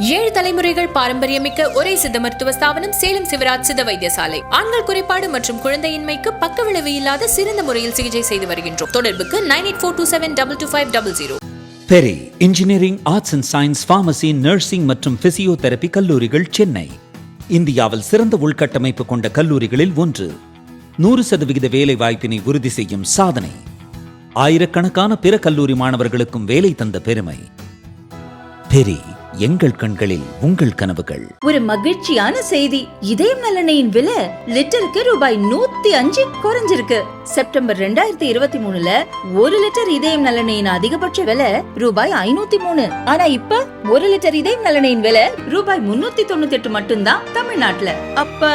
7 தலைமுறைகள் பாரம்பரியமிக்க ஒரே சித்த மருத்துவ ஸ்தாபனம் சேலம் சிவராஜ் சித்த வைத்தியசாலை. ஆண்கள் குறைபாடு மற்றும் குழந்தையின்மைக்கு பக்கவிளைவு இல்லாத சிறந்த முறையில் சிகிச்சை செய்து வருகின்றோம். தொடர்புக்கு 9842722500. Peri engineering, arts and science, pharmacy, nursing மற்றும் பிசியோதெரபி கல்லூரிகள் சென்னை. இந்தியாவில் சிறந்த உள்கட்டமைப்பு கொண்ட கல்லூரிகளில் ஒன்று. 100% வேலை வாய்ப்பினை உறுதி செய்யும் சாதனை. ஆயிரக்கணக்கான பிற கல்லூரி மாணவர்களுக்கும் வேலை தந்த பெருமை. பெரி, எங்கள் கண்களில் உங்கள் கனவுகள். ஒரு மகிழ்ச்சியான செய்தி. இதயம் நல்லெண்ணெயின் விலை லிட்டருக்கு ரூபாய் 105 குறைஞ்சிருக்கு. செப்டம்பர் 2023ல 1 லிட்டர் இதயம் நல்லெண்ணெயின் அதிகபட்ச விலை ரூபாய் 503. ஆனா இப்ப 1 லிட்டர் இதயம் நல்லெண்ணெயின் விலை ரூபாய் 398 மட்டும்தான் தமிழ்நாட்டுல. அப்ப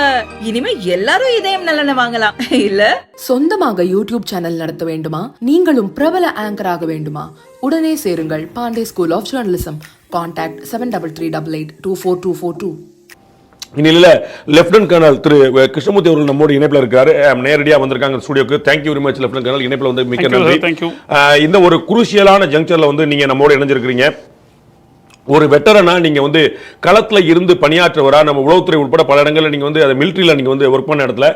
இனிமே எல்லாரும் இதயம் நல்லெண்ணெய் வாங்கலாம் இல்ல? சொந்தமாக யூடியூப் சேனல் நடத்த வேண்டுமா? நீங்களும் பிரபல ஆங்கர் ஆக வேண்டுமா? உடனே சேருங்கள் Pandey school of journalism. Contact 7388242242. இந்நிலையில லெப்டினன்ட் கர்னல் திரு கிருஷ்ணமூர்த்தி அவர்கள் நம்மோடு இணைப்பில் இருக்காரு. நேரடியாக வந்திருக்காங்க ஸ்டுடியோக்கு. Thank you very much lieutenant colonel, இணைப்பில் வந்து மிக்க நன்றி. இந்த ஒரு குரூசியலான ஜங்ஷன்ல வந்து நீங்க நம்மோடு இணைஞ்சிருக்கிறீங்க. ஒரு வெட்டரனா நீங்க வந்து களத்துல இருந்து பணியாற்றவரா, நம்ம உளவுத்துறை உட்பட பல இடங்களில் நீங்க வந்து மிலிட்டரியில நீங்க வந்து ஒர்க் பண்ண இடத்துல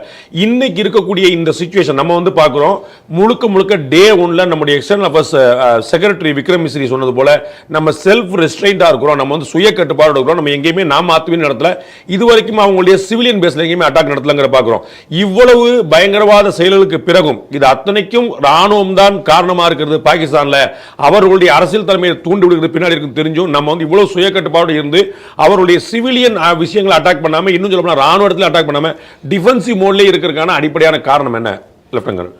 இன்னைக்கு இருக்கக்கூடிய இந்த சிச்சுவேஷன் நம்ம வந்து பார்க்கிறோம். முழுக்க டே 1ல நம்முடைய external affairs secretary Vikram Misri சொன்னது போல நம்ம செல்ஃப் ரெஸ்ட்ரெயின்டா இருக்கிறோம், நம்ம வந்து சுய கட்டுப்பாடு இருக்கிறோம், நம்ம எங்கேயுமே நாம் ஆத்துவின் இடத்துல இதுவரைக்கும் அவங்களுடைய சிவிலியன் பேஸ்ல எங்கேயுமே அட்டாக் நடத்தலங்கிற பார்க்கிறோம். இவ்வளவு பயங்கரவாத செயல்களுக்கு பிறகும் இது அத்தனைக்கும் ராணுவம் தான் காரணமா இருக்கிறது. பாகிஸ்தான்ல அவர்களுடைய அரசியல் தலைமையை தூண்டி விடுகிறது பின்னாடி இருக்கு தெரிஞ்சும் நம்ம இவ்வளவு சுய கட்டுப்பாடு இருந்து அவருடைய சிவிலியன் விஷயங்களை அட்டாக் பண்ணாம, இன்னும் சொல்ல போனா ராணுவ இடத்துல அட்டாக் பண்ணாம டிஃபென்சிவ் மோட்ல இருக்கிறதுக்கான அடிப்படையான காரணம் என்ன லெப்டினன்ட் கர்னல்?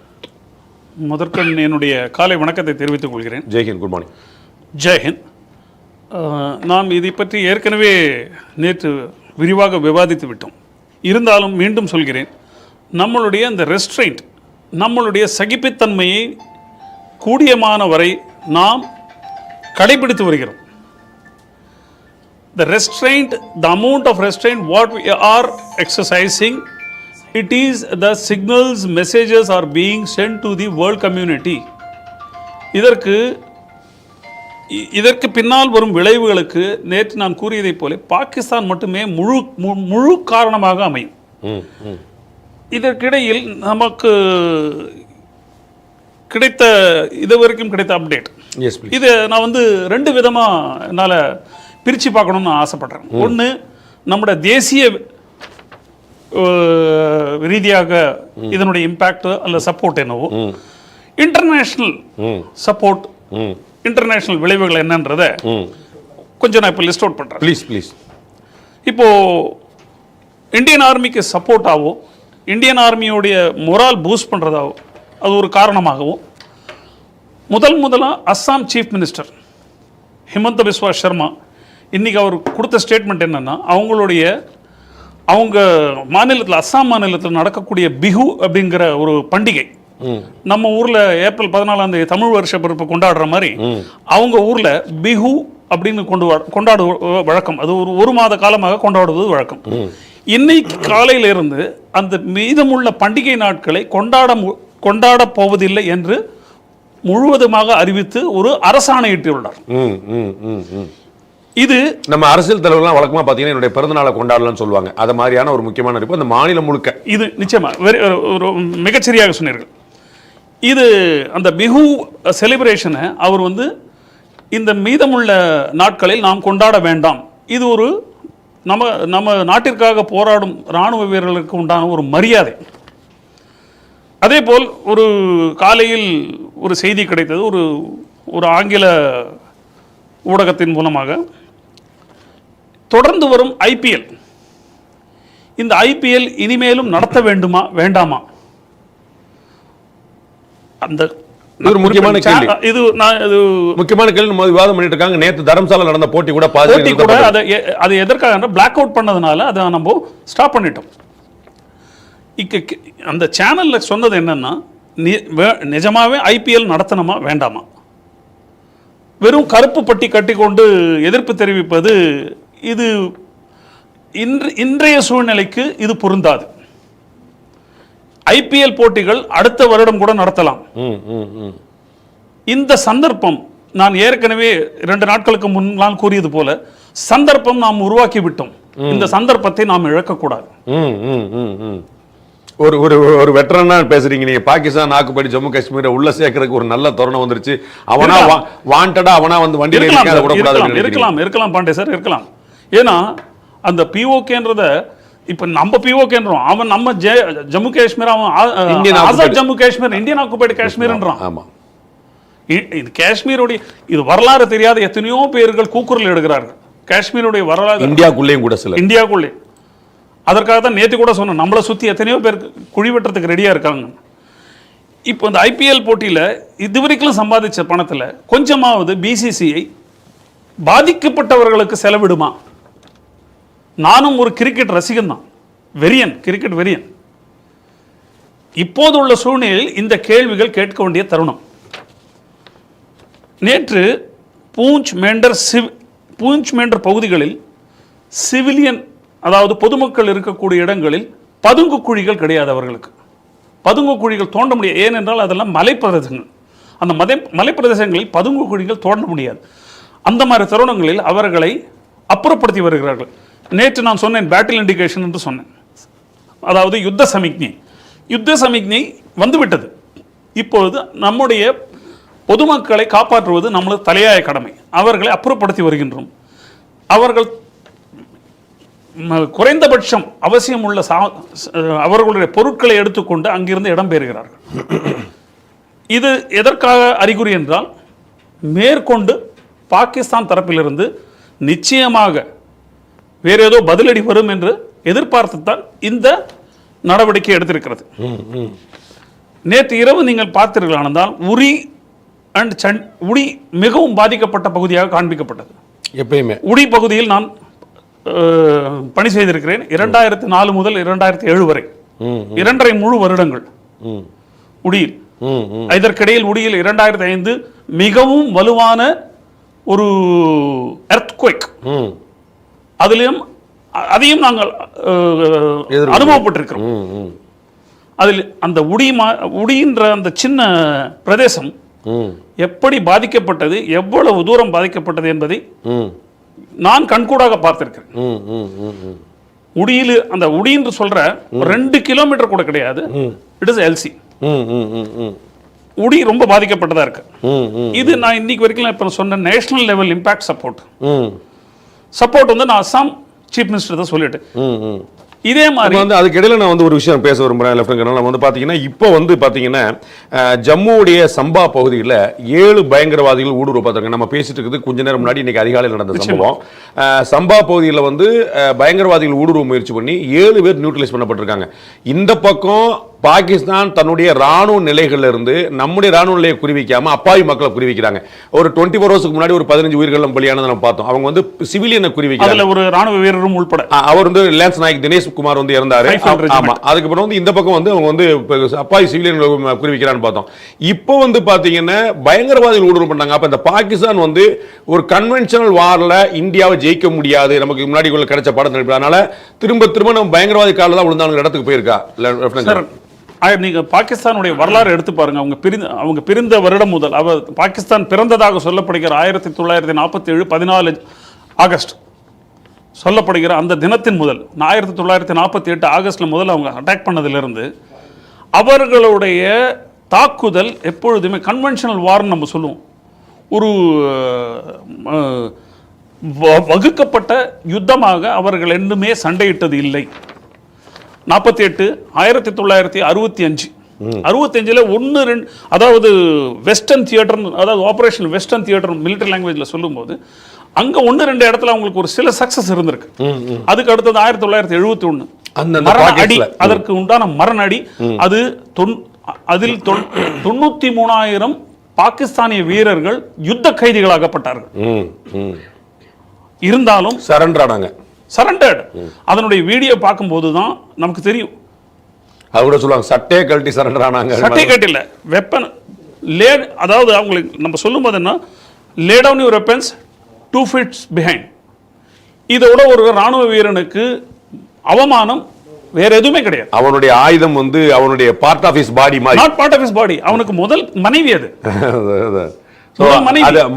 முதற்கண் என்னுடைய காலை வணக்கத்தை தெரிவித்துக் கொள்கிறேன். ஜெய்ஹிந்த். Good morning. ஜெய்ஹிந்த். நாம் இதை பற்றி ஏற்கனவே நேற்று விரிவாக விவாதித்து விட்டோம். இருந்தாலும் மீண்டும் சொல்கிறேன், நம்மளுடைய அந்த ரெஸ்ட்ரெயின்ட், நம்மளுடைய சகிப்புத்தன்மையை கூடியமான வரை நாம் கடைபிடித்து வருகிறோம். The restraint, the amount of restraint what we are exercising, it is the signals, messages are being sent to the world community. இதற்கு பின்னால் வரும் விளைவுகளுக்கு நேற்று நான் கூறியதைப் போல பாகிஸ்தான் மட்டுமே முழு காரணமாக அமையும். இதற்கிடையில் நமக்கு கிடைத்த இதுவரைக்கும் கிடைத்த அப்டேட், இது நான் வந்து 2 விதமா என்னால் பிரித்து பார்க்கணும்னு ஆசைப்படுறேன். ஒன்று, நம்முடைய தேசிய ரீதியாக இதனுடைய இம்பேக்ட் அல்ல சப்போர்ட் என்னவோ, இன்டர்நேஷனல் சப்போர்ட், இன்டர்நேஷனல் விளைவுகள் என்னன்றத கொஞ்சம் நான் இப்போ லிஸ்ட் அவுட் பண்ணுறேன். ப்ளீஸ். இப்போ இந்தியன் ஆர்மிக்கு சப்போர்ட்டாவோ, இந்தியன் ஆர்மியோடைய மொரால் பூஸ்ட் பண்ணுறதாவோ அது ஒரு காரணமாகவும், முதலாக அஸ்ஸாம் சீஃப் மினிஸ்டர் ஹிமந்த பிஸ்வா சர்மா இன்றைக்கி அவர் கொடுத்த ஸ்டேட்மெண்ட் என்னென்னா, அவங்க மாநிலத்தில், அஸ்ஸாம் மாநிலத்தில் நடக்கக்கூடிய பிஹு அப்படிங்கிற ஒரு பண்டிகை, நம்ம ஊரில் ஏப்ரல் 14 தமிழ் வருஷ பிறப்பு கொண்டாடுற மாதிரி அவங்க ஊரில் பிஹு அப்படின்னு கொண்டாடுவ வழக்கம். அது ஒரு மாத காலமாக கொண்டாடுவது வழக்கம். இன்னைக்கு காலையிலிருந்து அந்த மீதமுள்ள பண்டிகை நாட்களை கொண்டாட போவதில்லை என்று முழுவதுமாக அறிவித்து ஒரு அரசாணையிட்டுள்ளார். இது நம்ம அரசியல் தலைவர்கள் வழக்கமா பாத்தீங்கன்னா என்னுடைய பிறந்தநாளை கொண்டாடலாம்னு சொல்லுவாங்க. அது மாதிரியான ஒரு முக்கியமான அறிவிப்பு அந்த மாநிலம் முழுக்க. இது நிச்சயமா ஒரு மிகச்சரியாக சொன்னீர்கள். இது அந்த பிஹு செலிப்ரேஷனை அவர் வந்து இந்த மீதமுள்ள நாட்களில் நாம் கொண்டாட வேண்டாம், இது ஒரு நம்ம நாட்டிற்காக போராடும் இராணுவ வீரர்களுக்கு உண்டான ஒரு மரியாதை. அதே போல் ஒரு காலையில் ஒரு செய்தி கிடைத்தது, ஒரு ஆங்கில ஊடகத்தின் மூலமாக, தொடர்ந்து வரும் ஐபிஎல், இந்த ஐபிஎல் இனிமேலும் நடத்த வேண்டுமா வேண்டாமா? அந்த முக்கியமான கேள்வி விவாதம் பண்ணிட்டு இருக்காங்க. நேற்று தரம்சாலை நடந்த போட்டி கூட அது எதற்காக பிளாக் அவுட் பண்ணதுனால அதை நம்ம ஸ்டாப் பண்ணிட்டோம். அந்த சேனல்ல சொன்னது என்னன்னா, நிஜமாவே ஐபிஎல் நடத்தணுமா வேண்டாமா? வெறும் கருப்பு பட்டி கட்டி கொண்டு எதிர்ப்பு தெரிவிப்பது இது இன்றைய சூழ்நிலைக்கு இது பொருந்தாது. ஐபிஎல் போட்டிகள் அடுத்த வருடம் கூட நடத்தலாம். இந்த சந்தர்ப்பம் நான் ஏற்கனவே 2 நாட்களுக்கு முன்னால் கூறியது போல சந்தர்ப்பம் நாம் உருவாக்கி விட்டோம். இந்த சந்தர்ப்பத்தை நாம் இழக்கக்கூடாது. ஒரு ஒரு ஒரு வெட்டரனா பேசுறீங்க நீங்க. பாகிஸ்தான் ஆக்குபடி ஜம்மு காஷ்மீரை உள்ள சேர்க்கறதுக்கு ஒரு நல்ல தருணம் வந்துருச்சு. அவனா வாண்டடா அவனா வந்து வண்டியில நிக்காத விடக்கூடாது. இருக்கலாம் பாண்டே சார், இருக்கலாம். ஏன்னா அந்த பிஓகேன்றத இப்ப நம்ம பிஓகேன்றோம், அவன் நம்ம ஜம்மு காஷ்மீர், அவன் ஆசாத் ஜம்மு காஷ்மீர், இந்தியன் ஆக்குபைடு காஷ்மீர்ன்றான். ஆமா, இது காஷ்மீருடைய இது வரலாறு தெரியாத எத்தனையோ பேர்கள் கூக்குரல் எடுக்கிறார்கள். காஷ்மீருடைய வரலாறு இந்தியாக்குள்ளேயும் கூட சில இந்தியாக்குள்ளே. அதற்காக தான் நேற்று கூட சொன்னோம், நம்மளை சுற்றி எத்தனையோ பேர் குழி வெட்டுறதுக்கு ரெடியாக இருக்காங்க. இப்போ இந்த ஐபிஎல் போட்டியில் இதுவரைக்கும் சம்பாதிச்ச பணத்தில் கொஞ்சமாவது பிசிசிஐ பாதிக்கப்பட்டவர்களுக்கு செலவிடுமா? நானும் ஒரு கிரிக்கெட் ரசிகன் தான், வெறியன், கிரிக்கெட் வெறியன். இப்போது உள்ள சூழ்நிலையில் இந்த கேள்விகள் கேட்க வேண்டிய தருணம். நேற்று பூஞ்ச் மேண்டர் பகுதிகளில் சிவிலியன், அதாவது பொதுமக்கள் இருக்கக்கூடிய இடங்களில் பதுங்கு குழிகள் கிடையாது. அவர்களுக்கு பதுங்கு குழிகள் தோண்ட முடியாது. ஏனென்றால் அதெல்லாம் மலைப்பிரதேசங்கள். அந்த மலைப்பிரதேசங்களில் பதுங்கு குழிகள் தோண்ட முடியாது. அந்த மாதிரி தருணங்களில் அவர்களை அப்புறப்படுத்தி வருகிறார்கள். நேற்று நான் சொன்னேன் பேட்டில் இண்டிகேஷன் என்று சொன்னேன். அதாவது யுத்த சமிக்ஞை வந்துவிட்டது. இப்பொழுது நம்முடைய பொதுமக்களை காப்பாற்றுவது நம்மளது தலையாய கடமை. அவர்களை அப்புறப்படுத்தி வருகின்றோம். அவர்கள் குறைந்தபட்சம் அவசியம் உள்ள அவர்களுடைய பொருட்களை எடுத்துக்கொண்டு அங்கிருந்து இடம்பெறுகிறார்கள். இது எதற்காக அறிகுறி என்றால், மேற்கொண்டு பாகிஸ்தான் தரப்பிலிருந்து நிச்சயமாக வேற ஏதோ பதிலடி வரும் என்று எதிர்பார்த்துத்தான் இந்த நடவடிக்கை எடுத்திருக்கிறது. நேற்று இரவு நீங்கள் பார்த்தீர்களானால் உரி மிகவும் பாதிக்கப்பட்ட பகுதியாக காண்பிக்கப்பட்டது. எப்பயுமே உடி பகுதியில் நான் பணி செய்திருக்கிறேன். 2004 முதல் 2007 வரை 2.5 முழு வருடங்கள் உடியில். இதற்கிடையில் உடியில் 2005 மிகவும் வலுவான ஒரு எர்த்குவேக், அதையும் நாங்கள் அனுபவப்பட்டிருக்கிறோம். அதில் அந்த உடின்ற அந்த சின்ன பிரதேசம் எப்படி பாதிக்கப்பட்டது, எவ்வளவு தூரம் பாதிக்கப்பட்டது என்பதை நான் கண்கூடாக பார்த்திருக்கிறேன். உடியில் அந்த உடி என்று சொல்ற 2 கிலோமீட்டர் கூட கிடையாது. It is LC. உடி ரொம்ப பாதிக்கப்பட்டதா இருக்கு. இது நான் இன்னைக்கு வரைக்கும் இப்ப சொன்ன நேஷனல் லெவல் இம்பாக்ட் சப்போர்ட் வந்து நான் அசாம் சீஃப் மினிஸ்டர் தான் சொல்லிட்டேன். இதே மாதிரி வந்து அதுக்கு இடையில நான் வந்து ஒரு விஷயம் பேச விரும்புறேன். லெப்டினன்ட் வந்து பாத்தீங்கன்னா இப்போ வந்து பாத்தீங்கன்னா ஜம்முடைய சம்பா பகுதியில் 7 பயங்கரவாதிகள் ஊடுருவ பார்த்தாங்க. நம்ம பேசிட்டு இருக்குது கொஞ்ச நேரம் முன்னாடி இன்னைக்கு அதிகாலையில் நடந்த சம்பவம். சம்பா பகுதியில் வந்து பயங்கரவாதிகள் ஊடுருவ முயற்சி பண்ணி 7 பேர் நியூட்ரலைஸ் பண்ணப்பட்டிருக்காங்க. இந்த பக்கம் பாகிஸ்தான் தன்னுடைய ராணுவ நிலைகள்ல இருந்து நம்முடைய ராணுவ நிலையை குறிவிக்காம அப்பாவி மக்களை குறிவிக்கிறாங்க. ஒரு 24 ஹவர்ஸ்க்கு முன்னாடி ஒரு 15 உயிர்களும் பலியானதை நம்ம பார்த்தோம். அவங்க வந்து சிவிலியனை குறிவிக்கிறாங்க. அதுல ஒரு ராணுவ வீரரும் உட்பட அவர் வந்து லேன்ஸ் நாயக் தினேஷ் குமார் வந்து இறந்தாரு. ஆமா, அதுக்கப்புறம் வந்து இந்த பக்கம் வந்து அவங்க வந்து அப்பாவி சிவிலியன் குறிவிக்கிறான்னு பார்த்தோம். இப்போ வந்து பாத்தீங்கன்னா பயங்கரவாதிகள் ஊடுருவ பண்ணாங்க. அப்ப இந்த பாகிஸ்தான் வந்து ஒரு கன்வென்ஷனல் வார்ல இந்தியாவை ஜெயிக்க முடியாது, நமக்கு முன்னாடி கிடைச்ச பாடம். அதனால திரும்ப நம்ம பயங்கரவாதி கால தான் விழுந்தாங்க இடத்துக்கு போயிருக்கா. நீங்க பாகிஸ்தானுடைய வரலாறு எடுத்து பாருங்க. அவங்க பிரிந்த வருடம் முதல், பாகிஸ்தான் பிறந்ததாக சொல்லப்படுகிற 1947 14 ஆகஸ்ட் சொல்லப்படுகிற அந்த தினத்தின் முதல் 1948 ஆகஸ்ட்ல முதல் அவங்க அட்டாக் பண்ணதிலிருந்து அவர்களுடைய தாக்குதல் எப்பொழுதுமே கன்வென்ஷனல் வார்னு நம்ம சொல்லுவோம். ஒரு வகுக்கப்பட்ட யுத்தமாக அவர்கள் என்னுமே சண்டையிட்டது இல்லை. 48 1965 65ல 1-2 அதாவது வெஸ்டர்ன் தியேட்டர், அதாவது ஆபரேஷன் வெஸ்டர்ன் தியேட்டர் மிலிட்டரி லாங்குவேஜ்ல சொல்லும்போது அங்க 1-2 இடத்துல அவங்களுக்கு ஒரு சில சக்சஸ் இருந்திருக்கு. அதுக்கு அடுத்தது 1971 அடி, அதற்கு உண்டான மரண அடி. அதில் 93,000 பாகிஸ்தானிய வீரர்கள் யுத்த கைதிகளாகப்பட்டார்கள். இருந்தாலும் சரண்டர்ட். அதனுடைய வீடியோ பார்க்கும்போது தான் நமக்கு தெரியும். அது கூட சொல்லுவாங்க சட்டையை கழட்டி சரண்டர் ஆனாங்க. சட்டை கட்டில வெப்பன் அதாவது அவங்களுக்கு நம்ம சொல்லும்போது என்ன, lay down your weapons 2 feet behind. இதோட ஒரு ராணுவ வீரனுக்கு அவமானம் வேற எதுவுமே கிடையாது. அவனுடைய ஆயுதம் வந்து அவனுடைய பார்ட் ஆஃப் ஹிஸ் பாடி மாதிரி. Not part of his body. அவனுக்கு முதல் மனைவி அது.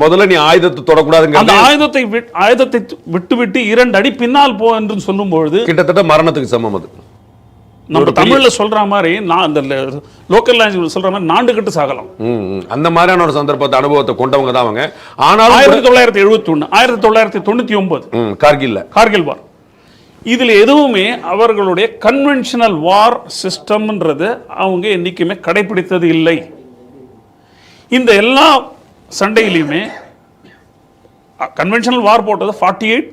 முதல்ல நீ ஆயுதத்தை தொடக்கூடாதுங்க. அந்த ஆயுதத்தை விட்டு 2 அடி பின்னால் போ என்று சொல்லும்பொழுது கிட்டத்தட்ட மரணத்துக்கு சமம். அது நம்ம தமிழ்ல சொல்ற மாதிரி அந்த லோக்கல் லாங்குவேஜ் சொல்ற மாதிரி நாண்டு கட்டு சாகலாம். அந்த மாதிரியான ஒரு சந்தர்ப்பத்தை அனுபவத்தை கொண்டவங்க தான் அவங்க. ஆனால் 1971 1999 கார்கில் வார் இதுல எதுவுமே அவர்களுடைய கன்வென்ஷனல் வார் சிஸ்டம்ன்றது அவங்க என்னைக்குமே கடைபிடித்தது இல்லை. இந்த எல்லா சண்டையிலுமே கன்வென்ஷனல் வார் போட்டது 48,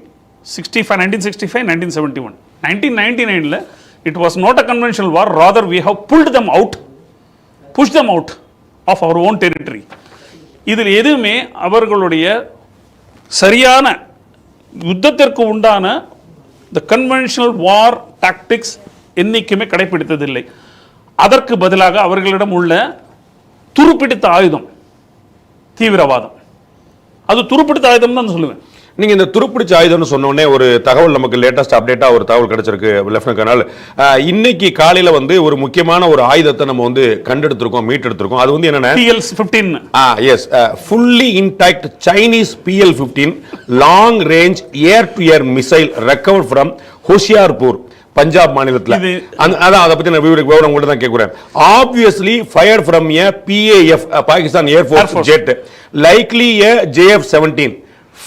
65, 1965, 1971. 1999ல it was not a conventional war, rather we have pushed them out of our own territory. இதில் எதுவுமே அவர்களுடைய சரியான யுத்தத்திற்கு உண்டான the conventional war tactics என்னைக்குமே கடைபிடித்ததில்லை. அதற்கு பதிலாக அவர்களிடம் உள்ள துருப்பிடித்த ஆயுதம் தீவிரவாதம். அது துருப்பிடித்த ஆயுதம் தான் சொல்லுவேன். நீங்க இந்த துருப்பிடிச்ச ஆயுதம்னு சொன்ன உடனே ஒரு தகவல் நமக்கு லேட்டஸ்ட் அப்டேட்டா ஒரு தகவல் கிடைச்சிருக்கு லெப்டினன்ட் கர்னல். இன்னைக்கு காலையில வந்து ஒரு முக்கியமான ஒரு ஆயுதத்தை நம்ம வந்து கண்டெடுத்திருக்கோம், மீட்டெடுத்திருக்கோம். அது வந்து என்னன்னா PL-15. Yes, fully intact Chinese PL-15 long range air to air missile recovered from Hoshiarpur, Punjab மாநிலத்தில். அதான் அதை பத்தி நான் விவரம் கூட தான் கேட்கிறேன். Obviously fired from a PAF Pakistan air force jet, likely a JF-17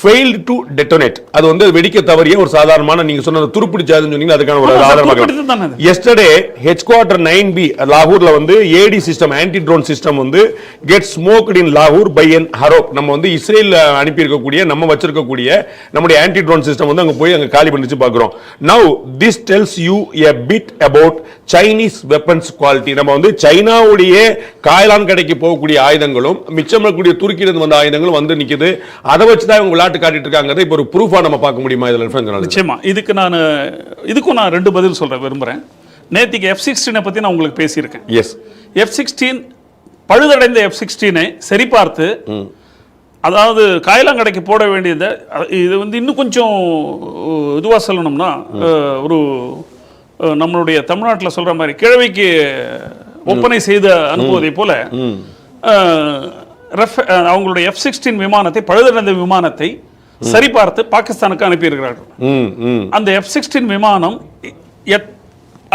failed to detonate. அது வந்து வெடிக்க தவறிய ஒரு சாதாரணமான நீங்க சொன்ன துருப்பிடிச்சாதுன்னு சொன்னீங்க, அதுக்கான ஒரு ஆதாரமாக yesterday headquarter 9B லாகூர்ல வந்து AD system, anti drone system வந்து get smoked in Lahore by an Harop. நம்ம வந்து இஸ்ரேல் அனுப்பி இருக்கக்கூடிய நம்ம வச்சிருக்கக்கூடிய நம்முடைய ஆன்டி ட்ரோன் சிஸ்டம் வந்து அங்க போய் அங்க காலி பண்ணிச்சு பார்க்கிறோம். Now this tells you a bit about Chinese weapons quality. நம்ம வந்து சைனாவுடைய காயலான் கடைக்கு போகக்கூடிய ஆயுதங்களும் மிச்சம் இருக்கக்கூடிய துருக்கியிலிருந்து வந்த ஆயுதங்களும் வந்து நிக்குது. அதை வச்சு தான் இவங்க காட்டிட்டு இருக்காங்க. இப்போ ஒரு ப்ரூஃபா நம்ம பார்க்க முடியுமா இதுல? நிச்சயமா இதுக்கும் நான் 2 பதில் சொல்ற விரும்புறேன். நேத்திக்கு F-16 பத்தி நான் உங்களுக்கு பேசியிருக்கேன். எஸ், F-16 பழுதடைந்த F-16 சரி பார்த்து, அதாவது காயலாங்கடைக்கு போட வேண்டியது இது வந்து இன்னும் கொஞ்சம் இதுவா சொல்லணும்னா ஒரு நம்மளுடைய தமிழ்நாட்டில் சொல்ற மாதிரி கிழவிக்கு ஒப்பனை செய்த அனுப்புவதை போல அவங்களுடைய F-16 விமானத்தை, பழுதடைந்த விமானத்தை சரிபார்த்து பாகிஸ்தானுக்கு அனுப்பியிருக்கிறார்கள். அந்த F-16 விமானம்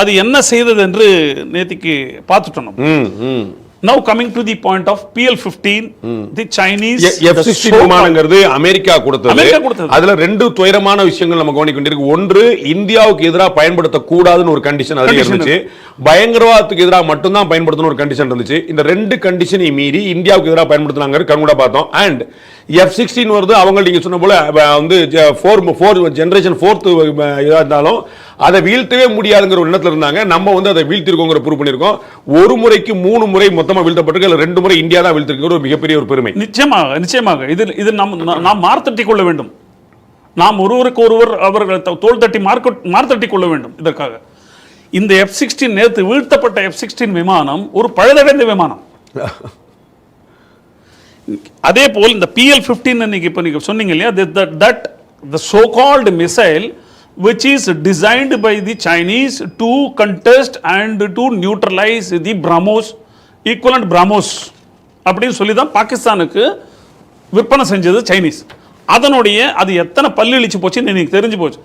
அது என்ன செய்தது என்று நேத்திக்கு பார்த்துட்டோம். Now coming to the point of PL-15, the Chinese F-16 விமானங்கிறது அமெரிக்கா கொடுத்தது. அதுல 2 துயரமான விஷயங்கள் நம்ம கவனிக்க வேண்டியிருக்கு. ஒன்று, இந்தியாவுக்கு எதிராக பயன்படுத்த கூடாதுன்னு ஒரு கண்டிஷன் அதுல இருந்துச்சு. பயங்கரவாதத்துக்கு எதிராக மட்டும் தான் பயன்படுத்தணும் ஒரு கண்டிஷன் இருந்துச்சு. இந்த 2 கண்டிஷனை மீறி இந்தியாவுக்கு எதிராக பயன்படுத்தினாங்க, கண்கூட பார்த்தோம். அண்ட் F-16 வருது, அவங்க நீங்க சொன்ன போல வந்து 4 ஜெனரேஷன் 4th இதா இருந்தாலும் அதை வீழ்த்தவே முடியாதுங்கிற ஒரு எண்ணத்துல இருந்தாங்க. நம்ம வந்து அதை வீழ்த்திருக்கோங்கிற ப்ரூவ் பண்ணிருக்கோம். ஒரு முறைக்கு 3 முறை மொத்தமா வீழ்த்தப்பட்டிருக்கு. 2 முறை இந்தியா தான் வீழ்த்திருக்கிற ஒரு மிகப்பெரிய ஒரு பெருமை. நிச்சயமாக இது நாம் மார்த்தட்டிக் கொள்ள வேண்டும். நாம் ஒருவருக்கு ஒருவர் அவர்கள் தோள் தட்டி மார்த்தட்டிக் கொள்ள வேண்டும். இதற்காக இந்த F-16 நேற்று வீழ்த்தப்பட்ட F-16 விமானம் ஒரு பழுதடைந்த விமானம். அதே போல் இந்த PL-15 இப்ப நீங்க சொன்னீங்க இல்லையா, that the so called missile which is designed by the Chinese to contest and to neutralize the BrahMos, equivalent BrahMos அப்படின்னு சொல்லி தான் பாகிஸ்தானுக்கு விற்பனை செஞ்சது சைனீஸ். அதனுடைய அது எத்தனை பல்லிழிச்சு போச்சுன்னு எனக்கு தெரிஞ்சு போச்சு.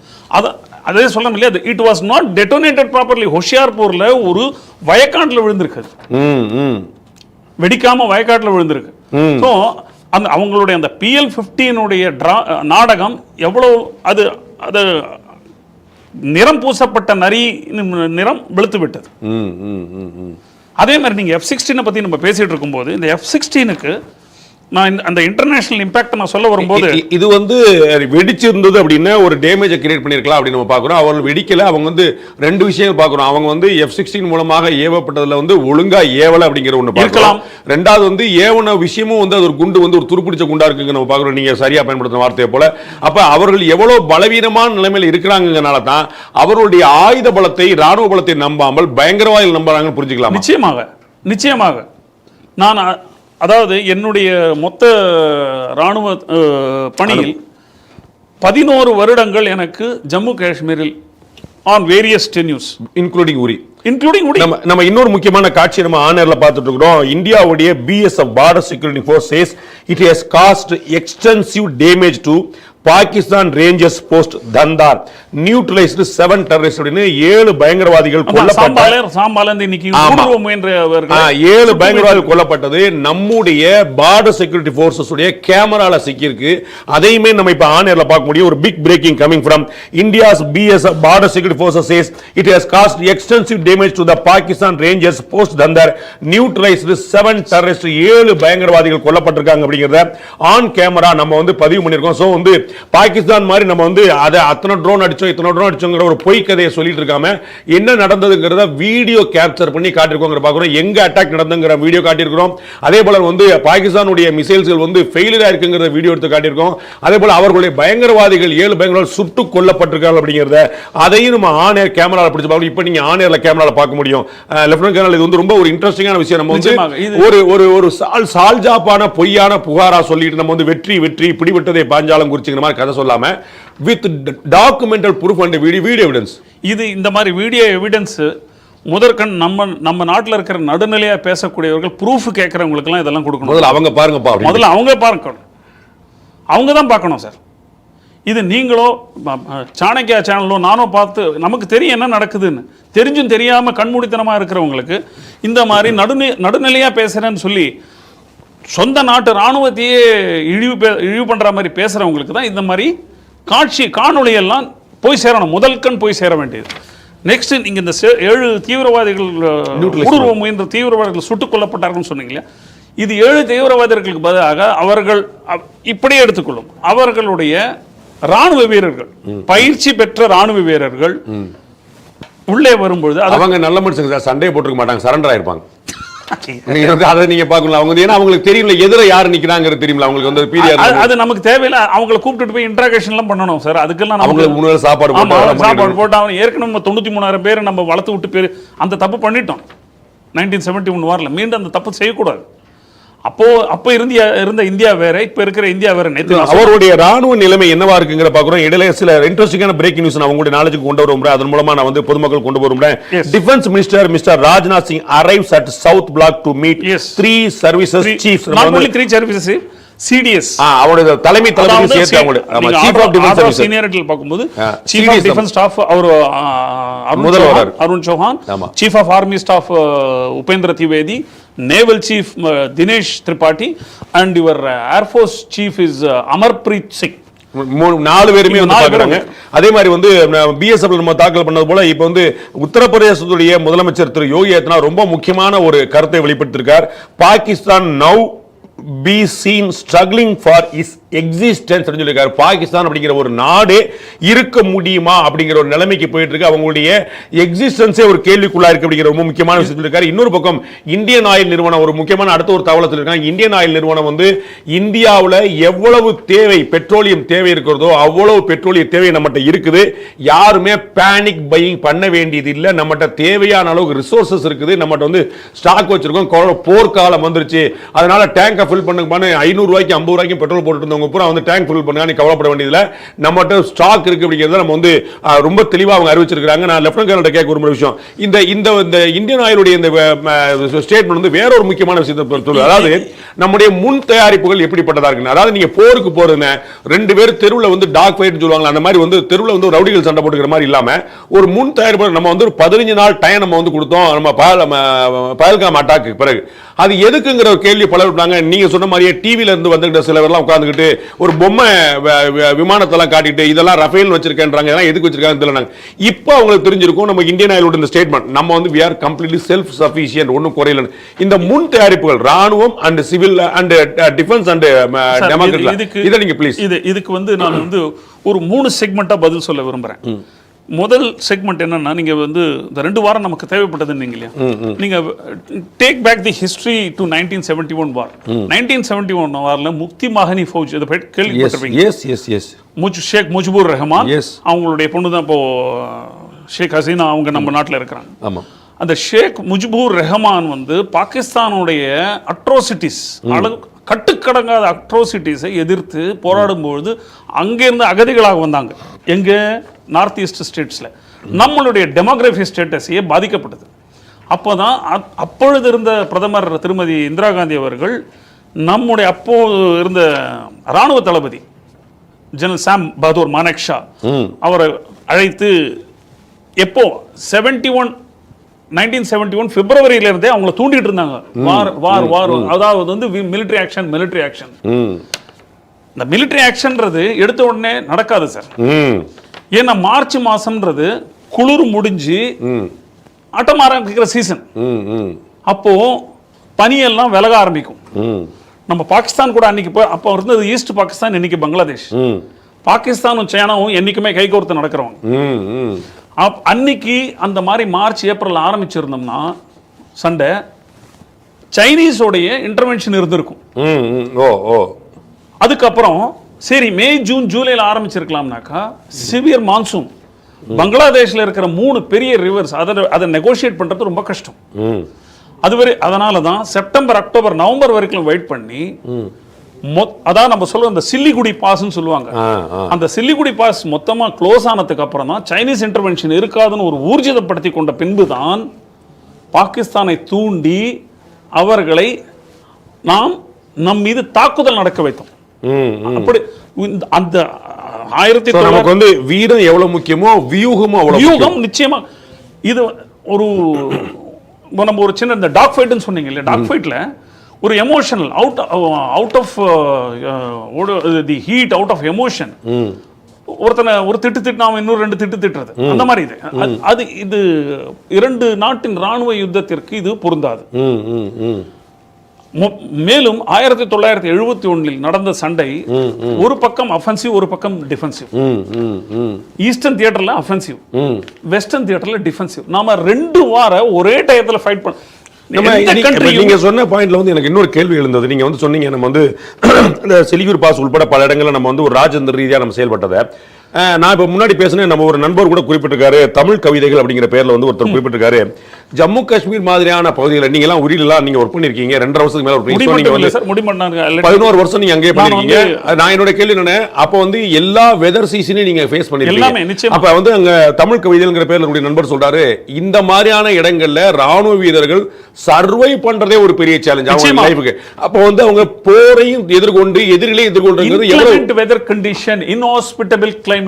அதே சொல்ல இல்லையா, இட் வாஸ் நாட் டெட்டோனேட்டட் ப்ராப்பர்லி. ஹோஷியார்பூர்ல ஒரு வயக்காட்டில் விழுந்திருக்கு, வெடிக்காம வயக்காட்டில் விழுந்திருக்கு. ஸோ அந்த அவங்களுடைய அந்த PL-15 நாடகம் எவ்வளவு அது அது நிறம் பூசப்பட்ட நரி நிறம் வெளுத்து விட்டது. அதே மாதிரி நீங்க F-16 பத்தி நம்ம பேசிட்டு இருக்கும்போது இந்த F-16க்கு நான் அந்த இன்டர்நேஷனல் இம்பாக்ட் நான் சொல்ல வரும்போது இது வந்து வெடிச்சிருந்தது அப்படின்னா ஒரு டேமேஜை கிரியேட் பண்ணிருக்கலாம் அப்படின்னு நம்ம பார்க்குறோம். அவர்கள் வெடிக்கல. அவங்க வந்து 2 விஷயம் பார்க்குறோம். அவங்க வந்து F-16 மூலமாக ஏவப்பட்டதுல வந்து ஒழுங்கா ஏவல அப்படிங்கிற ஒன்று பார்க்கலாம். 2வது வந்து ஏவன விஷயமும் வந்து அது ஒரு குண்டு வந்து ஒரு துருப்பிடிச்ச குண்டா இருக்குங்க நம்ம பார்க்குறோம், நீங்க சரியா பயன்படுத்தின வார்த்தையை போல. அப்ப அவர்கள் எவ்வளவு பலவீனமான நிலைமையில் இருக்கிறாங்கனால தான் அவர்களுடைய ஆயுத பலத்தை, ராணுவ பலத்தை நம்பாமல் பயங்கரவாதிகள் நம்புறாங்கன்னு புரிஞ்சுக்கலாம். நிச்சயமாக நான் அதாவது என்னுடைய மொத்த இராணுவ பணியில் 11 வருடங்கள் எனக்கு ஜம்மு காஷ்மீரில் on various tenures, இன்க்ளூடிங் உரி. நம்ம இன்னொரு முக்கியமான காட்சி நம்ம ஆனர்ல பார்த்துட்டு இருக்கிறோம். இந்தியாவுடைய BSF border security force says it has caused extensive damage to Pakistan Rangers post தந்தார், நியூட்ரலைஸ்ட் 7 டெரரிஸ்ட் அப்படின்னு 7 பயங்கரவாதிகள் கொல்லப்பட்டார்கள். 7 பயங்கரவாதிகள் கொல்லப்பட்டது நம்முடைய பார்டர் செக்யூரிட்டி ஃபோர்சஸ் உடைய கேமரால சிக்கிருக்கு. அதையுமே நம்ம இப்ப ஆனர்ல பார்க்க முடியும். ஒரு big breaking coming from India's BSF border security forces says it has caused extensive damage to the Pakistan Rangers post தந்தார், நியூட்ரலைஸ்ட் 7 டெரரிஸ்ட் 7 பயங்கரவாதிகள் கொல்லப்பட்டிருக்காங்க அப்படிங்கறத ஆன் கேமரா நம்ம வந்து பதிவு பண்ணிருக்கோம். சோ வந்து பாகிஸ்தான் மாதிரி நம்ம வந்து அத்தனை ட்ரோன் அடிச்சோங்கிற ஒரு பொய் கதையை சொல்லிட்டு இருக்காம என்ன நடந்ததுங்கிறத வீடியோ கேப்சர் பண்ணி காட்டிருக்கோங்கிற பார்க்கிறோம். எங்க அட்டாக் நடந்துங்கிற வீடியோ காட்டியிருக்கிறோம். அதே போல வந்து பாகிஸ்தானுடைய மிசைல்ஸ்கள் வந்து ஃபெயிலியர் ஆயிருக்குங்கிற வீடியோ எடுத்து காட்டியிருக்கோம். அதே போல அவர்களுடைய பயங்கரவாதிகள் 7 பயங்கரவாதிகள் சுட்டுக் கொல்லப்பட்டிருக்காங்க அப்படிங்கிறத அதையும் நம்ம ஆன் ஏர் கேமரால பிடிச்சு பார்க்கணும். இப்போ நீங்க ஆன் ஏர்ல கேமரால பார்க்க முடியும். லெப்டினன்ட் கர்னல், இது வந்து ரொம்ப ஒரு இன்ட்ரெஸ்டிங்கான விஷயம். நம்ம வந்து ஒரு சால்ஜாப்பான பொய்யான புகாரா சொல்லிட்டு நம்ம வந்து வெற்றி பிடிபட்டதை பாஞ்சாலம் குறிச்சுங்கிற மாதிரி கதை சொல்லாம with documental proof and video evidence, இது இந்த மாதிரி வீடியோ எவிடன்ஸ் முதற்கண் நம்ம நாட்டில் இருக்கிற நடுநிலையா பேசக்கூடியவர்கள் ப்ரூஃப் கேட்கறவங்களுக்குலாம் இதெல்லாம் கொடுக்கணும். முதல்ல அவங்க பாருங்கப்பா, முதல்ல அவங்க தான் பார்க்கணும் சார். இது நீங்களோ சாணக்கியா சேனலோ நானோ பார்த்து நமக்கு தெரியும் என்ன நடக்குதுன்னு தெரிஞ்சும் தெரியாம கண்மூடித்தனமா இருக்கிறவங்களுக்கு இந்த மாதிரி நடுநிலையா பேசுறேன்னு சொல்லி சொந்த நாட்டு ராணுவத்தையே இழிவு பண்ற மாதிரி பேசுறவங்களுக்கு தான் இந்த மாதிரி காணொளியெல்லாம் போய் சேரணும். முதல் கண் போய் சேர வேண்டியது. நெக்ஸ்ட் நீங்க இந்த 7 தீவிரவாதிகள் ஊடுருவ முயன்ற தீவிரவாதிகள் சுட்டுக் கொல்லப்பட்டார்கள் சொன்னீங்களா, இது 7 தீவிரவாதிகளுக்கு பதிலாக அவர்கள் இப்படியே எடுத்துக்கொள்ளும் அவர்களுடைய ராணுவ வீரர்கள், பயிற்சி பெற்ற ராணுவ வீரர்கள் உள்ளே வரும்பொழுது அவங்க நல்ல மனுஷங்க, சண்டையை போட்டுக்க மாட்டாங்க, சரண்டர் ஆயிருப்பாங்க. அதை நீங்க பார்க்கணும். அவங்க ஏன்னா அவங்களுக்கு தெரியல எதிர யாரு நிக்கிறாங்க தெரியுமா, அவங்களுக்கு வந்து பீரியட் அது நமக்கு தேவையில்லை. அவங்களை கூப்பிட்டு போய் இன்டராக்ஷன் எல்லாம் பண்ணணும் சார். அதுக்கெல்லாம் அவங்களுக்கு முன்னாடி சாப்பாடு போட்டு அவன் ஏற்கனவே 93,000 பேரை நம்ம வளர்த்து விட்டு பேரு அந்த தப்பு பண்ணிட்டோம். 1971 வார்ல மீண்டும் அந்த தப்பு செய்யக்கூடாது. அப்போ இருந்த இந்தியா வேற, இப்ப இருக்கிற இந்தியா வேற. அவருடைய ராணுவ நிலைமை என்னவா இருக்குங்கிற பாக்குறோம். இடையில சில இன்ட்ரெஸ்டிங்கான பிரேக்கிங் நியூஸ் நான் உங்களுடைய நாலேஜுக்கு கொண்டு வருகிறேன். அதன் மூலமா நான் வந்து பொதுமக்கள் கொண்டு வருகிறேன். Defence minister mister Rajnath Singh arrives at South Block to meet 3 services chiefs. Not only 3 services, CDS. அவருடைய தலைமை சேர்த்து அவங்க சீஃப் ஆஃப் டிஃபென்ஸ் சர்வீஸ் சீனியாரிட்டில பாக்கும்போது சீஃப் ஆஃப் டிஃபென்ஸ் ஸ்டாஃப் அவர் Arun Chauhan, chief of army staff Upendra Dwivedi, naval chief Dinesh Tripathi and your air force chief is Amarpreet Singh. 4 பேருமே வந்து பாக்குறாங்க. அதே மாதிரி வந்து BSF நம்ம தாக்கல் பண்ணது போல இப்ப வந்து உத்தரப்பிரதேசத்துடைய முதலமைச்சர் திரு யோகி ஆதித்யநாத் ரொம்ப முக்கியமான ஒரு கருத்தை வெளிப்படுத்தியிருக்கார். Pakistan now be seen struggling for its existence ன்னு சொல்லிருக்காரு. பாகிஸ்தான் அப்படிங்கிற ஒரு நாடு இருக்க முடியுமா அப்படிங்கிற ஒரு நிலைமைக்கு போயிட்டு இருக்கு. அவங்களுடைய எக்ஸிஸ்டன்ஸே ஒரு கேள்விக்குள்ளா இருக்கு அப்படிங்கிற ரொம்ப முக்கியமான விஷயம் சொல்லிருக்காரு. இன்னொரு பக்கம் இந்தியன் ஆயில் நிறுவனம் ஒரு முக்கியமான அடுத்த ஒரு தகவலை சொல்லிருக்காங்க. இந்தியன் ஆயில் நிறுவனம் வந்து இந்தியாவில் எவ்வளவு தேவை பெட்ரோலியம் தேவை இருக்கிறதோ அவ்வளவு பெட்ரோலிய தேவை நம்மகிட்ட இருக்குது. யாருமே பேனிக் பையிங் பண்ண வேண்டியது இல்லை. நம்மகிட்ட தேவையான அளவுக்கு ரிசோர்சஸ் இருக்குது. நம்மகிட்ட வந்து ஸ்டாக் வச்சிருக்கோம். போர்க்காலம் வந்துருச்சு, அதனால டேங்கை ஃபில் பண்ணுங்க 500 ரூபாய்க்கு 50 ரூபாய்க்கு பெட்ரோல் போட்டுட்டு இருந்தவங்க பூரா வந்து டேங்க் ஃபில் பண்ணுங்க, நீ கவலைப்பட வேண்டியதில்லை, நம்மகிட்ட ஸ்டாக் இருக்கு அப்படிங்கிறத நம்ம வந்து ரொம்ப தெளிவாக அவங்க அறிவிச்சிருக்காங்க. நான் லெப்டினன்ட் கர்னல் கேட்க ஒரு விஷயம், இந்த இந்தியன் ஆயிலுடைய இந்த ஸ்டேட்மெண்ட் வந்து வேற ஒரு முக்கியமான விஷயத்தை சொல்லுது. அதாவது நம்முடைய முன் தயாரிப்புகள் எப்படிப்பட்டதா இருக்கு. அதாவது நீங்க போருக்கு போறதுன்னு 2 பேர் தெருவில் வந்து டாக் ஃபைட் சொல்லுவாங்க, அந்த மாதிரி வந்து தெருவில் வந்து ரவுடிகள் சண்டை போட்டுக்கிற மாதிரி இல்லாம ஒரு முன் தயாரிப்பு நம்ம வந்து ஒரு 15 நாள் டைம் நம்ம வந்து கொடுத்தோம். நம்ம பஹல்காம் அட்டாக்கு பிறகு அது எதுக்குங்கிற ஒரு கேள்வி பல விட்டாங்க. நீங்க சொன்ன மாதிரியே டிவில இருந்து வந்துகிட்ட சிலவர்லாம் உட்கார்ந்துகிட்டு ஒரு பொம்மை விமானத்தெல்லாம் காட்டிட்டு இதெல்லாம் ரஃபேல் வச்சிருக்கேன்றாங்க, இதெல்லாம் எதுக்கு வச்சிருக்காங்க தெரியல. இப்போ அவங்களுக்கு தெரிஞ்சிருக்கும் நம்ம இந்தியன் ஆயிலோட இந்த ஸ்டேட்மெண்ட் நம்ம வந்து we are completely self sufficient, ஒன்னும் குறையல. இந்த முன் தயாரிப்புகள் ராணுவம் and civil and defence and democracy, இத நீங்க ப்ளீஸ் இதுக்கு வந்து நான் வந்து ஒரு 3 செக்மெண்டா பதில் சொல்ல விரும்புறேன். முதல் செக்மெண்ட் என்னன்னா, நீங்க வந்து இந்த 2 வாரம் நமக்கு தேவைப்பட்டதுன்னு இல்லையா, நீங்க take back the history to 1971 war. 1971 வார்ல முக்தி மஹனி ஃபௌஜ் இத பத்தி கேள்விப்பட்டிருப்பீங்க. ஷேக் முஜிபுர் ரஹ்மான் அவங்களுடைய பொண்ணு தான் இப்போ ஷேக் ஹசீனா அவங்க நம்ம நாட்டில் இருக்கிறாங்க. ஆமா, அந்த ஷேக் முஜிபுர் ரஹ்மான் வந்து பாகிஸ்தானுடைய அட்ரோசிட்டிஸ் கட்டுக்கடங்காத அட்ரோசிட்டிஸை எதிர்த்து போராடும் பொழுது அங்கிருந்து அகதிகளாக வந்தாங்க. எங்க நார்த் ஈஸ்ட் ஸ்டேட்ஸ்ல நம்மளுடைய டெமோகிராஃபி ஸ்டேட்டஸையே பாதிக்கப்பட்டது. அப்போதான் அப்பொழுது இருந்த பிரதமர் திருமதி இந்திரா காந்தி அவர்கள் நம்முடைய அப்போது இருந்த இராணுவ தளபதி ஜெனரல் சாம் பகதூர் மானெக்ஷா அவரை அழைத்து எப்போ 1971 பிப்ரவரியில இருந்தே அவங்கள தூண்டிட்டு இருந்தாங்க. வார் அதாவது வந்து மிலிட்டரி ஆக்ஷன். இந்த மிலிட்டரி ஆக்ஷன்றது எடுத்த உடனே நடக்காது சார். ஏன்னா மார்ச் மாசம்ன்றது குளிர் முடிஞ்சு ஆட்டம் ஆரம்பிக்கிற சீசன். அப்போ பனியெல்லாம் விலக ஆரம்பிக்கும். நம்ம பாகிஸ்தான் கூட அன்னைக்கு அப்போ இருந்தது ஈஸ்ட் பாகிஸ்தான், இன்னைக்கு பங்களாதேஷ். பாகிஸ்தானும் சைனாவும் என்னைக்குமே கைகோர்த்து நடக்கிறவங்க. அன்னைக்கு அந்த மாதிரி மார்ச் ஏப்ரல் ஆரம்பிச்சிருந்தோம்னா சண்டை சைனீஸோடைய இன்டர்வென்ஷன் இருந்திருக்கும். அதுக்கப்புறம் சரி மே ஜூன் ஜூலைல ஆரம்பிச்சிருக்கலாம்னாக்கா சிவியர் மான்சூன் பங்களாதேஷ்ல இருக்கிற 3 பெரிய ரிவர்ஸ் அதை நெகோஷியேட் பண்றது ரொம்ப கஷ்டம். அதுவரை அதனால தான் செப்டம்பர் அக்டோபர் நவம்பர் வரைக்கும் வெயிட் பண்ணி அதான் நம்ம சொல்லுவோம் இந்த சில்லிகுடி பாஸ்ன்னு சொல்லுவாங்க. அந்த சில்லிகுடி பாஸ் மொத்தமா க்ளோஸ் ஆனதுக்கு அப்புறம் தான் சைனீஸ் இன்டர்வென்ஷன் இருக்காதுன்னு ஒரு ஊர்ஜிதப்படுத்தி கொண்ட பின்பு தான் பாகிஸ்தானை தூண்டி அவர்களை நாம் நம் மீது தாக்குதல் நடக்க வைத்தோம். அப்படி அந்த 1900 வந்து வீரம் எவ்வளவு முக்கியமோ வியூகம் நிச்சயமா. இது ஒரு நம்ம ஒரு சின்ன இந்த டாக் ஃபைட்னு சொன்னீங்க இல்லையா, டாக் ஃபைட்ல ஒரு emotional out of the heat, out of emotion ஒருத்தனை ஒரு திட்டு அவன் இன்னொரு 2 திட்டு திட்டுறது அந்த மாதிரி இது. அது இது 2 நாட்டின் ராணுவ யுத்தத்திற்கு இது பொருந்தாது. மேலும் 1971 நடந்த சண்டை ஒரு பக்கம் அஃபென்சிவ் ஒரு பக்கம் டிஃபென்சிவ். ஈஸ்டர்ன் தியேட்டர்ல அஃபென்சிவ், வெஸ்டர்ன் தியேட்டர்ல டிஃபென்சிவ். நாம 2 வாரம் ஒரே டயத்துல ஃபைட் பண்ண. நீங்க சொன்ன பாயிண்ட்ல வந்து எனக்கு இன்னொரு கேள்வி எழுந்தது. நீங்க வந்து சொன்னீங்க நம்ம வந்து இந்த சிலிகுரி பாஸ் உட்பட பல இடங்கள்ல நம்ம வந்து ஒரு ராஜதந்திர ரீதியா நம்ம செயல்பட்டதை. நான் இப்ப முன்னாடி பேசினேன், நம்ம ஒரு நண்பர் கூட குறிப்பிட்டிருக்காரு, தமிழ் கவிதைகள் அப்படிங்கிற பேர்ல வந்து ஒருத்தர் குறிப்பிட்டிருக்காரு, ஜம்மு காஷ்மீர் மாதிரியான பகுதிகளை நீங்க எல்லாம் உரியிலாம் நீங்க ஒர்க் பண்ணிருக்கீங்க, 2.5 வருஷத்துக்கு மேல ஒர்க் பண்ணிருக்கீங்க, 11 வருஷம் நீங்க அங்கேயே பண்ணிருக்கீங்க. நான் என்னோட கேள்வி என்ன, அப்ப வந்து எல்லா வெதர் சீசனையும் நீங்க ஃபேஸ் பண்ணிருக்கீங்க. அப்ப வந்து அங்க தமிழ் கவிதைங்கிற பேர்ல உடைய நண்பர் சொல்றாரு, இந்த மாதிரியான இடங்கள்ல ராணுவ வீரர்கள் சர்வை பண்றதே ஒரு பெரிய சேலஞ்ச் அவங்க லைஃப்க்கு. அப்ப வந்து அவங்க போரையும் எதிர்கொண்டு எதிரிலே எதிர்கொண்டு எவ்வளவு வெதர் கண்டிஷன், இன்ஹாஸ்பிட்டபிள் கிளைமேட்.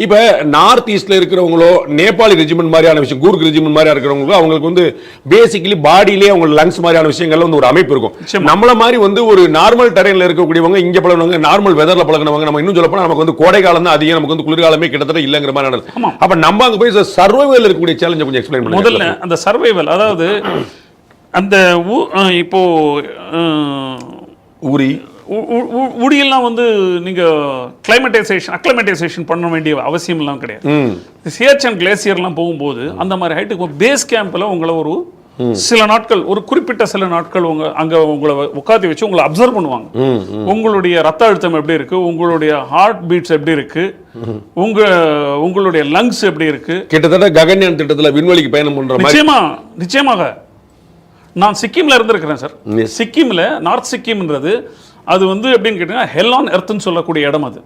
இப்ப நார்த் ஈஸ்ட்ல இருக்கிறவங்களோ நேபாளி ரெஜிமெண்ட் மாதிரியான விஷயம், கூர்க் ரெஜிமெண்ட் மாதிரியா இருக்கிறவங்களோ அவங்களுக்கு வந்து பேசிக்கலி பாடியிலே அவங்க லங்ஸ் மாதிரியான விஷயங்கள்ல வந்து ஒரு அமைப்பு இருக்கும். நம்மள மாதிரி வந்து ஒரு நார்மல் டெரெயின்ல இருக்கக்கூடியவங்க, இங்க பழகினவங்க, நார்மல் வெதர்ல பழகினவங்க, நம்ம இன்னும் சொல்ல போனா நமக்கு வந்து கோடை காலம் தான் அதிகம், நமக்கு வந்து குளிர்காலமே கிட்டத்தட்ட இல்லங்கிற மாதிரி நடக்குது. அப்ப நம்ம அங்க போய் சர்வைவல் இருக்கக்கூடிய சேலஞ்சை கொஞ்சம் எக்ஸ்பிளைன் பண்ணுங்க. முதல்ல அந்த சர்வைவல், அதாவது அந்த இப்போ உடியெல்லாம் வந்து நீங்க அக்ளைமேட்டைசேஷன் பண்ண வேண்டிய அவசியம் எல்லாம் கிடையாது. சியாச்சன் கிளேசியர்லாம் போகும்போது அந்த மாதிரி ஹைட்டுக்கு பேஸ் கேம்ப்ல உங்களை ஒரு சில நாட்கள், ஒரு குறிப்பிட்ட சில நாட்கள் அங்க உங்களை உட்காந்து வச்சு உங்களை அப்சர்வ் பண்ணுவாங்க. உங்களுடைய ரத்த அழுத்தம் எப்படி இருக்கு, உங்களுடைய ஹார்ட் பீட்ஸ் எப்படி இருக்கு, உங்களுடைய லங்ஸ் எப்படி இருக்கு. கிட்டத்தட்ட ககன்யான் திட்டத்துல விண்வெளிக்கு பயணம் பண்ற மாதிரி. நிச்சயமாக நான் சிக்கிம்ல இருந்திருக்கிறேன் சார். சிக்கிம்ல நார்த் சிக்கிம்ன்றது அது வந்து எப்படின்னு கேட்டீங்கன்னா ஹெல் ஆன் எர்த்னு சொல்லக்கூடிய இடம். அது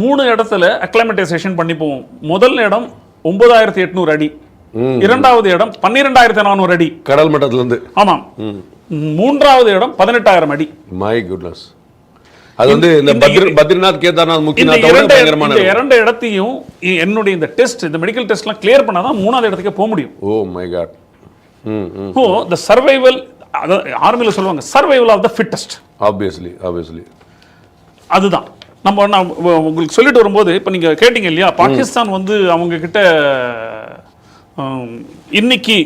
3 இடத்துல அக்ளைமேட்டைசேஷன் பண்ணி போவோம். முதல் இடம் 9800 அடி, இரண்டாவது இடம் 12400 அடி கடல் மட்டத்துல இருந்து. ஆமாம். மூன்றாவது இடம் 18000 அடி. My goodness. அது வந்து இந்த பத்ரிநாத், கேதார்நாத், முக்கியநாத் பயங்கரமான 2 இடத்தையும் என்னுடைய இந்த டெஸ்ட், இந்த மெடிக்கல் டெஸ்ட்லாம் கிளியர் பண்ணாதான் 3வது இடத்துக்கு போக முடியும். Oh my god. The survival, ஆர்மில சொல்லுவாங்க survival of the fittest. Obviously அதுதான் நம்ம உங்களுக்கு சொல்லிட்டு வரும்போது இப்ப நீங்க கேட்டீங்க இல்லையா, பாகிஸ்தான் வந்து அவங்க கிட்ட இன்னைக்கு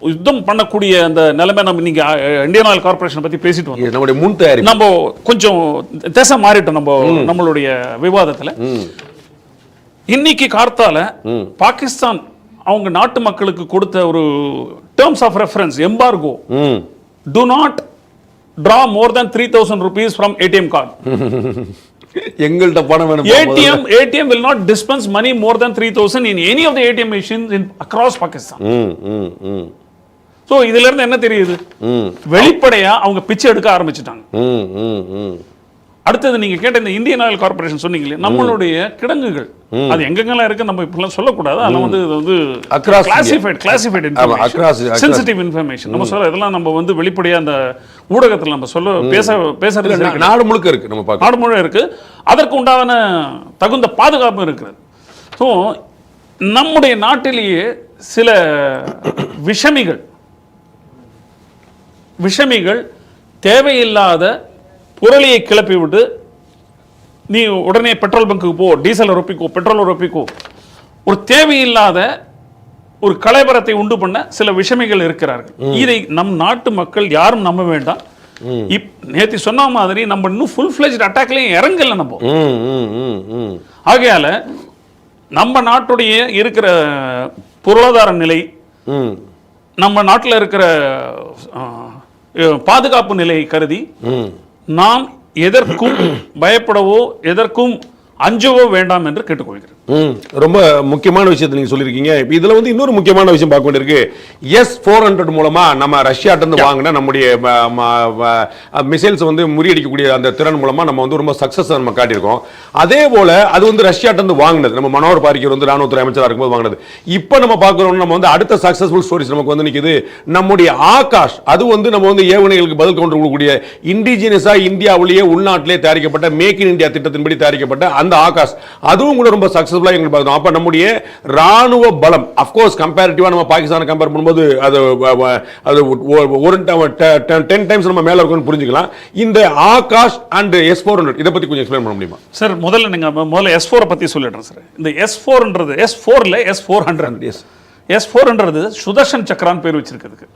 யுத்தம் பண்ணக்கூடிய அந்த நிலைமை. நம்ம நீங்க இந்தியன் ஆயில் கார்பரேஷன் பத்தி பேசிட்டு வந்தோம், நம்மளுடைய முன் தயாரி. நம்ம கொஞ்சம் திசை மாறிட்டோம் நம்மளுடைய விவாதத்துல. இன்னைக்கு கார்த்தால பாகிஸ்தான் அவங்க நாட்டு மக்களுக்கு கொடுத்த ஒரு terms of reference embargo, do not draw more than 3000 rupees from ATM card. எங்கள்ட்ட பணம் வேணும். ATM will not dispense money more than 3000 in any of the ATM machines in across Pakistan. So இதுல இருந்து என்ன தெரியுது, வெளிப்படையா அவங்க பிச்சை எடுக்க ஆரம்பிச்சிட்டாங்க. அடுத்தது நீங்க கேட்ட இந்த இந்தியன் ஆயில் கார்பரேஷன் சொன்னீங்களே, நம்மளுடைய கிடங்குகள் அது எங்கெங்கெல்லாம் இருக்கு நம்ம இப்பெல்லாம் சொல்லக்கூடாது. அதெல்லாம் வந்து இது வந்து கிளாசிஃபைட் இன்ஃபர்மேஷன், சென்சிட்டிவ் இன்ஃபர்மேஷன். நம்ம சொல்ல இதெல்லாம் நம்ம வந்து வெளிப்படையா அந்த ஊடகத்தில் நம்ம சொல்ல பேசுறது நாடு முழுக்க இருக்கு, நம்ம பார்க்க நாடு முழுக்க இருக்கு. அதற்கு உண்டான தகுந்த பாதுகாப்பு இருக்கிறது. ஸோ நம்முடைய நாட்டிலேயே சில விஷமிகள் தேவையில்லாத புரளியை கிளப்பி விட்டு, நீ உடனே பெட்ரோல் பங்குக்கு போ, டீசல் ரொப்பிக்கோ, பெட்ரோல் ரொப்பிக்கோ, ஒரு தேவையில்லாத ஒரு கலைபரத்தை உண்டு பண்ண சில விஷமிகள் இருக்கிறார்கள். இதை நம் நாட்டு மக்கள் யாரும் நம்ப வேண்டாம். நேற்று சொன்ன மாதிரி நம்ம இன்னும் ஃபுல் ஃபிளெஜ்ட் அட்டாக்லயும் இறங்கல நம்ம. ஆகையால நம்ம நாட்டுடைய இருக்கிற பொருளாதார நிலை, நம்ம நாட்டில் இருக்கிற பாதுகாப்பு நிலையை கருதி நாம் எதற்கும் பயப்படவோ எதற்கும் அஞ்சவோ வேண்டாம் என்று கேட்டுக்கொள்கிறேன். ரொம்ப முக்கியமான விஷயத்தை நீங்க சொல்லியிருக்கீங்க. இதுல வந்து இன்னொரு முக்கியமான விஷயம் பார்க்க வேண்டியிருக்கு. S-400 மூலமா நம்ம ரஷ்யாட்ட இருந்து வாங்கின நம்முடைய மிசைல்ஸ் வந்து முறியடிக்கக்கூடிய அந்த திறன் மூலமா நம்ம வந்து ரொம்ப சக்சஸ் நம்ம காட்டியிருக்கோம். அதே போல அது வந்து ரஷ்யாட்ட இருந்து வாங்கினது, நம்ம மனோகர் பாரிக்கர் வந்து ராணுவத்துறை அமைச்சராக இருக்கும்போது வாங்கினது. இப்போ நம்ம பார்க்கிறோம், நம்ம வந்து அடுத்த சக்சஸ்ஃபுல் ஸ்டோரிஸ் நமக்கு வந்து நிற்குது. நம்முடைய ஆகாஷ், அது வந்து நம்ம வந்து ஏவுகணைகளுக்கு பதில் கொண்டு கொடுக்கக்கூடிய இண்டிஜினியஸா இந்தியாவிலேயே உள்நாட்டிலே தயாரிக்கப்பட்ட மேக் இன் இந்தியா திட்டத்தின்படி தயாரிக்கப்பட்ட அந்த ஆகாஷ், அதுவும் கூட ரொம்ப சக்சஸ். அப்ப நம்முடைய ராணுவ பலம் அப்கோர்ஸ் கம்பேரிட்டிவா நம்ம பாகிஸ்தானை கம்பேர் பண்ணும்போது அது 10 டைம்ஸ் நம்ம மேல இருக்கும்னு புரிஞ்சுக்கலாம். இந்த ஆகாஷ் அண்ட் S-400 இத பத்தி கொஞ்சம் எக்ஸ்பிளைன் பண்ண முடியுமா சார்? முதல்ல S-4 பத்தி சொல்லிடுறேன் சார். இந்த S-4ன்றது S-4ல S-400, S-400 சுதர்ஷன் சக்கரான் பேர் வச்சிருக்கிறதுக்கு.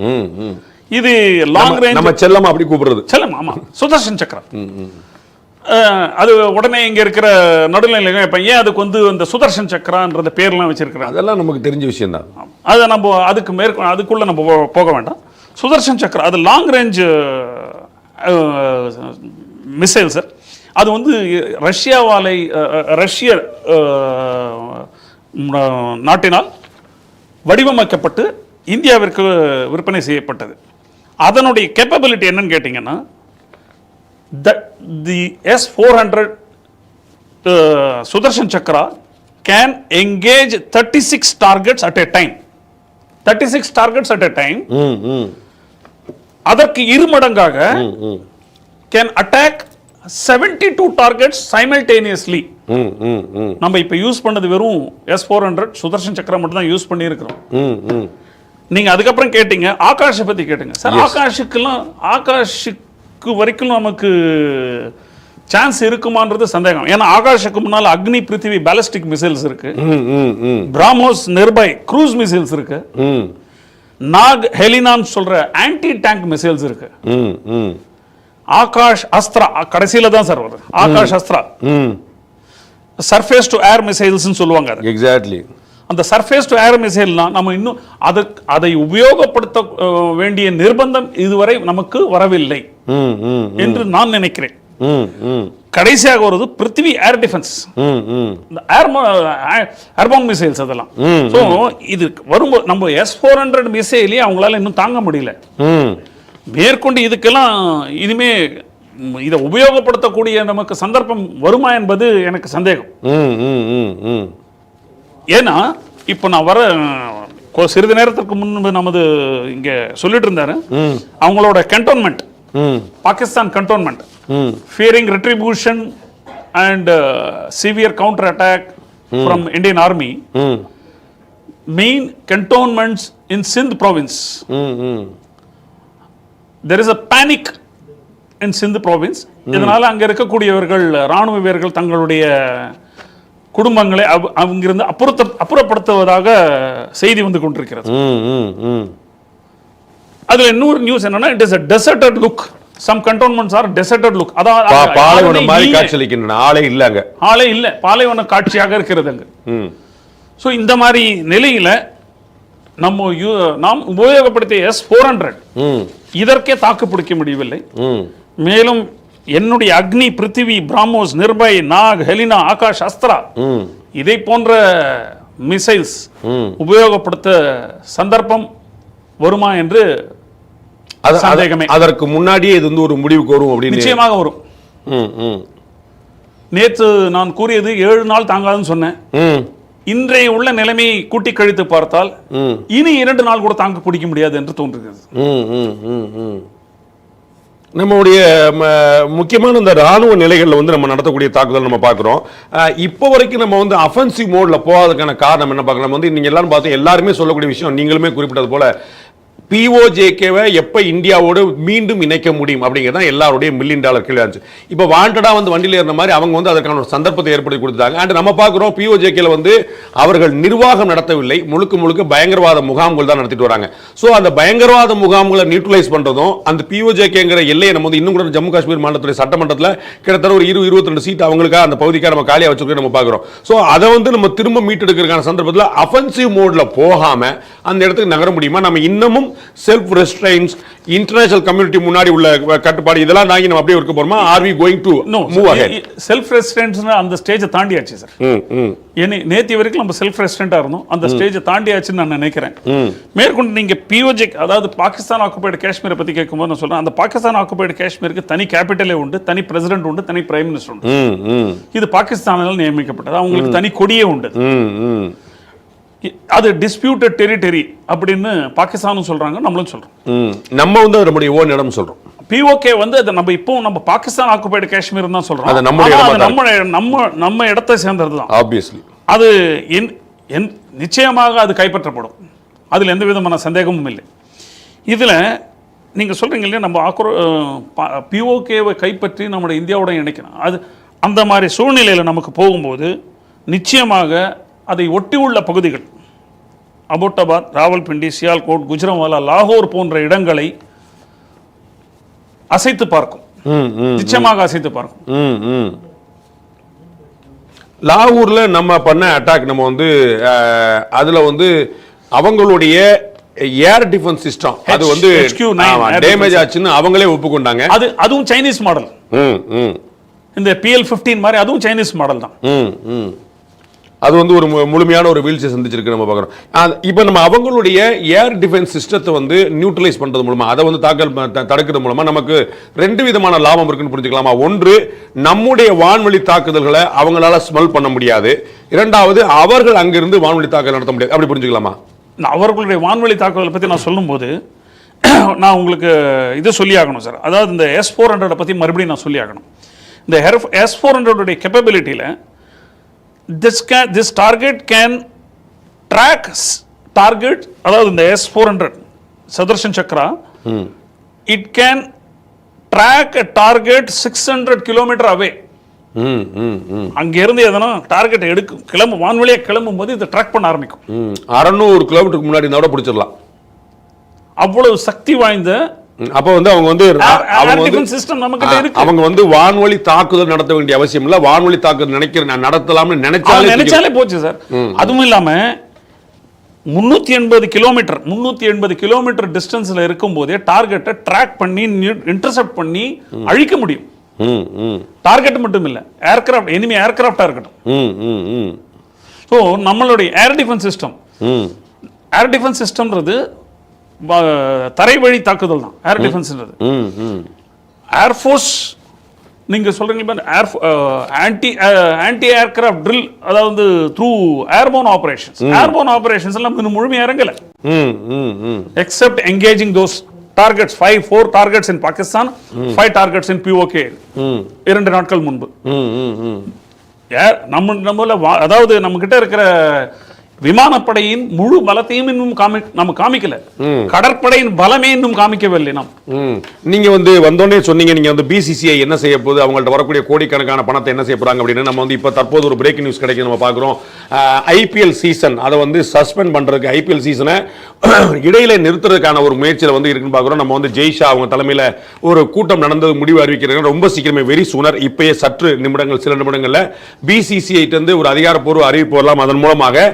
இது லாங் ரேஞ்ச், நம்ம செல்லமா அப்படி கூப்பிடுறது, செல்லம். ஆமா, சுதர்ஷன் சக்கரான். அது உடனே இங்க இருக்கிற நடுநிலையில இப்ப ஏன் அதுக்கு வந்து அந்த சுதர்ஷன் சக்கரான்ற பேர்லாம் வச்சிருக்கிறாங்க, அதெல்லாம் நமக்கு தெரிஞ்ச விஷயம் தான். அதை நம்ம அதுக்குள்ள நம்ம போக வேண்டாம். சுதர்ஷன் சக்கரா அது லாங் ரேஞ்ச் மிசைல் சார். அது வந்து ரஷ்ய நாட்டினால் வடிவமைக்கப்பட்டு இந்தியாவிற்கு விற்பனை செய்யப்பட்டது. அதனுடைய கேப்பபிலிட்டி என்னன்னு கேட்டீங்கன்னா, the S-400 Sudarshan Chakra can engage 36 targets at a time. 36 targets at a time. அதற்கு இருமடங்காக can attack 72 targets simultaneously. நம்ம இப்ப யூஸ் பண்ணது வெறும் S-400 சுதர்ஷன் சக்கரா மட்டும் தான் யூஸ் பண்ணி இருக்கிறோம். நீங்க அதுக்கப்புறம் கேட்டீங்க ஆகாஷை பத்தி கேட்டீங்க சார். ஆகாஷுக்கு வரைக்கும் நமக்கு சான்ஸ் இருக்குமான்றது சந்தேகம். ஏன்னா ஆகாஷுக்கு முன்னால அக்னி பிருத்திவி பாலிஸ்டிக் மிசைல்ஸ் இருக்கு, பிராமோஸ் நிர்பை க்ரூஸ் மிசைல்ஸ் இருக்கு, நாக் ஹெலினான் சொல்ற ஆன்டி டேங்க் மிசைல்ஸ் இருக்கு, ஆகாஷ் அஸ்த்ரா கடைசியில தான் சார் வருது. Akash Astra surface to air missiles சொல்லுவாங்க. எக்ஸாக்ட்லி. அந்த சர்ஃபேஸ் டு ஏர் மிசைல்னா நம்ம இன்னும் அதை உபயோகப்படுத்த வேண்டிய நிர்பந்தம் இதுவரை நமக்கு வரவில்லை என்று நான் நினைக்கிறேன். கடைசியாக வருது பிருத்திவி ஏர் டிஃபென்ஸ், ஏர்போன் மிசைல்ஸ். அதெல்லாம் சோ இது வரும்போது நம்ம S-400 மிசைலே அவங்களால இன்னும் தாங்க முடியல. மேற்கொண்டு இதுக்கெல்லாம் இனிமே இதை உபயோகப்படுத்தக்கூடிய நமக்கு சந்தர்ப்பம் வருமா என்பது எனக்கு சந்தேகம். ஏன்னா இப்போ நான் சிறிது நேரத்துக்கு முன்பு நமது இங்க சொல்லிட்டு இருந்தாரு, அவங்களோட cantonment, Pakistan cantonment, fearing retribution and severe counter attack from Indian Army, main cantonments in Sindh province. There is a panic in Sindh province. இதனால அங்க இருக்கக்கூடியவர்கள், ராணுவ வீரர்கள் தங்களுடைய குடும்பங்களை அங்கிருந்து அப்புறப்படுத்துவதாக செய்தி வந்து கொண்டிருக்கிறது. அதுல இன்னொரு நியூஸ் என்னன்னா, it is a deserted look. Some cantonments are deserted look. அதாவது பாலைவனம் மாதிரி காட்சியளிக்கின்றன, ஆளே இல்ல, பாலைவன காட்சியாக இருக்கிறது அங்க. சோ இந்த மாதிரி நிலையில நாம் உபயோகப்படுத்திய S-400 இதற்கே தாக்கு பிடிக்க முடியவில்லை. மேலும் என்னுடைய அக்னி, பிருத்திவி, பிராமோஸ், நிர்பை, நாக், ஹெலினா, ஆகாஷ் அஸ்த்ரா இதை போன்ற மிசைல்ஸ் உபயோகப்படுத்த சந்தர்ப்பம் வருமா என்று சந்தேகமே. அதற்கு முன்னாடியே இது வந்து ஒரு முடிவுக்கு வரும் அப்படின்னு நிச்சயமாக வரும். நேற்று நான் கூறியது 7 நாள் தாங்காதுன்னு சொன்னேன். இன்றைய உள்ள நிலைமையை கூட்டி கழித்து பார்த்தால் இனி 2 நாள் கூட தாங்க பிடிக்க முடியாது என்று தோன்றுகிறது. நம்முடைய முக்கியமான இந்த ராணுவ நிலைகளில் வந்து நம்ம நடத்தக்கூடிய தாக்குதல் நம்ம பார்க்குறோம். இப்போ வரைக்கும் நம்ம வந்து அஃபென்சிவ் மோடில் போகாததுக்கான காரணம் என்ன பார்க்கலாம் வந்து நீங்கள் எல்லாரும் பார்த்து எல்லாருமே சொல்லக்கூடிய விஷயம், நீங்களுமே குறிப்பிட்டது போல POJKவை எப்போ இந்தியாவோடு மீண்டும் இணைக்க முடியும் அப்படிங்கிறது தான் எல்லாருடைய $1 மில்லியன் கேள்வி இருந்துச்சு. இப்போ வாண்டடாக வந்து வண்டியில் ஏறின மாதிரி அவங்க வந்து அதற்கான ஒரு சந்தர்ப்பத்தை ஏற்படுத்தி கொடுத்தாங்க. அண்ட் நம்ம பார்க்குறோம் POJKல வந்து அவர்கள் நிர்வாகம் நடத்தவில்லை, முழுக்க பயங்கரவாத முகாம்கள் தான் நடத்திட்டு வராங்க. ஸோ அந்த பயங்கரவாத முகாம்களை நியூட்ரலைஸ் பண்ணுறதும் அந்த POJKங்கிற எல்லையை நம்ம வந்து இன்னும் கூட ஜம்மு காஷ்மீர் மாநிலத்துறை சட்டமன்றத்தில் கிட்டத்தட்ட ஒரு 22 சீட் அவங்களுக்காக அந்த பகுதிக்காக நம்ம காலியாக வச்சிருக்க நம்ம பார்க்குறோம். ஸோ அதை வந்து நம்ம திரும்ப மீட்டெடுக்கிறதுக்கான சந்தர்ப்பத்தில் அஃபென்சிவ் மோடில் போகாமல் அந்த இடத்துக்கு நகர முடியுமா? நம்ம இன்னமும் செல்ஃப் ரெஸ்ட்ரைன்ஸ், இன்டர்நேஷனல் கம்யூனிட்டி முன்னாடி உள்ள கட்டுப்பாடு இதெல்லாம் நாங்கி நம்ம அப்படியே இருக்க போறோமா? Are we going to move ahead? Self restraints அந்த ஸ்டேஜை தாண்டியாச்சு சார். நேத்தி வரைக்கும் நம்ம செல்ஃப் ரெஸ்ட்ரைண்டா இருந்தோம், அந்த ஸ்டேஜை தாண்டியாச்சுன்னு நான் நினைக்கிறேன். மேற்கொண்டு நீங்க POJ அதாவது பாகிஸ்தான் ஆக்குபைடு காஷ்மீரை பத்தி கேட்கும்போது நான் சொல்றேன், அந்த பாகிஸ்தான் ஆக்குபைடு காஷ்மீருக்கு தனி கேபிட்டலே உண்டு, தனி பிரசிடென்ட் உண்டு, தனி பிரைம் மினிஸ்டர் உண்டு. இது பாகிஸ்தானால் நியமிக்கப்பட்டது. அவங்களுக்கு தனி கொடியே உண்டு. அது டிஸ்பியூட்டட் டெரிட்டரி அப்படின்னு பாகிஸ்தானும் சொல்றாங்க, நம்மளும் சொல்றோம். நம்ம வந்து நம்முடைய ஓன் இடம் சொல்றோம். POK வந்து அது நம்ம இப்போ நம்ம பாகிஸ்தான் ஆக்குபைடு காஷ்மீர் தான் சொல்றோம். அது நம்ம இடத்தை சேர்ந்தது தான். ஆப்வியஸ்லி அது நிச்சயமாக அது கைப்பற்றப்படும், அதுல எந்த விதமான சந்தேகமும் இல்லை. இதுல நீங்க சொல்றீங்க இல்லையா, நம்ம POKவை கைப்பற்றி நம்முடைய இந்தியாவோட இணைக்கணும். அது அந்த மாதிரி சூழ்நிலையில நமக்கு போகும்போது நிச்சயமாக அதை ஒட்டி உள்ள பகுதிகள் அபோட்டாபாத், ராவல்பிண்டி, சியால்கோட், குஜ்ரன்வாலா, லாகூர் போன்ற இடங்களை அசைத்து பார்க்கும், நிச்சயமாக அசைத்து பார்க்கும். லாகூர்ல நம்ம பண்ண அட்டாக் நம்ம வந்து அதுல வந்து அவங்களுடைய ஏர் டிஃபென்ஸ் சிஸ்டம் அது வந்து டேமேஜ் ஆச்சுன்னு அவங்களே ஒப்புக்கொண்டாங்க. அதுவும் சைனீஸ் மாடல். இந்த PL-15 மாதிரி அதுவும் சைனீஸ் மாடல் தான். அது வந்து ஒரு முழுமையான ஒரு வீழ்ச்சியை சந்திச்சிருக்கு நம்ம பார்க்குறோம். இப்போ நம்ம அவங்களுடைய ஏர் டிஃபென்ஸ் சிஸ்டத்தை வந்து நியூட்ரலைஸ் பண்ணுறது மூலமா, அதை வந்து தடுக்கிறது மூலமா நமக்கு 2 விதமான லாபம் இருக்குன்னு புரிஞ்சுக்கலாமா? ஒன்று, நம்முடைய வான்வழி தாக்குதல்களை அவங்களால ஸ்மெல் பண்ண முடியாது. இரண்டாவது, அவர்கள் அங்கிருந்து வான்வழி தாக்குதல் நடத்த முடியாது. அப்படி புரிஞ்சுக்கலாமா? அவர்களுடைய வான்வழி தாக்குதலை பற்றி நான் சொல்லும்போது நான் உங்களுக்கு இது சொல்லி ஆகணும் சார். அதாவது இந்த S-400 பற்றி மறுபடியும் நான் சொல்லி ஆகணும். இந்த S-400 கேப்பபிலிட்டியில் this target can track target, அதாவது இந்த S-400 சதர்ஷன் Chakra, it can track a target 600 kilometer away. அங்க இருந்து எதனா டார்கெட் எடுக்கும் வான்வழியா கிளம்பும் போது இதை ட்ராக் பண்ண ஆரம்பிக்கும். 600 கிலோமீட்டருக்கு முன்னாடி இருந்தா கூட பிடிச்சிடலாம். அவ்வளவு சக்தி வாய்ந்த அப்ப வந்து அவங்க வந்து அவங்க வந்து வான்வழி தாக்குதல் நடத்த வேண்டிய அவசியம் இல்ல, வான்வழி தாக்குதல் நடத்தலாம்னு நினைச்சாலே போச்சு சார். அதுவும் இல்லாம 380 கிலோமீட்டர் டிஸ்டன்ஸ்ல இருக்கும் போதே டார்கெட்டை ட்ராக் பண்ணி இன்டர்செப்ட் பண்ணி அழிக்க முடியும். டார்கெட் மட்டும் இல்ல, ஏர்கிராஃப்ட், எனிமி ஏர்கிராஃப்டா இருக்கட்டும். ஸோ நம்மளுடைய ஏர் டிஃபென்ஸ் சிஸ்டம்ன்றது தரை வழி தாக்குதல் தான் ஏர் டிஃபென்ஸ்ன்றது. ஏர்ஃபோர்ஸ் நீங்க சொல்றீங்க ஆன்டி ஏர்கிராஃப்ட் ட்ரில், அதாவது த்ரூ ஏர்போர்ன் ஆபரேஷன்ஸ் எல்லாம் இன்னும் முழுமையா இறங்கல. Except engaging those targets 4 targets in Pakistan, 5 targets in POK 2 நாட்கள் முன்பு. நம்மள அதாவது நம்ம கிட்ட இருக்கிற விமானப்படையின் முழு பலத்தையும் இன்னும் நம்ம காமிக்கல, கடற்படையின் பலமே இன்னும் காமிக்கவில்லை. நாம் நீங்க வந்து வந்தோடனே சொன்னீங்க, நீங்க வந்து BCCI என்ன செய்ய போகுது, அவங்கள்ட்ட வரக்கூடிய கோடிக்கணக்கான பணத்தை என்ன செய்ய போறாங்க அப்படின்னு. நம்ம வந்து இப்ப தற்போது ஒரு பிரேக்கிங் நியூஸ் கிடைக்கும், நம்ம பார்க்கிறோம். IPL சீசன் அதை வந்து சஸ்பெண்ட் பண்றதுக்கு, IPL சீசனை இடையில நிறுத்துறதுக்கான ஒரு முயற்சியில வந்து இருக்குன்னு பார்க்கிறோம். நம்ம வந்து ஜெய்ஷா அவங்க தலைமையில ஒரு கூட்டம் நடந்தது, முடிவு அறிவிக்கிறாங்க ரொம்ப சீக்கிரமே, வெரி சூனர், இப்பயே சில நிமிடங்கள்ல BCCI ஒரு அதிகாரப்பூர்வ அறிவிப்பு வரலாம். அதன் மூலமாக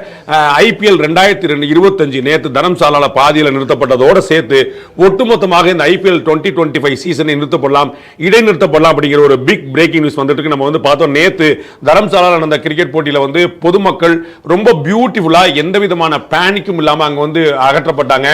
IPL 2025 நேற்று தரம்சாலால பாதியில் நிறுத்தப்பட்டதோடு சேர்த்து ஒட்டுமொத்தமாக இந்த IPL 2025 சீசனை நிறுத்தப்படலாம், இடைநிறுத்தப்படலாம் அப்படிங்கிற ஒரு பிக் பிரேக்கிங் நியூஸ் வந்துட்டு இருக்கு. நம்ம வந்து பார்த்தோம் நேற்று தரம்சாலால நடந்த கிரிக்கெட் போட்டியில வந்து பொதுமக்கள் ரொம்ப பியூட்டிஃபுல்லா எந்த விதமான பேனிக்கும் இல்லாம அங்க வந்து அகற்றப்பட்டாங்க.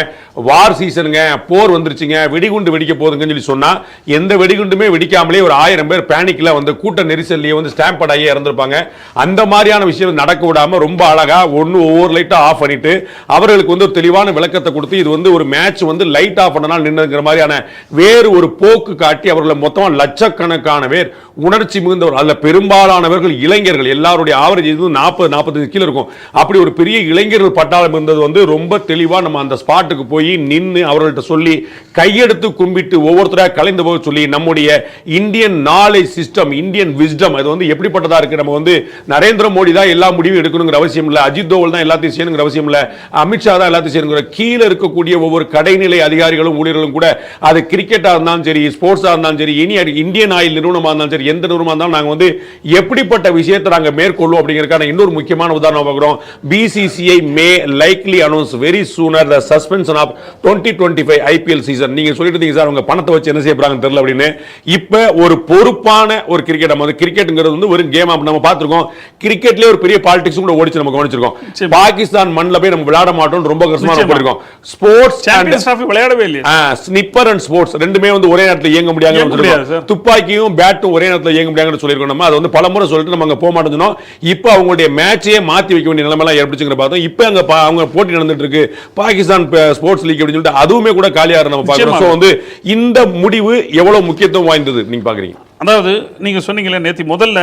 வார் சீசனுங்க, போர் வந்துருச்சுங்க, வெடிகுண்டு வெடிக்க போகுதுங்கன்னு சொல்லி சொன்னா எந்த வெடிகுண்டுமே வெடிக்காமலே ஒரு 1000 பேர் பேனிக்ல வந்து கூட்ட நெரிசல்லையே வந்து ஸ்டாம்பட் ஆகி இறந்திருப்பாங்க. அந்த மாதிரியான விஷயம் நடக்க விடாம ரொம்ப அழகா ஒவ்வொரு லைட்டா ஆஃப் பண்ணிட்டு அவர்களுக்கு வந்து ஒரு தெளிவான விளக்கத்தை கொடுத்து இது வந்து ஒரு மேட்ச் வந்து லைட் ஆஃப் பண்ணனால நின்னுங்கிற மாதிரியான வேறு ஒரு போக்கு காட்டி அவர்களை மொத்தமா லட்சக்கணக்கான பேர் உணர்ச்சி மிகுந்தவர், அல்ல பெரும்பாலானவர்கள் இளைஞர்கள், எல்லாருடைய ஆவரேஜ் இது 40-45 கீழே இருக்கும். அப்படி ஒரு பெரிய இளைஞர்கள் பட்டாளம் இருந்தது வந்து ரொம்ப தெளிவா நம்ம அந்த ஸ்பாட்டுக்கு போய் நின்று அவர்கள்ட்ட சொல்லி கையெடுத்து கும்பிட்டு ஒவ்வொருத்தராக கலைந்து போக சொல்லி நம்முடைய Indian knowledge system, Indian wisdom அது வந்து எப்படிப்பட்டதா இருக்கு. நம்ம வந்து நரேந்திர மோடி தான் எல்லா முடிவும் எடுக்கணுங்கிற அவசியம் இல்லை, அஜித் தோவல் தான் எல்லாத்தையும் செய்யணுங்கிற அவசியம் இல்லை, அமித்ஷா தான் எல்லாத்தையும் செய்யணுங்கிற, கீழே இருக்கக்கூடிய ஒவ்வொரு கடைநிலை அதிகாரிகளும் ஊழியர்களும் கூட அது கிரிக்கெட்டா இருந்தாலும் சரி, ஸ்போர்ட்ஸா இருந்தாலும் சரி, இனி இந்தியன் ஆயில் நிறுவனமா இருந்தாலும் சரி, எந்த நிறுவனமா இருந்தாலும் நாங்க வந்து எப்படிப்பட்ட விஷயத்தை நாங்க மேற்கொள்வோம் அப்படிங்கிறதுக்கான இன்னொரு முக்கியமான உதாரணம் பார்க்கிறோம். BCCI may likely announce very sooner the suspension of 2025 IPL season. நீங்க சொல்லிட்டு இருக்கீங்க சார், அவங்க பணத்தை வச்சு என்ன செய்ய போறாங்கன்னு தெரியல அப்படின்னு. இப்ப ஒரு பொறுப்பான ஒரு கிரிக்கெட், நம்ம கிரிக்கெட்ங்கிறது வந்து ஒரு கேம் நம்ம பார்த்திருக்கோம். கிரிக்கெட்லயே ஒரு பெரிய பாலிடிக்ஸ் கூட ஓடிச்சு நம்ம கவனிச்சிருக்கோம். பாகிஸ்தான் மண்ணில் போய் நம்ம விளையாட மாட்டோம் ரொம்ப கஷ்டமா பண்ணிருக்கோம். ஸ்போர்ட்ஸ் சாம்பியன்ஸ் டிராஃபி விளையாடவே இல்லையா, ஸ்னிப்பர் அண்ட் ஸ்போர்ட்ஸ் ரெண்டுமே வந்து ஒரே நேரத்தில் இயங்க முடியாது, துப்பாக்கியும் பேட்டும் ஒரே நேரத்தில் இயங்க முடியாதுன்னு சொல்லியிருக்கோம். நம்ம அது வந்து பலமுறை சொல்லிட்டு நம்ம அங்க போக மாட்டோம். இப்போ அவங்களுடைய மேட்சையே மாத்தி வைக்க வேண்டிய நிலைமை எல்லாம் ஏற்படுச்சுங்கிற பார்த்தோம். இப்போ அங்க அவங்க போட்டி நடந்துட்டு இருக்கு பாகிஸ்தான் ஸ்போர்ட்ஸ் லீக் அப்படின்னு சொல்லிட்டு அதுவுமே கூட காலியாக நம்ம பார்க்கிறோம். ஸோ வந்து இந்த முடிவு எவ்வளவு முக்கியத்துவம் வாய்ந்தது நீங்க பாக்குறீங்க? அதாவது நீங்க சொன்னீங்களே நேத்தி முதல்ல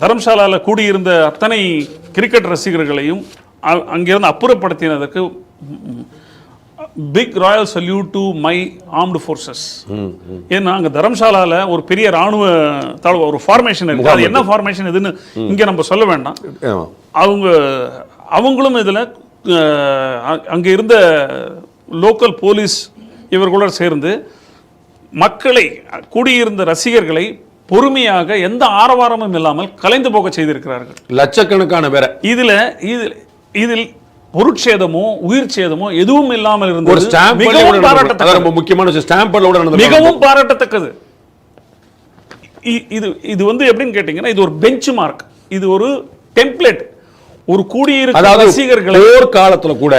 தரம்சாலால கூடியிருந்த அத்தனை கிரிக்கெட் ரசிகர்களையும் அங்கிருந்து அப்புறப்படுத்தினதற்கு big royal salute to my armed forces. ஏன்னா அங்க தரம்சாலால ஒரு பெரிய ராணுவ ஒரு ஃபார்மேஷன் இருக்கு. அது என்ன ஃபார்மேஷன் இதுன்னு இங்க நம்ம சொல்ல வேண்டாம். அவங்களும் இதுல அங்க இருந்த லோக்கல் போலீஸ் இவர்களோட சேர்ந்து மக்களை, கூடியிருந்த ரசிகர்களை பொறுமையாக எந்த ஆரவாரமும் இல்லாமல் கலைந்து போக செய்திருக்கிறார்கள். லட்சக்கணக்கான பேரை இதில் பொருட்சேதமோ உயிர் சேதமோ எதுவும் இல்லாமல் இருந்தது. மிகவும் பாராட்டத்தக்கது. இது வந்து எப்படின்னு கேட்டீங்கன்னா இது ஒரு பெஞ்ச் மார்க், இது ஒரு டெம்ப்ளேட். ஒரு கூடியிருக்கும் ரசிகர்களை போர் காலத்துல கூட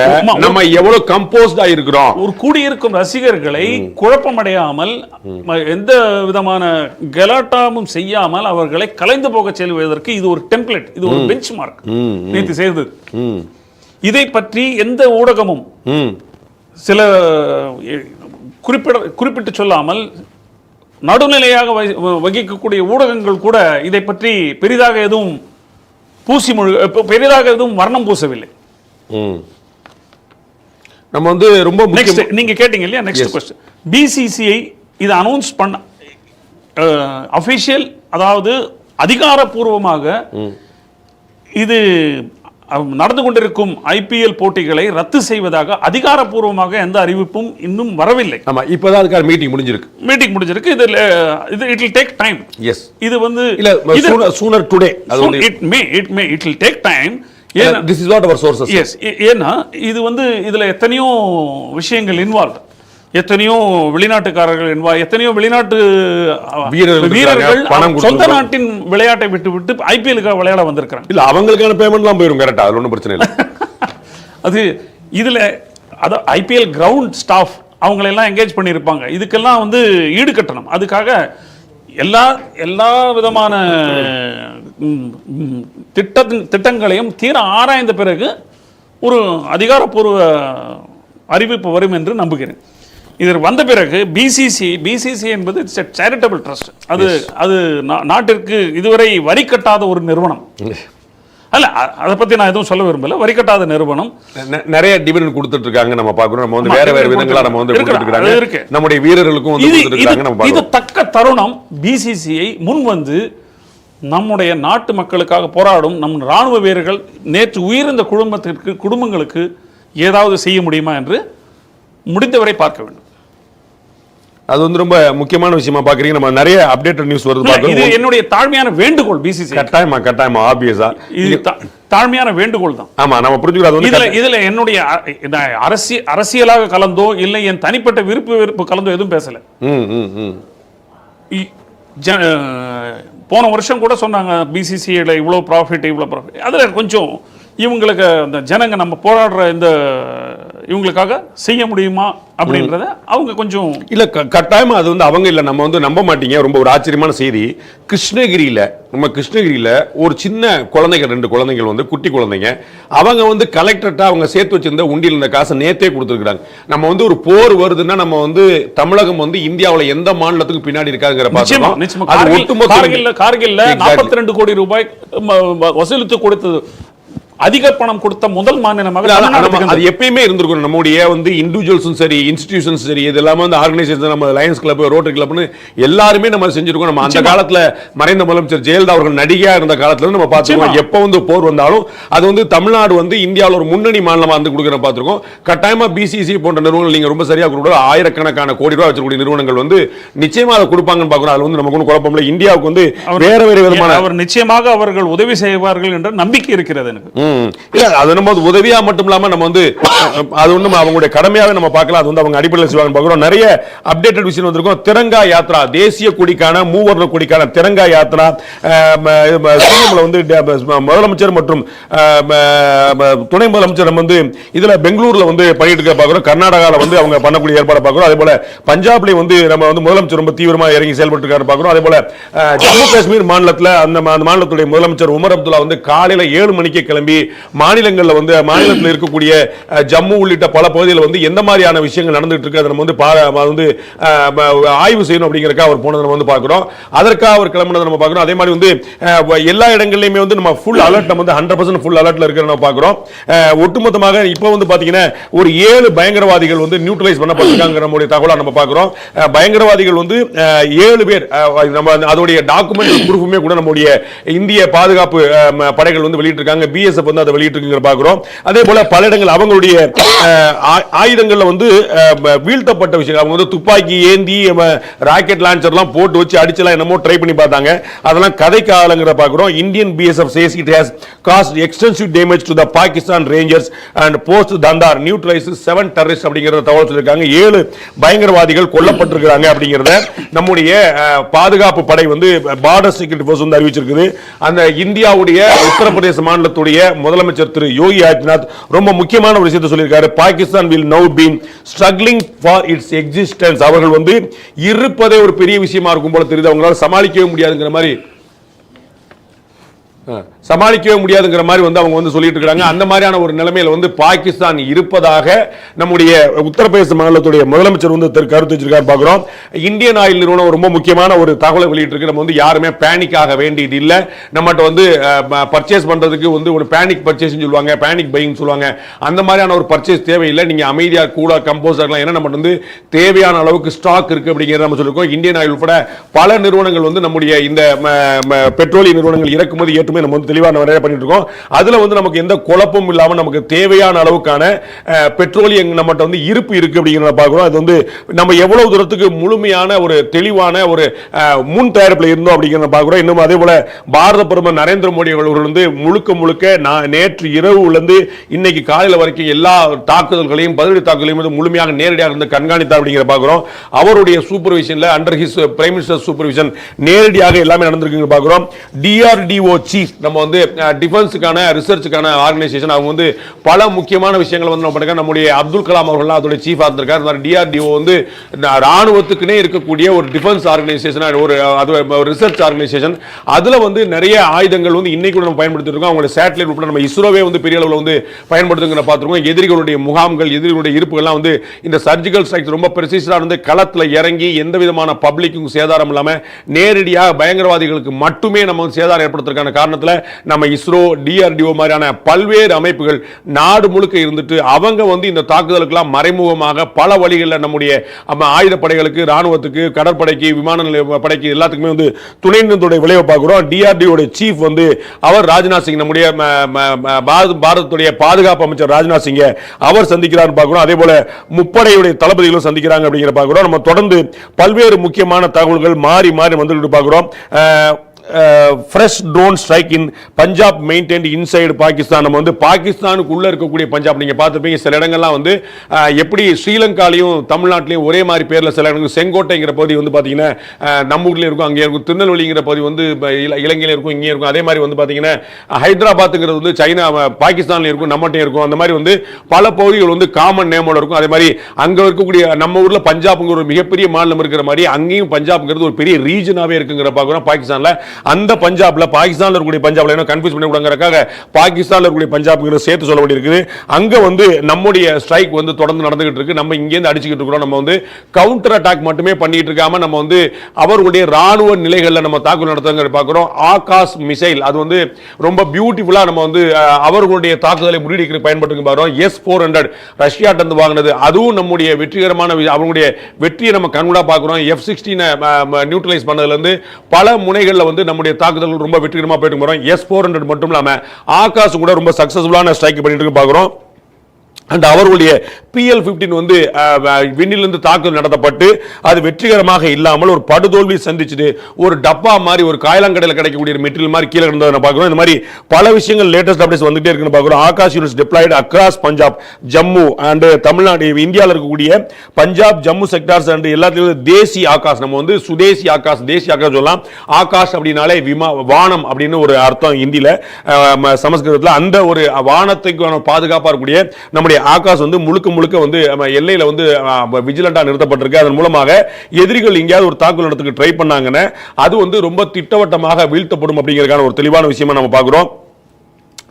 நம்ம எவ்வளவு கம்போஸ்டா இருக்கிறோம், ஒரு கூடியிருக்கும் ரசிகர்களை குழப்பமடையாமல் எந்த விதமான கலாட்டாமும் செய்யாமல் அவர்களை கலைந்து போக செல்வதற்கு இது ஒரு டெம்ப்ளேட், இது ஒரு பெஞ்ச் மார்க் நேற்று செய்தது. இதை பற்றி எந்த ஊடகமும் சில குறிப்பிட்டு சொல்லாமல் நடுநிலையாக வகிக்கக்கூடிய ஊடகங்கள் கூட இதை பற்றி பெரிதாக எதுவும் பெரிதாக எதுவும் வர்ணம் பூசவில்லை. நம்ம வந்து ரொம்ப நீங்க கேட்டீங்க இல்லையா, நெக்ஸ்ட் क्वेश्चन. BCCI இது அனௌன்ஸ் பண்ண அபிஷியல், அதாவது அதிகாரப்பூர்வமாக இது நடந்து கொண்டிருக்கும் IPL போட்டிகளை ரத்து செய்வதாக அதிகாரப்பூர்வமாக எந்த அறிவிப்பும் இன்னும் வரவில்லை. ஆமா, இப்பதான் அதுக்கான மீட்டிங் முடிஞ்சிருக்கு. இது it will take time. Yes, இது வந்து இல்ல sooner today, it will take time. This is not our sources. Yes, ஏன்னா இது வந்து இதுல எத்தனையோ விஷயங்கள் இன்வால்வ், எத்தனையோ வெளிநாட்டுக்காரர்கள், எத்தனையோ வெளிநாட்டு வீரர்கள் சொந்த நாட்டின் விளையாட்டை விட்டு IPL-க்காக விளையாட வந்திருக்காங்க. இல்ல அவங்களுக்கான பேமெண்ட்லாம் போயிடும், கரெக்ட்டா, அது ஒன்றும் பிரச்சனை இல்லை. அது இதுல அத IPL கிரவுண்ட் ஸ்டாஃப் அவங்களை எல்லாம் என்கேஜ் பண்ணியிருப்பாங்க. இதுக்கெல்லாம் வந்து ஈடு கட்டணும். அதுக்காக எல்லா விதமான திட்டங்களையும் தீர ஆராய்ந்த பிறகு ஒரு அதிகாரப்பூர்வ அறிவிப்பு வரும் என்று நம்புகிறேன். இதற்கு வந்த பிறகு BCCI என்பது சேரிட்டபிள் ட்ரஸ்ட். அது நாட்டிற்கு இதுவரை வரி கட்டாத ஒரு நிறுவனம் அல்ல. அதை பத்தி நான் எதுவும் சொல்ல விரும்பல. வரி கட்டாத நிறுவனம், நிறைய டிவிடெண்ட் கொடுத்துட்டு இருக்காங்க. நம்ம பார்க்கிறோம், நம்ம வந்து வேற விதங்களா நம்ம வந்து கொடுத்துட்டு இருக்காங்க. நம்முடைய வீரர்களுக்கும் வந்து கொடுத்துட்டு இருக்காங்க. இது தக்க தருணம். BCCI முன் வந்து நம்முடைய நாட்டு மக்களுக்காக போராடும் நம் ராணுவ வீரர்கள் நேற்று உயிரிழந்த குடும்பங்களுக்கு ஏதாவது செய்ய முடியுமா என்று முடிந்தவரை பார்க்க வேண்டும். அது வந்து ரொம்ப முக்கியமான விஷயமா பாக்குறீங்க. நம்ம நிறைய அப்டேட்டட் நியூஸ் வருது. இது என்னுடைய தாழ்மையான வேண்டுகோள். BCCI கட்டாயமா ஆப்வியஸா தாழ்மையான வேண்டுகோள் தான். ஆமா, நம்ம புரிஞ்சுக்கிறோம். இதுல என்னுடைய அரசியலாக கலந்தோ இல்லை என் தனிப்பட்ட விருப்பு கலந்தோ எதுவும் பேசல. போன வருஷம் கூட சொன்னாங்க பிசிசிஐல இவ்வளவு ப்ராஃபிட். அதுல கொஞ்சம் இவங்களுக்கு அந்த ஜனங்க நம்ம போராடுற இந்த இவங்களுக்காக செய்ய முடியுமா அப்படின்றத அவங்க கொஞ்சம் இல்ல கட்டாயமா அது வந்து அவங்க இல்ல, நம்ம வந்து நம்ப மாட்டீங்க. ரொம்ப ஒரு ஆச்சரியமான செய்தி. கிருஷ்ணகிரியில ஒரு சின்ன குழந்தைகள், 2 குழந்தைகள் வந்து குட்டி குழந்தைங்க, அவங்க வந்து கலெக்டர்ட்ட அவங்க சேர்த்து வச்சிருந்த உண்டியில் இந்த காசை நேத்தே கொடுத்துருக்காங்க. நம்ம வந்து ஒரு போர் வருதுன்னா நம்ம வந்து தமிழகம் வந்து இந்தியாவுல எந்த மாநிலத்துக்கு பின்னாடி இருக்காங்கிற கார்கில்ல 42 கோடி ரூபாய் வசூலித்து கொடுத்தது அதிக பணம் கொடுத்த முதல் மாநிலமாக அது எப்பயுமே இருந்திருக்கும். நம்முடைய வந்து இண்டிவிஜுவல்ஸும் சரி, இன்ஸ்டிடியூஷன்ஸ் சரி, இது எல்லாமே வந்து ஆர்கனைசேஷன், நம்ம லயன்ஸ் கிளப், ரோட்டரி கிளப்னு எல்லாருமே நம்ம செஞ்சிருக்கோம். நம்ம அந்த காலத்துல மறைந்த முதலமைச்சர் ஜெயலலிதா அவர்கள் நடிகையா இருந்த காலத்துல நம்ம பார்த்துருக்கோம். எப்ப வந்து போர் வந்தாலும் அது வந்து தமிழ்நாடு வந்து இந்தியாவில் ஒரு முன்னணி மாநிலமா வந்து கொடுக்குற பார்த்துருக்கோம். கட்டாயமா பிசிசி போன்ற நிறுவனங்கள் நீங்க ரொம்ப சரியா கொடுக்குற ஆயிரக்கணக்கான கோடி ரூபாய் வச்சிருக்கக்கூடிய நிறுவனங்கள் வந்து நிச்சயமா அதை கொடுப்பாங்கன்னு பார்க்கிறோம். அது வந்து நமக்கு ஒன்றும் குழப்பம் இல்லை. இந்தியாவுக்கு வந்து வேற விதமான அவர் நிச்சயமாக அவர்கள் உதவி செய்வார்கள் என்ற நம்பிக்கை இருக்கிறது எனக்கு. இல்ல அது நம்ம உதவியா மட்டும் இல்லாம நம்ம வந்து அது ஒண்ணும் அவங்களுடைய கடமையாவே நம்ம பார்க்கலாம். அது வந்து அவங்க அடிப்படையில் செய்வாங்க பார்க்கிறோம். நிறைய அப்டேட்டட் விஷயம் வந்திருக்கும். திரங்கா யாத்ரா, தேசிய கொடிக்கான மூவர்ண கொடிக்கான திரங்கா யாத்ரா வந்து முதலமைச்சர் மற்றும் துணை முதலமைச்சர் வந்து இதுல பெங்களூர்ல வந்து பண்ணிட்டு இருக்க பார்க்கிறோம். கர்நாடகாவில் வந்து அவங்க பண்ணக்கூடிய ஏற்பாடு பார்க்கிறோம். அதே போல பஞ்சாப்ல வந்து நம்ம வந்து முதலமைச்சர் ரொம்ப தீவிரமா இறங்கி செயல்பட்டு இருக்காரு பார்க்கிறோம். அதே போல ஜம்மு காஷ்மீர் மாநிலத்தில் அந்த மாநிலத்துடைய முதலமைச்சர் உமர் அப்துல்லா வந்து காலையில 7 மணிக்கு கிளம்பி மாநிலங்கள்ல வந்து மாநிலத்தில் இருக்கக்கூடிய ஜம்மு உள்ளிட்ட பல பகுதிகளில் வந்து எந்த மாதிரியான விஷயங்கள் நடந்துட்டு இருக்கு அதை நம்ம வந்து ஆய்வு செய்யணும் அப்படிங்கறதுக்காக அவர் போனதை நம்ம வந்து பார்க்கிறோம். அதற்காக அவர் கிளம்பினதை நம்ம பார்க்கிறோம். அதே மாதிரி வந்து எல்லா இடங்கள்லயுமே வந்து நம்ம ஃபுல் அலர்ட், நம்ம வந்து 100% ஃபுல் அலர்ட்ல இருக்கிறத நம்ம பார்க்கிறோம். ஒட்டுமொத்தமாக இப்போ வந்து பாத்தீங்கன்னா ஒரு 7 பயங்கரவாதிகள் வந்து நியூட்ரலைஸ் பண்ணப்பட்டிருக்காங்க நம்முடைய தகவலா நம்ம பார்க்கிறோம். பயங்கரவாதிகள் வந்து 7 பேர், நம்ம அதோடைய டாக்குமெண்ட் ப்ரூஃபுமே கூட நம்முடைய இந்திய பாதுகாப்பு படைகள் வந்து வெளியிட்டிருக்காங்க. பிஎஸ்எஃப் வந்து அதை வெளியிட்டிருக்கிற பார்க்கிறோம். அதே போல பல இடங்கள் அவங்களுடைய ஆயுதங்கள்ல வந்து வீழ்த்தப்பட்ட விஷயம், அவங்க வந்து துப்பாக்கி ஏந்தி ராக்கெட் லான்ச்சர்லாம் போட்டு வச்சு அடிச்சலாம் என்னமோ ட்ரை பண்ணி பார்த்தாங்க. அதெல்லாம் கதைக்கு ஆளுங்கிற பார்க்கிறோம். Indian BSF says it has caused extensive damage to the Pakistan Rangers and post Dandar neutralizes 7 terrorists அப்படிங்கறத தகவல் சொல்லிருக்காங்க. 7 பயங்கரவாதிகள் கொல்லப்பட்டிருக்காங்க அப்படிங்கறத நம்முடைய பாதுகாப்பு படை வந்து பார்டர் செக்யூரிட்டி ஃபோர்ஸ் வந்து அறிவிச்சிருக்குது. அந்த இந்தியாவுடைய உத்தரப்பிரதேச மாநிலத்துடைய முதலமைச்சர் திரு யோகி ஆதித்யநாத் ரொம்ப முக்கியமான ஒரு விஷயத்தை சொல்லியிருக்காரு. Pakistan will now be struggling for its existence. அவர்கள் வந்து இருப்பதே ஒரு பெரிய விஷயமா இருக்கும் போல தெரியுது. அவங்களால சமாளிக்கவே முடியாதுங்கிற மாதிரி வந்து அவங்க வந்து சொல்லிட்டு இருக்காங்க. அந்த மாதிரியான ஒரு நிலைமையில வந்து பாகிஸ்தான் இருப்பதாக நம்முடைய உத்தரப்பிரதேச மாநிலத்துடைய முதலமைச்சர் வந்து கருத்து வச்சிருக்காரு பார்க்கிறோம். இந்தியன் ஆயில் நிறுவனம் ரொம்ப முக்கியமான ஒரு தகவலை வெளியிட்டு இருக்கு. நம்ம வந்து யாருமே பேனிக் ஆக வேண்டியது இல்ல. நம்மகிட்ட வந்து பர்ச்சேஸ் பண்றதுக்கு வந்து ஒரு பேனிக் பர்ச்சேஸ் சொல்லுவாங்க, பேனிக் பையிங் சொல்லுவாங்க. அந்த மாதிரியான ஒரு பர்ச்சேஸ் தேவையில்லை. நீங்க அமைதியா கூலா கம்போஸ் ஆகலாம். ஏன்னா நம்ம வந்து தேவையான அளவுக்கு ஸ்டாக் இருக்கு அப்படிங்கிறத நம்ம சொல்லிருக்கோம். இந்தியன் ஆயில் உட்பட பல நிறுவனங்கள் வந்து நம்முடைய இந்த பெட்ரோலிய நிறுவனங்கள் இறக்குமதி ஏற்றுமதி நம்ம வந்து தெளிவான நிறைய பண்ணிட்டு இருக்கோம். அதுல வந்து நமக்கு எந்த குழப்பமும் இல்லாம நமக்கு தேவையான அளவுக்கான பெட்ரோலியம் நம்மகிட்ட வந்து இருப்பு இருக்கு அப்படிங்கிறத பார்க்கிறோம். அது வந்து நம்ம எவ்வளவு தூரத்துக்கு முழுமையான ஒரு தெளிவான ஒரு முன் தயாரிப்பில் இருந்தோம் அப்படிங்கிறத பார்க்கிறோம். இன்னும் அதே போல பாரத பிரதமர் நரேந்திர மோடி அவர்கள் வந்து முழுக்க நேற்று இரவுலேருந்து இன்னைக்கு காலையில் வரைக்கும் எல்லா தாக்குதல்களையும் பதிலடி தாக்குதலையும் வந்து முழுமையாக நேரடியாக இருந்து கண்காணித்தார் அப்படிங்கிற பார்க்கிறோம். அவருடைய சூப்பர்விஷன்ல under his prime minister supervision நேரடியாக எல்லாமே நடந்திருக்கு பார்க்கிறோம். டிஆர்டிஓ சீஃப் நம்ம வந்து டிஃபென்ஸுக்கான ரிசர்ச்சுக்கான ஆர்கனைசேஷன் அவங்க வந்து பல முக்கியமான விஷயங்களை வந்து நம்ம நம்முடைய அப்துல் கலாம் அவர்கள் அதோட சீஃபா இருந்திருக்காரு. டிஆர்டிஓ வந்து ராணுவத்துக்குனே இருக்கக்கூடிய ஒரு டிஃபென்ஸ் ஆர்கனைசேஷன், ஒரு ரிசர்ச் ஆர்கனைசேஷன். அதுல வந்து நிறைய ஆயுதங்கள் வந்து இன்னைக்கு நம்ம பயன்படுத்திட்டு இருக்கோம். அவங்களோட சேட்டலைட் உட்பட நம்ம இஸ்ரோவே வந்து பெரிய அளவில் வந்து பயன்படுத்துங்கிற பார்த்துருக்கோம். எதிரிகளுடைய முகாம்கள், எதிரிகளுடைய இருப்புகள்லாம் வந்து இந்த சர்ஜிக்கல் ஸ்ட்ரைக் ரொம்ப பிரிசிஸா வந்து களத்தில் இறங்கி எந்த விதமான பப்ளிக்கும் சேதாரம் இல்லாம நேரடியாக பயங்கரவாதிகளுக்கு மட்டுமே நம்ம சேதாரம் ஏற்படுத்துறதுக்கான காரணத்தில் நம்ம இஸ்ரோ, டிஆர்டிஓ மாதிரியான பல்வேறு அமைப்புகள் நாடு முழுக்க இருந்துட்டு அவங்க வந்து இந்த தாக்குதலுக்கெல்லாம் மறைமுகமாக பல வழிகளில் நம்முடைய ஆயுதப்படைகளுக்கு, ராணுவத்துக்கு, கடற்படைக்கு, விமான படைக்கு எல்லாத்துக்குமே வந்து துணை நின்றதுடைய விளைவை பார்க்கிறோம். டிஆர்டிஓ சீஃப் வந்து அவர் ராஜ்நாத் சிங், நம்முடைய பாரதத்துடைய பாதுகாப்பு அமைச்சர் ராஜ்நாத் சிங் அவர் சந்திக்கிறார் பார்க்கிறோம். அதே போல முப்படையுடைய தளபதிகளும் சந்திக்கிறாங்க அப்படிங்கிற பார்க்கிறோம். நம்ம தொடர்ந்து பல்வேறு முக்கியமான தகவல்கள் மாறி வந்துட்டு பார்க்கிறோம். ஃப்ரெஷ் ட்ரோன் ஸ்ட்ரைக் இன் பஞ்சாப் மெயின்டைன்ட் இன்சைடு பாகிஸ்தான். நம்ம வந்து பாகிஸ்தானுக்குள்ள இருக்கக்கூடிய பஞ்சாப் நீங்க பார்த்துருப்பீங்க சில இடங்கள்லாம் வந்து எப்படி ஸ்ரீலங்காலையும் தமிழ்நாட்டிலையும் ஒரே மாதிரி பேர்ல சில இடங்கள் செங்கோட்டைங்கிற பகுதி வந்து பாத்தீங்கன்னா நம்ம ஊர்லயும் இருக்கும், அங்கே இருக்கும். திருநெல்வேலிங்கிற பகுதி வந்து இலங்கையில இருக்கும், இங்கே இருக்கும். அதே மாதிரி வந்து பாத்தீங்கன்னா ஹைதராபாத்ங்கிறது வந்து சைனா பாகிஸ்தான்ல இருக்கும், நம்மகிட்ட இருக்கும். அந்த மாதிரி வந்து பல பகுதிகள் வந்து காமன் நேமோட இருக்கும். அதே மாதிரி அங்க இருக்கக்கூடிய நம்ம ஊர்ல பஞ்சாப்ங்கிற ஒரு மிகப்பெரிய மாநிலம் இருக்கிற மாதிரி அங்கேயும் பஞ்சாப்ங்கிறது ஒரு பெரிய ரீஜனாவே இருக்குங்கிற பார்க்கிறோம் பாகிஸ்தான்ல. அந்த பஞ்சாப்ல பாகிஸ்தான்ல இருக்கக்கூடிய பஞ்சாப்ல என்ன கன்ஃபியூஸ் பண்ணி விடுங்கறதுக்காக பாகிஸ்தான்ல இருக்கக்கூடிய பஞ்சாப்ங்கிற சேர்த்து சொல்ல வேண்டியிருக்குது. அங்க வந்து நம்முடைய ஸ்ட்ரைக் வந்து தொடர்ந்து நடந்துகிட்டு இருக்கு. நம்ம இங்க இருந்து அடிச்சுக்கிட்டு இருக்கிறோம். நம்ம வந்து கவுண்டர் அட்டாக் மட்டுமே பண்ணிட்டு இருக்காம நம்ம வந்து அவர்களுடைய ராணுவ நிலைகள்ல நம்ம தாக்குதல் நடத்துங்க பார்க்கிறோம். ஆகாஷ் மிசைல் அது வந்து ரொம்ப பியூட்டிஃபுல்லா நம்ம வந்து அவர்களுடைய தாக்குதலை முறியடிக்க பயன்படுத்தி பார்க்கிறோம். S-400 ரஷ்யா இருந்து வாங்கினது அதுவும் நம்முடைய வெற்றிகரமான அவங்களுடைய வெற்றியை நம்ம கண்கூடா பார்க்கிறோம். F-16 நியூட்ரலைஸ் பண்ணதுல இருந்து பல முனைகள்ல வந்து நம்முடைய தாக்குதல்கள் ரொம்ப வெற்றிகரமா போயிட்டு வரோம். S-400 மட்டும் இல்லாம ஆகாஷ் கூட ரொம்ப சக்சஸ்ஃபுல்லான ஸ்ட்ரைக் பண்ணிட்டு இருக்கு பார்க்கிறோம். அண்ட் அவர்களுடைய PL-15 வந்து விண்ணிலிருந்து தாக்குதல் நடத்தப்பட்டு அது வெற்றிகரமாக இல்லாமல் ஒரு படுதோல்வி சந்திச்சுட்டு ஒரு டப்பா மாதிரி ஒரு காயலாங்கடையில் கிடைக்கக்கூடிய மெட்டீரியல் மாதிரி கீழே இருந்ததை பார்க்கிறோம். இந்த மாதிரி பல விஷயங்கள் லேட்டஸ்ட் அப்டேட்ஸ் வந்துட்டே இருக்குன்னு பார்க்கிறோம். Akash units diploid across Punjab, Jammu and Tamil Nadu, இந்தியாவில் இருக்கக்கூடிய பஞ்சாப், ஜம்மு செக்டார்ஸ் அண்ட் எல்லாத்துலயும் தேசி ஆகாஷ், நம்ம வந்து சுதேசி ஆகாஷ், தேசி ஆகாஷ் சொல்லலாம். ஆகாஷ் அப்படின்னாலே வானம் அப்படின்னு ஒரு அர்த்தம் இந்தியில, சமஸ்கிருதத்தில். அந்த ஒரு வானத்துக்கு பாதுகாப்பாக இருக்கக்கூடிய நம்முடைய ஆகாஷ் வந்து முழுக்க முழுக்க வந்து எல்லையில வந்து விஜிலண்டா நிறுத்தப்பட்டிருக்கு. அதன் மூலமாக எதிரிகள் எங்கேயாவது ஒரு தாக்குதல் நடத்துக்கு ட்ரை பண்ணாங்கன்னா அது வந்து ரொம்ப திட்டவட்டமாக வீழ்த்தப்படும் அப்படிங்கிறதுக்கான ஒரு தெளிவான விஷயமா நம்ம பார்க்கிறோம்.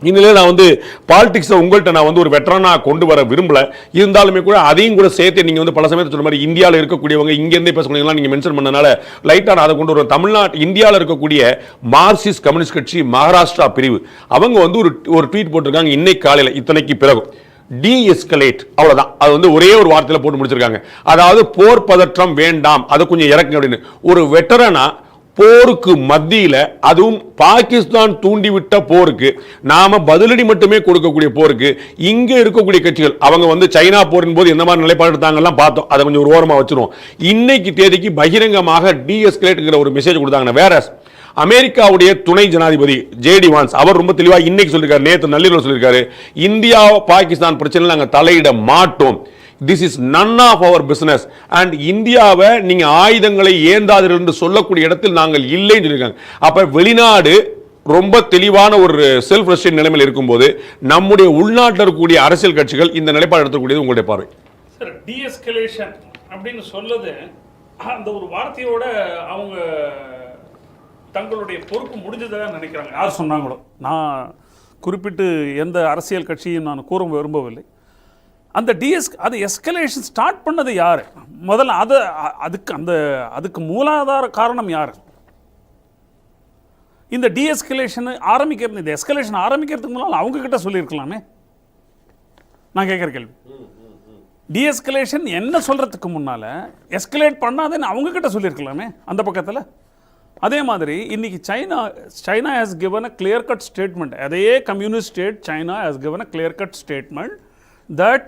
இதில் நான் வந்து பாலிடிக்ஸை உங்கள்கிட்ட நான் வந்து ஒரு வெட்டரானா கொண்டு வர விரும்பல. இருந்தாலுமே கூட அதையும் கூட சேர்த்து நீங்கள் வந்து பல சமயத்தில் சொன்ன மாதிரி இந்தியாவில் இருக்கக்கூடியவங்க இங்கேருந்தே பேசக்கூடியவங்களாம் நீங்கள் மென்ஷன் பண்ணனால லைட்டாக நான் அதை கொண்டு வருவேன். தமிழ்நாட்டு இந்தியாவில் இருக்கக்கூடிய மார்க்சிஸ்ட் கம்யூனிஸ்ட் கட்சி மகாராஷ்டிரா பிரிவு அவங்க வந்து ஒரு ட்வீட் போட்டிருக்காங்க இன்னைக்கு காலையில், இத்தனைக்கு பிறகு டீஎஸ்கலேட், அவ்வளவுதான். அது வந்து ஒரே ஒரு வார்த்தையில போட்டு முடிச்சிருக்காங்க. அதாவது போர் பதற்றம் வேண்டாம், அது கொஞ்சம் இறக்குங்க அப்படின்னு. ஒரு வெட்டரனா போருக்கு மத்தியில, அதுவும் பாகிஸ்தான் தூண்டிவிட்ட போருக்கு நாம பதிலடி மட்டுமே கொடுக்கக்கூடிய போருக்கு இங்க இருக்கக்கூடிய கட்சிகள் அவங்க வந்து சைனா போரின் போது எந்த மாதிரி நிலைப்பாடு எடுத்தாங்கலாம் பார்த்தோம். அதை கொஞ்சம் ஒரு ஓரமா வச்சிருவோம். இன்னைக்கு தேதிக்கு பகிரங்கமாக டீஎஸ்கலேட்ங்கிற ஒரு மெசேஜ் கொடுத்தாங்க. வேற அமெரிக்காவுடைய துணை ஜனாதிபதி ஜேடி வான்ஸ் அவர் ரொம்ப தெளிவா இன்னைக்கு சொல்லிருக்காரு, நேற்று நள்ளிரவு சொல்லிருக்காரு, இந்தியா பாகிஸ்தான் பிரச்சனை நாங்க தலையிட மாட்டோம். This is none of our business and இந்தியாவை நீங்க ஆயுதங்களை ஏந்தாதீர்கள் என்று சொல்லக்கூடிய இடத்தில் நாங்கள் இல்லைன்னு சொல்லியிருக்காங்க. அப்ப வெளிநாடு ரொம்ப தெளிவான ஒரு செல்ஃப் ரெஸ்ட்ரெயின் நிலைமையில் இருக்கும்போது நம்முடைய உள்நாட்டில் இருக்கக்கூடிய அரசியல் கட்சிகள் இந்த நிலைப்பாடு எடுக்கக்கூடியது உங்களுடைய பார்வை? சார், டீஎஸ்கலேஷன் அப்படின்னு சொல்லுது அந்த ஒரு வார்த்தையோட அவங்க தங்களுடைய பொறுப்பு முடிஞ்சதாக நினைக்கிறாங்க. யார் சொன்னாங்களோ, நான் குறிப்பிட்டு எந்த அரசியல் கட்சியும் நான் கூற விரும்பவில்லை. அந்த அது எஸ்கலேஷன் ஸ்டார்ட் பண்ணது யார் முதல்ல? அதுக்கு மூலாதார காரணம் யார்? இந்த டீஎஸ்கலேஷன் ஆரம்பிக்கிறது, இந்த எஸ்கலேஷன் ஆரம்பிக்கிறதுக்கு முன்னால் அவங்க கிட்ட சொல்லியிருக்கலாமே. நான் கேட்குற கேள்வி, டீஎஸ்கலேஷன் என்ன சொல்றதுக்கு முன்னால எஸ்கலேட் பண்ணாதுன்னு அவங்க கிட்ட சொல்லியிருக்கலாமே அந்த பக்கத்தில். அதே மாதிரி இன்னைக்கு China has given a clear cut statement, அதே communist state China has given a clear cut statement that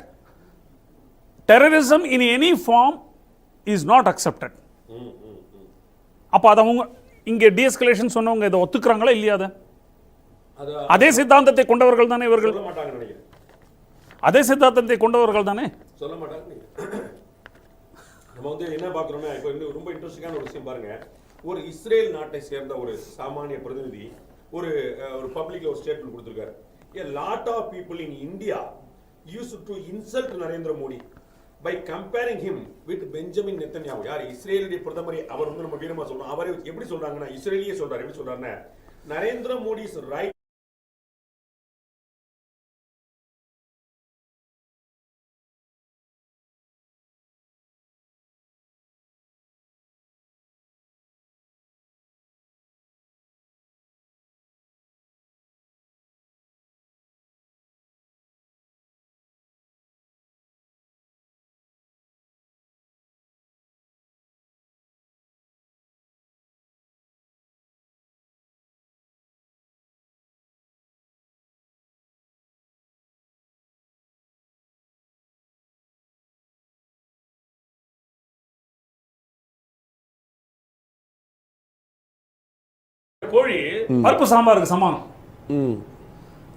terrorism in any form is not accepted. அப்போ அது அவங்க இங்கே டீஎஸ்கலேஷன் சொன்னவங்க இதை ஒத்துக்கிறாங்களா இல்லையா? அதே சித்தாந்தத்தை கொண்டவர்கள் தானே இவர்கள், அதே சித்தாந்தத்தை கொண்டவர்கள் தானே. சொல்ல மாட்டாங்க. நம்ம வந்து என்ன பார்க்குறோம்னா இப்போ ரொம்ப இன்ட்ரெஸ்டிங்கான ஒரு விஷயம் பாருங்க. ஒரு இஸ்ரேல் நாட்டை சேர்ந்த ஒரு சாமானிய பிரதிநிதி ஒரு பப்ளிக்ல ஒரு ஸ்டேட்மெண்ட் கொடுத்திருக்காரு. A lot of people in India used to insult Narendra Modi by comparing him with Benjamin Netanyahu. யார் இஸ்ரேலுடைய பிரதமர், அவர் வந்து நம்ம வீரமா சொல்றோம். அவர் எப்படி சொல்றாங்கன்னா இஸ்ரேலியே சொல்றாரு, எப்படி சொல்றாருன்னா நரேந்திர மோடி இஸ் ரைட் கோழி பருப்பு சாம்பாருக்கு சமானம்.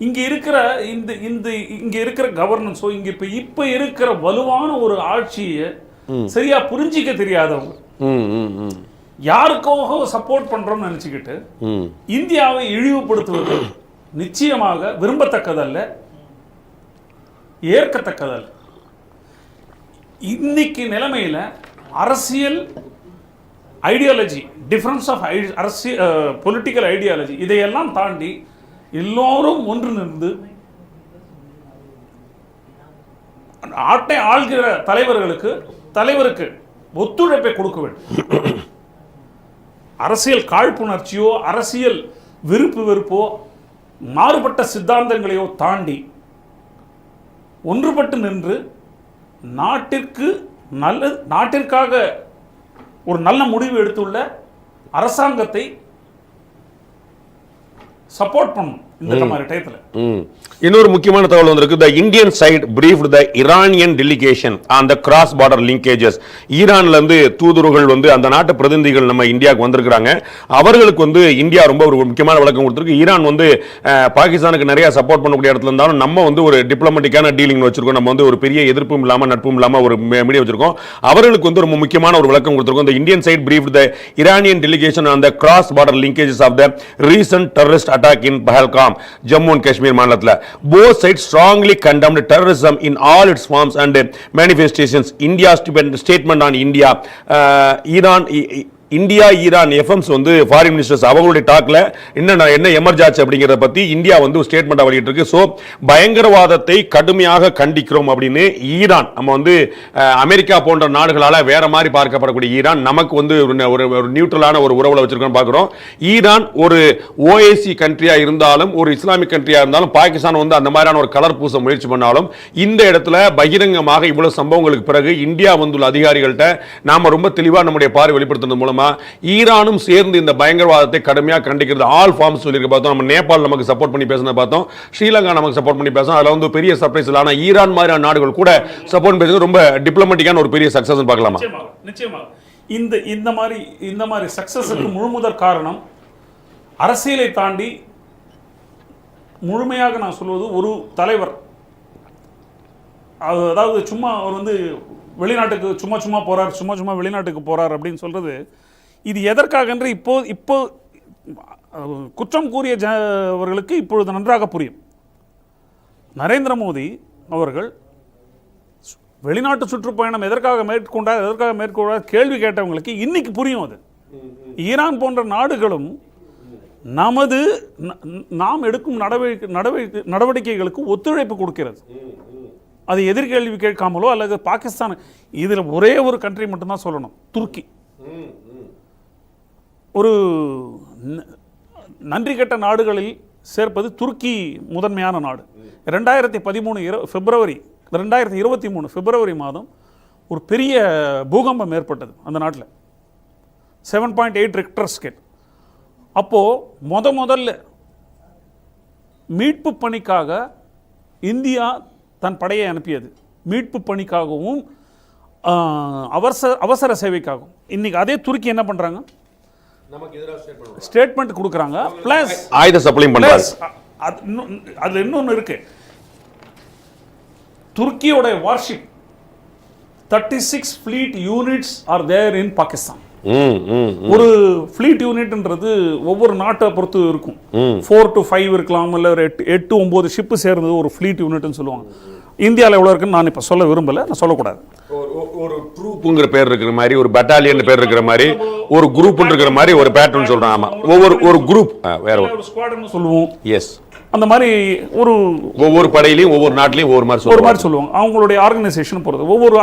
இங்க இருக்கிற கவர்னன்ஸோ இப்ப இருக்கிற வலுவான ஒரு ஆட்சியை சரியா புரிஞ்சிக்க தெரியாதவங்க, யாருக்காக சப்போர்ட் பண்றோம்னு நினைச்சுக்கிட்டு இந்தியாவை இழிவுபடுத்துவது நிச்சயமாக விரும்பத்தக்கதல்ல, ஏற்கத்தக்கதல்ல. இன்னைக்கு நிலைமையில அரசியல் ideology, difference of political ideology, இதையெல்லாம் தாண்டி எல்லோரும் ஒன்று நின்று நாட்டை ஆள்கிற தலைவருக்கு ஒத்துழைப்பை கொடுக்க வேண்டும். அரசியல் காழ்ப்புணர்ச்சியோ அரசியல் விருப்பு வெறுப்போ மாறுபட்ட சித்தாந்தங்களையோ தாண்டி ஒன்றுபட்டு நின்று நாட்டிற்காக ஒரு நல்ல முடிவு எடுத்துள்ள அரசாங்கத்தை சப்போர்ட் பண்ணும். இந்த மாதிரி டயத்துல இன்னொரு முக்கியமான தகவல் வந்திருக்கு. The Indian side briefed the Iranian delegation on the cross border linkages. ஈரான்ல இருந்து தூதுவர்கள் அந்த நாட்டு பிரதிநிதிகள் நம்ம இந்தியாவுக்கு வந்திருக்காங்க. அவர்களுக்கு இந்தியா ரொம்ப ஒரு முக்கியமான விளக்கம் கொடுத்திருக்கு. ஈரான் பாகிஸ்தானுக்கு நிறைய சப்போர்ட் பண்ணக்கூடிய இடத்துல இருந்தாலும் நம்ம ஒரு டிப்ளமேட்டிக்கான டீலிங் வச்சிருக்கோம். நம்ம ஒரு பெரிய எதிர்ப்பும் இல்லாம நட்பும் இல்லாம ஒரு மீடியா வச்சிருக்கோம். அவர்களுக்கு ரொம்ப முக்கியமான ஒரு விளக்கம் கொடுத்திருக்கோம். The Indian side briefed the Iranian delegation on the cross border linkages of the recent terrorist attack in Pahalgam, Jammu and Kashmir மாநிலத்தில். Both sides strongly condemned terrorism in all its forms and manifestations. India's statement on India, India Iran FMs foreign ministers அவங்களுடைய டாக்ல என்ன emerge ஆச்சு அப்படிங்கறத பத்தி India statement வெளியிட்டு இருக்கு. So பயங்கரவாதத்தை கடுமையாக கண்டிக்கிறோம் அப்படின்னு ஈரான், நம்ம அமெரிக்கா போன்ற நாடுகளால வேற மாதிரி பார்க்கப்படக்கூடிய ஈரான் நமக்கு ஒரு நியூட்ரலான ஒரு உறவுல வச்சிருக்கோம் பார்க்கிறோம். ஈரான் ஒரு ஓஏசி கண்ட்ரியா இருந்தாலும் ஒரு இஸ்லாமிக் கண்ட்ரியா இருந்தாலும் பாகிஸ்தான் அந்த மாதிரியான ஒரு கலர் பூச முயற்சி பண்ணாலும் இந்த இடத்துல பகிரங்கமாக இவ்வளவு சம்பவங்களுக்கு பிறகு இந்தியா வந்துள்ள அதிகாரிகள்ட்ட நாம ரொம்ப தெளிவா நம்முடைய பார்வை வெளிப்படுத்துறது மூலமா ஈரானும் சேர்ந்து இந்த பயங்கரவாதத்தை கடுமையாக கண்டிக்கிறது. ஆல் ஃபார்ம்ஸ் சொல்லியிருக்க பார்த்தோம். நம்ம நேபாள் நமக்கு சப்போர்ட் பண்ணி பேசுனத பார்த்தோம். ஸ்ரீலங்கா நமக்கு சப்போர்ட் பண்ணி பேசணும். அதுல பெரிய சர்ப்ரைஸ் இல்லை. ஆனா ஈரான் மாதிரியான நாடுகள் கூட சப்போர்ட் பேசுறது ரொம்ப டிப்ளமேட்டிக்கான ஒரு பெரிய சக்சஸ் பார்க்கலாமா? நிச்சயமாக இந்த மாதிரி சக்சஸுக்கு முழுமுதற் காரணம் அரசியலை தாண்டி முழுமையாக நான் சொல்வது ஒரு தலைவர், அதாவது சும்மா அவர் வெளிநாட்டுக்கு சும்மா போறார், சும்மா வெளிநாட்டுக்கு போறார் அப்படின்னு சொல்றது இது எதற்காக என்று இப்போ குற்றம் கூறிய அவர்களுக்கு இப்பொழுது நன்றாக புரியும். நரேந்திர மோடி அவர்கள் வெளிநாட்டு சுற்றுப்பயணம் எதற்காக மேற்கொண்டார் கேள்வி கேட்டவங்களுக்கு இன்னைக்கு புரியும். அது ஈரான் போன்ற நாடுகளும் நாம் எடுக்கும் நடவடிக்கைகளுக்கு ஒத்துழைப்பு கொடுக்கிறது. அது எதிர்கேள்வி கேட்காமலோ அல்லது பாகிஸ்தான், இதில் ஒரே ஒரு கண்ட்ரி மட்டும்தான் சொல்லணும், துருக்கி. ஒரு நன்றி கெட்ட நாடுகளில் சேர்ப்பது துருக்கி முதன்மையான நாடு. 2023 பிப்ரவரி மாதம் ஒரு பெரிய பூகம்பம் ஏற்பட்டது அந்த நாட்டில், 7.8 ரிக்டர் ஸ்கேல். அப்போது முதல்ல மீட்பு பணிக்காக இந்தியா தன் படையை அனுப்பியது. மீட்பு பணிக்காகவும் அவசர சேவைக்காகவும். இன்னைக்கு அதே துருக்கி என்ன பண்றாங்க? ஸ்டேட்மெண்ட் கொடுக்கறாங்க. பிளஸ் ஆயுத சப்ளை பண்றாங்க. அதுல இன்னொன்னு இருக்கு. துருக்கியோட warship 36 fleet units are there in Pakistan. ஒரு ஃப்ளீட் யூனிட்ன்றது ஒவ்வொரு நாட்டை பொறுத்து இருக்கும். 4 to 5 இருக்கலாம், இல்லை 8-9 ஷிப்பு சேர்ந்தது ஒரு ஃப்ளீட் யூனிட்னு சொல்லுவாங்க. இந்தியாவில் எவ்வளோ இருக்குன்னு நான் இப்போ சொல்ல விரும்பலை, நான் சொல்லக்கூடாது. ஒரு ட்ரூப்புங்கிற பேர் இருக்கிற மாதிரி, ஒரு பட்டாலியன் பேர் இருக்கிற மாதிரி, ஒரு குரூப் இருக்கிற மாதிரி ஒரு பேட்டர்ன் சொல்றேன். ஆமா, ஒரு குரூப் வேற ஒரு ஸ்குவாட்னு சொல்லுவோம். எஸ், அந்த மாதிரி ஒவ்வொரு படையிலையும் ஒவ்வொரு நாட்டிலையும் ஒவ்வொரு மாதிரி சொல்லுவாங்க. அவங்களுடைய ஆர்கனைசேஷன் பொறுத்து ஒவ்வொரு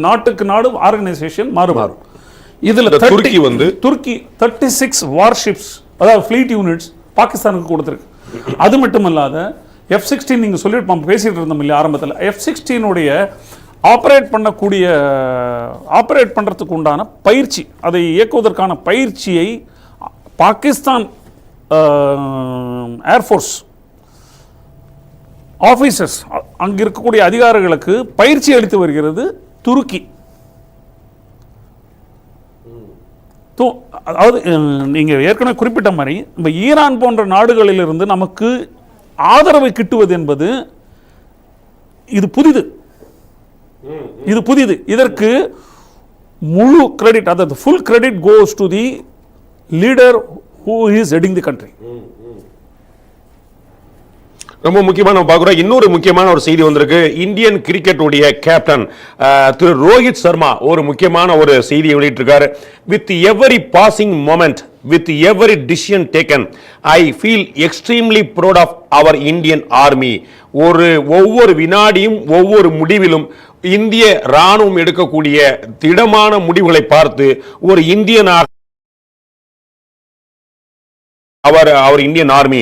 நாட்டுக்கு நாடு ஆர்கனைசேஷன் மாறும். இதுல துருக்கி 36 வார்ஷிப்ஸ், அதாவது ஃப்ளீட் யூனிட்ஸ் பாகிஸ்தானுக்கு கொடுத்துருக்கு. அது மட்டுமல்லாத F-16 நீங்க சொல்லிட்டு பேசிட்டு இருந்தோம் இல்லையா ஆரம்பத்தில், F-16 உடைய ஆப்ரேட் பண்றதுக்கு உண்டான பயிற்சி, அதை இயக்குவதற்கான பயிற்சியை பாகிஸ்தான் ஏர்ஃபோர்ஸ் ஆபீசர்ஸ், அங்க இருக்கக்கூடிய அதிகாரிகளுக்கு பயிற்சி அளித்து வருகிறது துருக்கி. அதாவது நீங்கள் ஏற்கனவே குறிப்பிட்ட மாதிரி நம்ம ஈரான் போன்ற நாடுகளிலிருந்து நமக்கு ஆதரவை கிட்டுவது என்பது இது புதிது. இதற்கு முழு கிரெடிட், அதாவது full credit goes to the leader who is heading the country. ரொம்ப முக்கியமான நம்ம பார்க்குறோம். இன்னொரு முக்கியமான ஒரு செய்தி வந்திருக்கு. இந்தியன் கிரிக்கெட்டுடைய கேப்டன் திரு ரோஹித் சர்மா ஒரு முக்கியமான ஒரு செய்தியை வெளியிட்டிருக்காரு. With every passing moment, with every decision taken, I feel extremely proud of our Indian Army. ஒவ்வொரு வினாடியும் ஒவ்வொரு முடிவிலும் இந்திய ராணுவம் எடுக்கக்கூடிய திடமான முடிவுகளை பார்த்து ஒரு இந்தியனாக அவர் Indian army,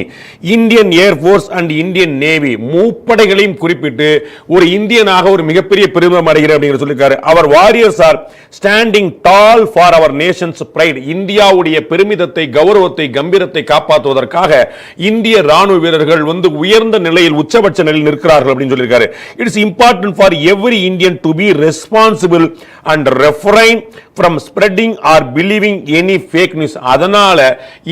Indian air force and Indian navy முப்படைகளையும் குறிப்பிட்டு ஒரு இந்தியனாக ஒரு மிகப்பெரிய பெருமிதம் அடைகிறார் அப்படிங்கிற சொல்லியிருக்காரு. Our warriors are standing tall for our nation's pride. இந்தியாவுடைய பெருமிதத்தை, கௌரவத்தை, கம்பீரத்தை காப்பாற்றுவதற்காக இந்திய ராணுவ வீரர்கள் உயர்ந்த நிலையில், உச்சபட்ச நிலையில் நிற்கிறார்கள் அப்படின்னு சொல்லியிருக்காரு. It's important for every Indian to be responsible and refrain from spreading or believing any fake news. அதனால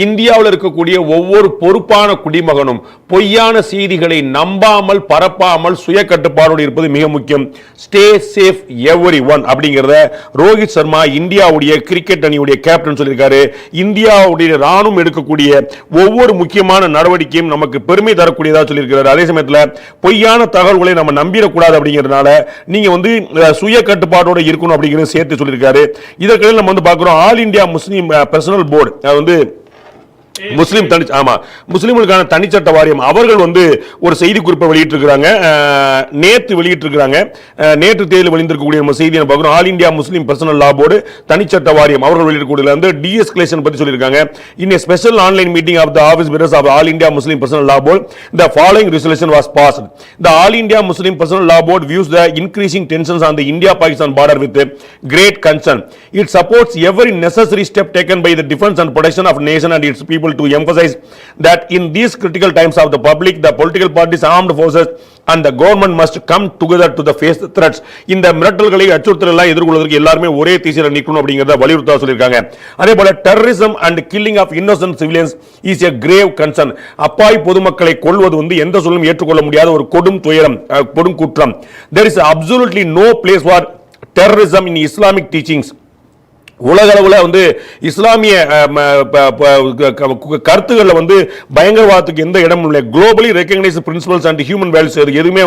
இந்தியாவில் இருக்கக்கூடிய ஒவ்வொரு பொறுப்பான குடிமகனும் பொய்யான செய்திகளை நம்பாமல், பரப்பாமல் சுய கட்டுப்பாடோடு இருப்பது மிக முக்கியம். ஸ்டே சேஃப் எவரிஒன் அப்படிங்கறத ரோஹித் சர்மா இந்தியாவுடைய கிரிக்கெட் அணியுடைய கேப்டன் சொல்லியிருக்காரு. இந்தியாவுடைய ராணுவம் எடுக்கக்கூடிய ஒவ்வொரு முக்கியமான நடவடிக்கையும் நமக்கு பெருமை தரக்கூடியதா சொல்லியிருக்கிறார். அதே சமயத்தில் பொய்யான தகவல்களை நம்ம நம்பிடக்கூடாது அப்படிங்கிறதுனால நீங்க சுய கட்டுப்பாடோடு இருக்கணும் அப்படிங்கிறத சேர்த்து சொல்லியிருக்காரு. இதற்கிடையில் நம்ம பார்க்கிறோம் all India Muslim personal board, முஸ்லிம்களுக்கான தனிச்சட்ட வாரியம் அவர்கள் ஒரு செய்தி குறிப்பை வெளியிட்டிருக்கிறாங்க. நேற்று தேதியில் வெளியிருக்கக்கூடிய நம்ம செய்தியை பார்க்கிறோம். All India Muslim personal law board தனிச்சட்ட வாரியம் அவர்கள் வெளியிடக்கூடிய டீஎஸ்கலேஷன் பத்தி சொல்லியிருக்காங்க. இன் a special online meeting of the office bearers of All India Muslim Personal Law Board, the following resolution was passed. The All India Muslim Personal Law Board views the increasing tensions on the India-Pakistan border with great concern. It supports every necessary step taken by the defense and protection of nation and its people to emphasize that in these critical times of the public, the political parties, armed forces and the government must come together to the face the threats. இந்த மிரட்டல்களை, அச்சுறுத்தல்களை எல்லாம் எதிர்கொள்வதற்கு எல்லாரும் ஒரே திசையில் நிற்கணும் அப்படிங்கறத வலியுறுத்தா சொல்லியிருக்காங்க. அதே போல terrorism and killing of innocent civilians is a grave concern. அப்பாவி பொதுமக்களை கொல்வது எந்த சொல்லும் ஏற்றுக்கொள்ள முடியாத ஒரு கொடும் குற்றம். There is absolutely no place for terrorism in Islamic teachings. உலகளவில் இஸ்லாமிய கருத்துக்களில் பயங்கரவாதத்துக்கு எந்த இடம் இல்லை. Globally recognised principles and human values எதுவுமே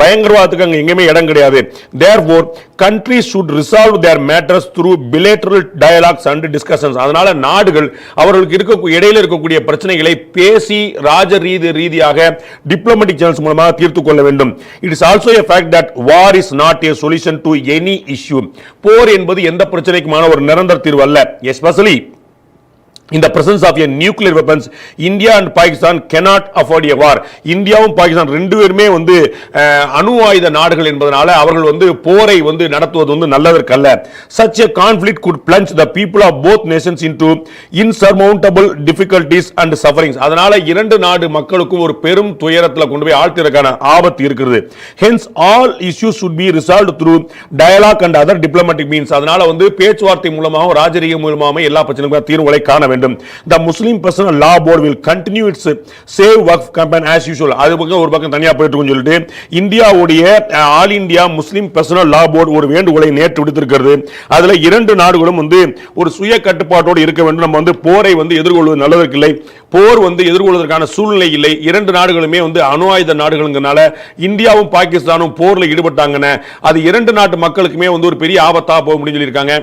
பயங்கரவாதத்துக்கு அங்கே எங்கேயுமே இடம் கிடையாது. Therefore, countries should resolve their matters through bilateral dialogues and discussions. அதனால நாடுகள் அவர்களுக்கு இடையில இருக்கக்கூடிய பிரச்சனைகளை பேசி ரீதியாக டிப்ளமேட்டிக் சேனல்ஸ் மூலமாக தீர்த்து கொள்ள வேண்டும். It is also a fact that war is not a solution to any issue. போர் என்பது எந்த பிரச்சனைக்குமான ஒரு நிரந்தர தீர்வு அல்ல. Especially in the presence of a nuclear weapons, India and Pakistan cannot afford a war. இந்தியாவும் பாகிஸ்தான் ரெண்டு பேருமே அணு ஆயுத நாடுகள் என்பதனால அவர்கள் போரை நடத்துவது நல்லதற்கல்ல. Such a conflict could plunge the people of both nations into insurmountable difficulties and sufferings. அதனால இரண்டு நாடு மக்களுக்கும் ஒரு பெரும் துயரத்துல கொண்டு போய் ஆழ்த்திறக்கான ஆபத்து இருக்கிறது. Hence all issues should be resolved through dialogue and other diplomatic means. அதனால பேச்சுவார்த்தை மூலமாக, ராஜரீக மூலமாக எல்லா பிரச்சனைகளுக்கும் தீர்வுகளை காண வேண்டும். The Muslim Personal Law Board will continue its Save Waqf campaign as usual. அது ஒரு பக்கம் தனியா போயிட்டு இருக்குன்னு சொல்லிட்டு இந்தியாவுடைய all India Muslim personal law board ஒரு வேண்டுகோளை நேற்று விடுத்திருக்கிறது. அதுல இரண்டு நாடுகளும் ஒரு சுய கட்டுப்பாட்டோடு இருக்க வேண்டும். நம்ம போரை எதிர்கொள்வது நல்லதற்கில்லை, போர் எதிர்கொள்வதற்கான சூழ்நிலை இல்லை. இரண்டு நாடுகளுமே அணு ஆயுத நாடுகள்ங்கனால இந்தியாவும் பாகிஸ்தானும் போர்ல ஈடுபட்டாங்கன்னா அது இரண்டு நாட்டு மக்களுக்குமே ஒரு பெரிய ஆபத்தா போக முடியும் சொல்லியிருக்காங்க.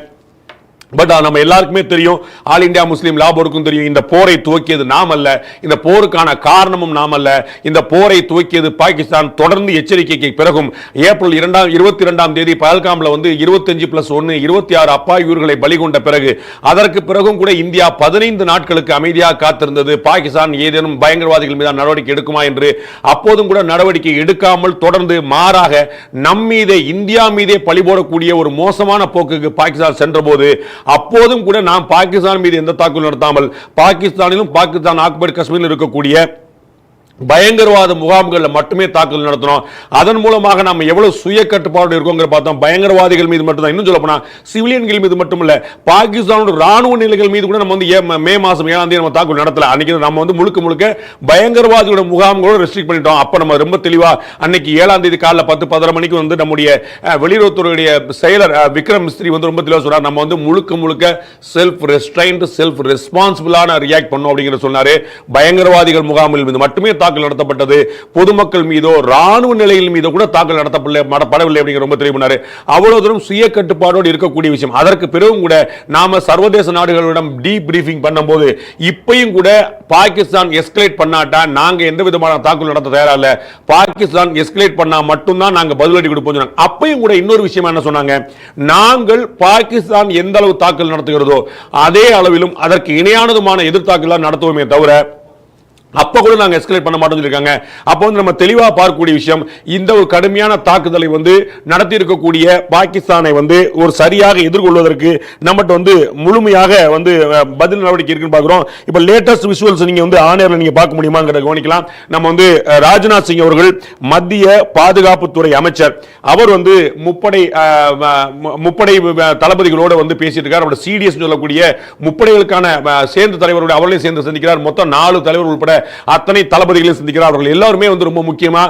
பட் நம்ம எல்லாருக்குமே தெரியும், ஆல் இந்தியா முஸ்லீம் லா போர்டுக்கும் தெரியும், இந்த போரை துவக்கியது நாம் அல்ல, இந்த போருக்கான காரணமும் நாம் அல்ல. இந்த போரை துவக்கியது பாகிஸ்தான். தொடர்ந்து எச்சரிக்கைக்கு பிறகும் ஏப்ரல் 22ஆம் தேதி பஹல்காம்ல 25+1 26 அப்பாவி உயிர்களை பலி கொண்ட பிறகு அதற்கு பிறகும் கூட இந்தியா 15 நாட்களுக்கு அமைதியாக காத்திருந்தது. பாகிஸ்தான் ஏதேனும் பயங்கரவாதிகள் மீது நடவடிக்கை எடுக்குமா என்று. அப்போதும் கூட நடவடிக்கை எடுக்காமல் தொடர்ந்து மாறாக நம் மீதே, இந்தியா மீதே பழி போடக்கூடிய ஒரு மோசமான போக்குக்கு பாகிஸ்தான் சென்றபோது அப்போதும் கூட நாம் பாகிஸ்தான் மீது எந்த தாக்குதல் நடத்தாமல் பாகிஸ்தானிலும் பாகிஸ்தான் ஆக்குபைடு காஷ்மீரில் இருக்கக்கூடிய பயங்கரவாத முகாம்களில் மட்டுமே தாக்குதல் நடத்தணும். அதன் மூலமாக நம்ம எவ்வளவு சுய கட்டுப்பாடு இருக்கோங்கிற பார்த்தோம். பயங்கரவாதிகள் மீது மட்டும் தான், இன்னும் சொல்ல போனா சிவிலியன்கள் மீது மட்டும் இல்ல, பாகிஸ்தானோட ராணுவ நிலைகள் மீது கூட நம்ம வந்து மே மாசம் 7ஆம் தேதி நம்ம தாக்குதல் நடத்தல. அன்னைக்கு நம்ம வந்து முழுக்க முழுக்க பயங்கரவாதிகளோட முகாம்களோட ரெஸ்ட்ரிக்ட் பண்ணிட்டோம். அப்ப நம்ம ரொம்ப தெளிவா அன்னைக்கு 7ஆம் தேதி காலைல 10-11 மணிக்கு வந்து நம்முடைய வெளியுறவுத்துறையுடைய செயலர் விக்ரம் மிஸ்ரி வந்து ரொம்ப தெளிவா சொன்னார், நம்ம வந்து முழுக்க முழுக்க செல்ஃப் ரெஸ்ட்ரைன்ட் செல்ஃப் ரெஸ்பான்சிபிளான ரியாக்ட் பண்ணோம் அப்படிங்கிற சொன்னாரு. பயங்கரவாதிகள் முகாமில் மீது மட்டுமே தாக்குதல் நடத்தப்பட்டது, பொதுமக்கள் மீதோ ராணுவ நிலையில் மீதோ கூட தாக்குதல் நடத்தப்படவில்லை அப்படிங்கிற ரொம்ப தெளிவுனாரு. அவ்வளவு தூரம் சுய கட்டுப்பாடோடு இருக்கக்கூடிய விஷயம். அதற்கு பிறகும் கூட நாம சர்வதேச நாடுகளிடம் டீப் பிரீஃபிங் பண்ணும்போது இப்பயும் கூட பாகிஸ்தான் எஸ்கலேட் பண்ணாட்டா நாங்க எந்த விதமான தாக்குதல் நடத்த தயாரா இல்ல, பாகிஸ்தான் எஸ்கலேட் பண்ணா மட்டும்தான் நாங்க பதிலடி கொடுப்போம் சொன்னாங்க. அப்பயும் கூட இன்னொரு விஷயம் என்ன சொன்னாங்க, நாங்கள் பாகிஸ்தான் எந்த அளவு தாக்குதல் நடத்துகிறதோ அதே அளவிலும் அதற்கு இணையானதுமான எதிர்த்தாக்குதல் நடத்துவோமே தவிர அப்ப கூட நாங்க எஸ்கலேட் பண்ண மாட்டோம் சொல்லிருக்காங்க. அப்போ வந்து நம்ம தெளிவா பார்க்கக்கூடிய விஷயம், இந்த ஒரு கடுமையான தாக்குதலை வந்து நடத்தி இருக்கக்கூடிய பாகிஸ்தானை வந்து ஒரு சரியாக எதிர்கொள்வதற்கு நம்மகிட்ட வந்து முழுமையாக வந்து பதில் நடவடிக்கை இருக்குன்னு பார்க்கிறோம். இப்ப லேட்டஸ்ட் விஷுவல்ஸ் நீங்க வந்து ஆன்லைன்ல நீங்க பார்க்க முடியுமாங்கிறத கவனிக்கலாம். நம்ம வந்து ராஜ்நாத் சிங் அவர்கள் மத்திய பாதுகாப்புத்துறை அமைச்சர், அவர் வந்து முப்படை தளபதிகளோடு வந்து பேசிட்டு இருக்கார். அவருடைய சிடிஎஸ் சொல்லக்கூடிய முப்படைகளுக்கான சேர்ந்து தலைவரோட அவர்களையும் சேர்ந்து சந்திக்கிறார். மொத்தம் 4 தலைவர் உட்பட அத்தனை தளபதிகளை சந்திக்கிறார். அவர்கள் எல்லாருமே வந்து ரொம்ப முக்கியமா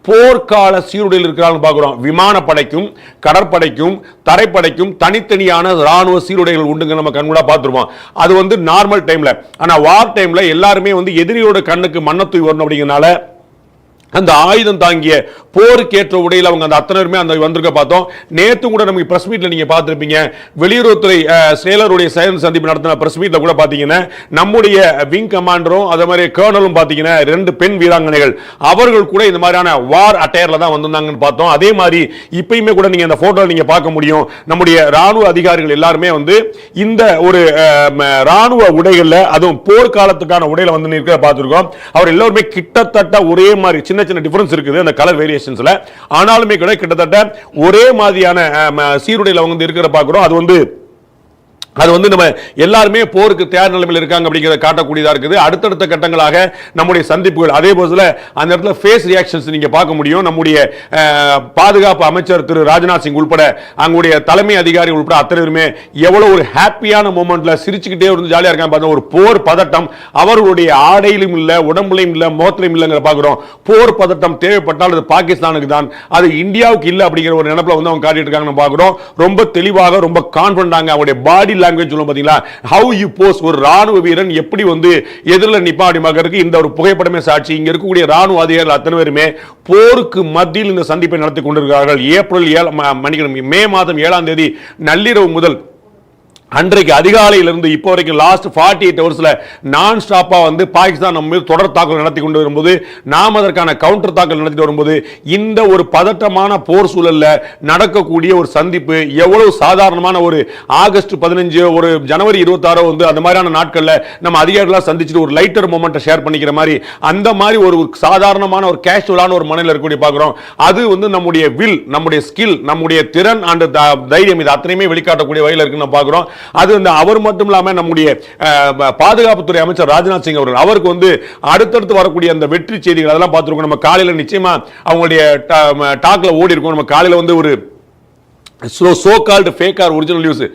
போர்க்கால சீருடையில் இருக்கிறார்கள் பார்க்கிறோம். விமானப்படைக்கும் கடற்படைக்கும் தரைப்படைக்கும் தனித்தனியான ராணுவ சீருடைகள் உண்டுங்க, நம்ம கண்கூடா பார்த்துருவோம். அது வந்து நார்மல் டைம்ல. ஆனா வார் டைம்ல எல்லாருமே வந்து எதிரியோட கண்ணுக்கு மண்ணத்தூய் வரணும் அப்படிங்கிறனால அந்த ஆயுதம் தாங்கிய போருக்கேற்ற உடையில் அவங்க அந்த அத்தனையுமே அந்த வந்திருக்க பார்த்தோம். நேத்து கூட நமக்கு பிரஸ் மீட்ல நீங்க பார்த்திருப்பீங்க, வெளியுறவுத்துறை செயலருடைய சந்திப்பு நடத்தின பிரஸ் மீட்ல கூட பாத்தீங்கன்னா நம்முடைய விங் கமாண்டரும் அதே மாதிரி கர்னலும் பாத்தீங்கன்னா 2 பெண் வீராங்கனைகள் அவர்கள் கூட இந்த மாதிரியான வார் அட்டையர்ல தான் வந்திருந்தாங்கன்னு பார்த்தோம். அதே மாதிரி இப்பயுமே கூட நீங்க அந்த போட்டோல நீங்க பார்க்க முடியும், நம்முடைய ராணுவ அதிகாரிகள் எல்லாருமே வந்து இந்த ஒரு ராணுவ உடைகள்ல, அதுவும் போர்க்காலத்துக்கான உடையில வந்து நிற்க பார்த்திருக்கோம். அவர் எல்லாருமே கிட்டத்தட்ட ஒரே மாதிரி, சின்ன சின்ன டிஃபரன்ஸ் இருக்குது அந்த கலர் வேரியேஷன்ஸ்ல, ஆனாலுமே கூட கிட்டத்தட்ட ஒரே மாதிரியான சீருடையில் அவங்க இருக்கிற பார்க்கிறோம். அது வந்து நம்ம எல்லாருமே போருக்கு தயார் நிலைமையில் இருக்காங்க அப்படிங்கிறத காட்டக்கூடியதா இருக்குது. அடுத்தடுத்த கட்டங்களாக நம்முடைய சந்திப்புகள், அதே போல அந்த இடத்துல ஃபேஸ் ரியாக்ஷன்ஸ் நீங்க பார்க்க முடியும். நம்முடைய பாதுகாப்பு அமைச்சர் திரு ராஜ்நாத் சிங் உட்பட அங்களுடைய தலைமை அதிகாரி உட்பட அத்தனையுமே எவ்வளவு ஒரு ஹாப்பியான மூமெண்ட்ல சிரிச்சுக்கிட்டே இருந்து ஜாலியா இருக்காங்க பாருங்க. ஒரு போர் பதட்டம் அவர்களுடைய ஆடையிலும் இல்ல, உடம்புலையும் இல்ல, முகத்திலும் இல்லைங்கிற பார்க்கிறோம். போர் பதட்டம் தேவைப்பட்டால் அது பாகிஸ்தானுக்கு தான், அது இந்தியாவுக்கு இல்ல அப்படிங்கிற ஒரு நினைப்புல வந்து அவங்க காட்டிட்டு இருக்காங்க பார்க்கிறோம். ரொம்ப தெளிவாக ரொம்ப கான்ஃபிடன்டாங்க. அவருடைய பாடி லாங்குவேஜ் சொல்லுவோம் பாத்தீங்களா, how you pose, ஒரு ராணுவ வீரன் எப்படி வந்து எதிரில் நிப்பா அப்படிங்கிறதுக்கு இந்த ஒரு புகைப்படமே சாட்சி. இங்க இருக்கக்கூடிய ராணுவ அதிகாரிகள் அத்தனை பேருமே போருக்கு மத்தியில் இந்த சந்திப்பை நடத்தி கொண்டிருக்கிறார்கள். மே மாதம் 7ஆம் தேதி நள்ளிரவு முதல் அன்றைக்கு அதிகாலையிலிருந்து இப்போ வரைக்கும் லாஸ்ட் 48 ஹவர்ஸ்ல நான் ஸ்டாப்பா வந்து பாகிஸ்தான் நம்ம மீது தொடர் தாக்குதல் நடத்தி கொண்டு வரும்போது, நாம் அதற்கான கவுண்டர் தாக்குதல் நடத்திட்டு வரும்போது இந்த ஒரு பதட்டமான போர் சூழல்ல நடக்கக்கூடிய ஒரு சந்திப்பு எவ்வளவு சாதாரணமான ஒரு ஆகஸ்ட் 15 ஒரு ஜனவரி 26 வந்து அந்த மாதிரியான நாட்கள்ல நம்ம அதிகாரிகளா சந்திச்சுட்டு ஒரு லைட்டர் மொமெண்ட்டை ஷேர் பண்ணிக்கிற மாதிரி அந்த மாதிரி ஒரு சாதாரணமான ஒரு கேஷுவலான ஒரு மனநிலை இருக்கக்கூடிய பார்க்கிறோம். அது வந்து நம்முடைய வில், நம்முடைய ஸ்கில், நம்முடைய திறன் அண்ட் தைரியம் இது அத்தனையுமே வெளிக்காட்டக்கூடிய வகையில் இருக்குன்னு நம்ம பார்க்கிறோம். அது வந்து அவர் மட்டும் இல்லாம நம்முடைய பாதுகாப்புத்துறை அமைச்சர் ராஜ்நாத் சிங் அவர்கள், அவருக்கு வந்து அடுத்தடுத்து வரக்கூடிய அந்த வெற்றி செய்திகள் அதெல்லாம் பார்த்துருக்கோம். நம்ம காலையில நிச்சயமா அவங்களுடைய டாக்ல ஓடி இருக்கும். நம்ம காலையில வந்து ஒரு so called fake or original news,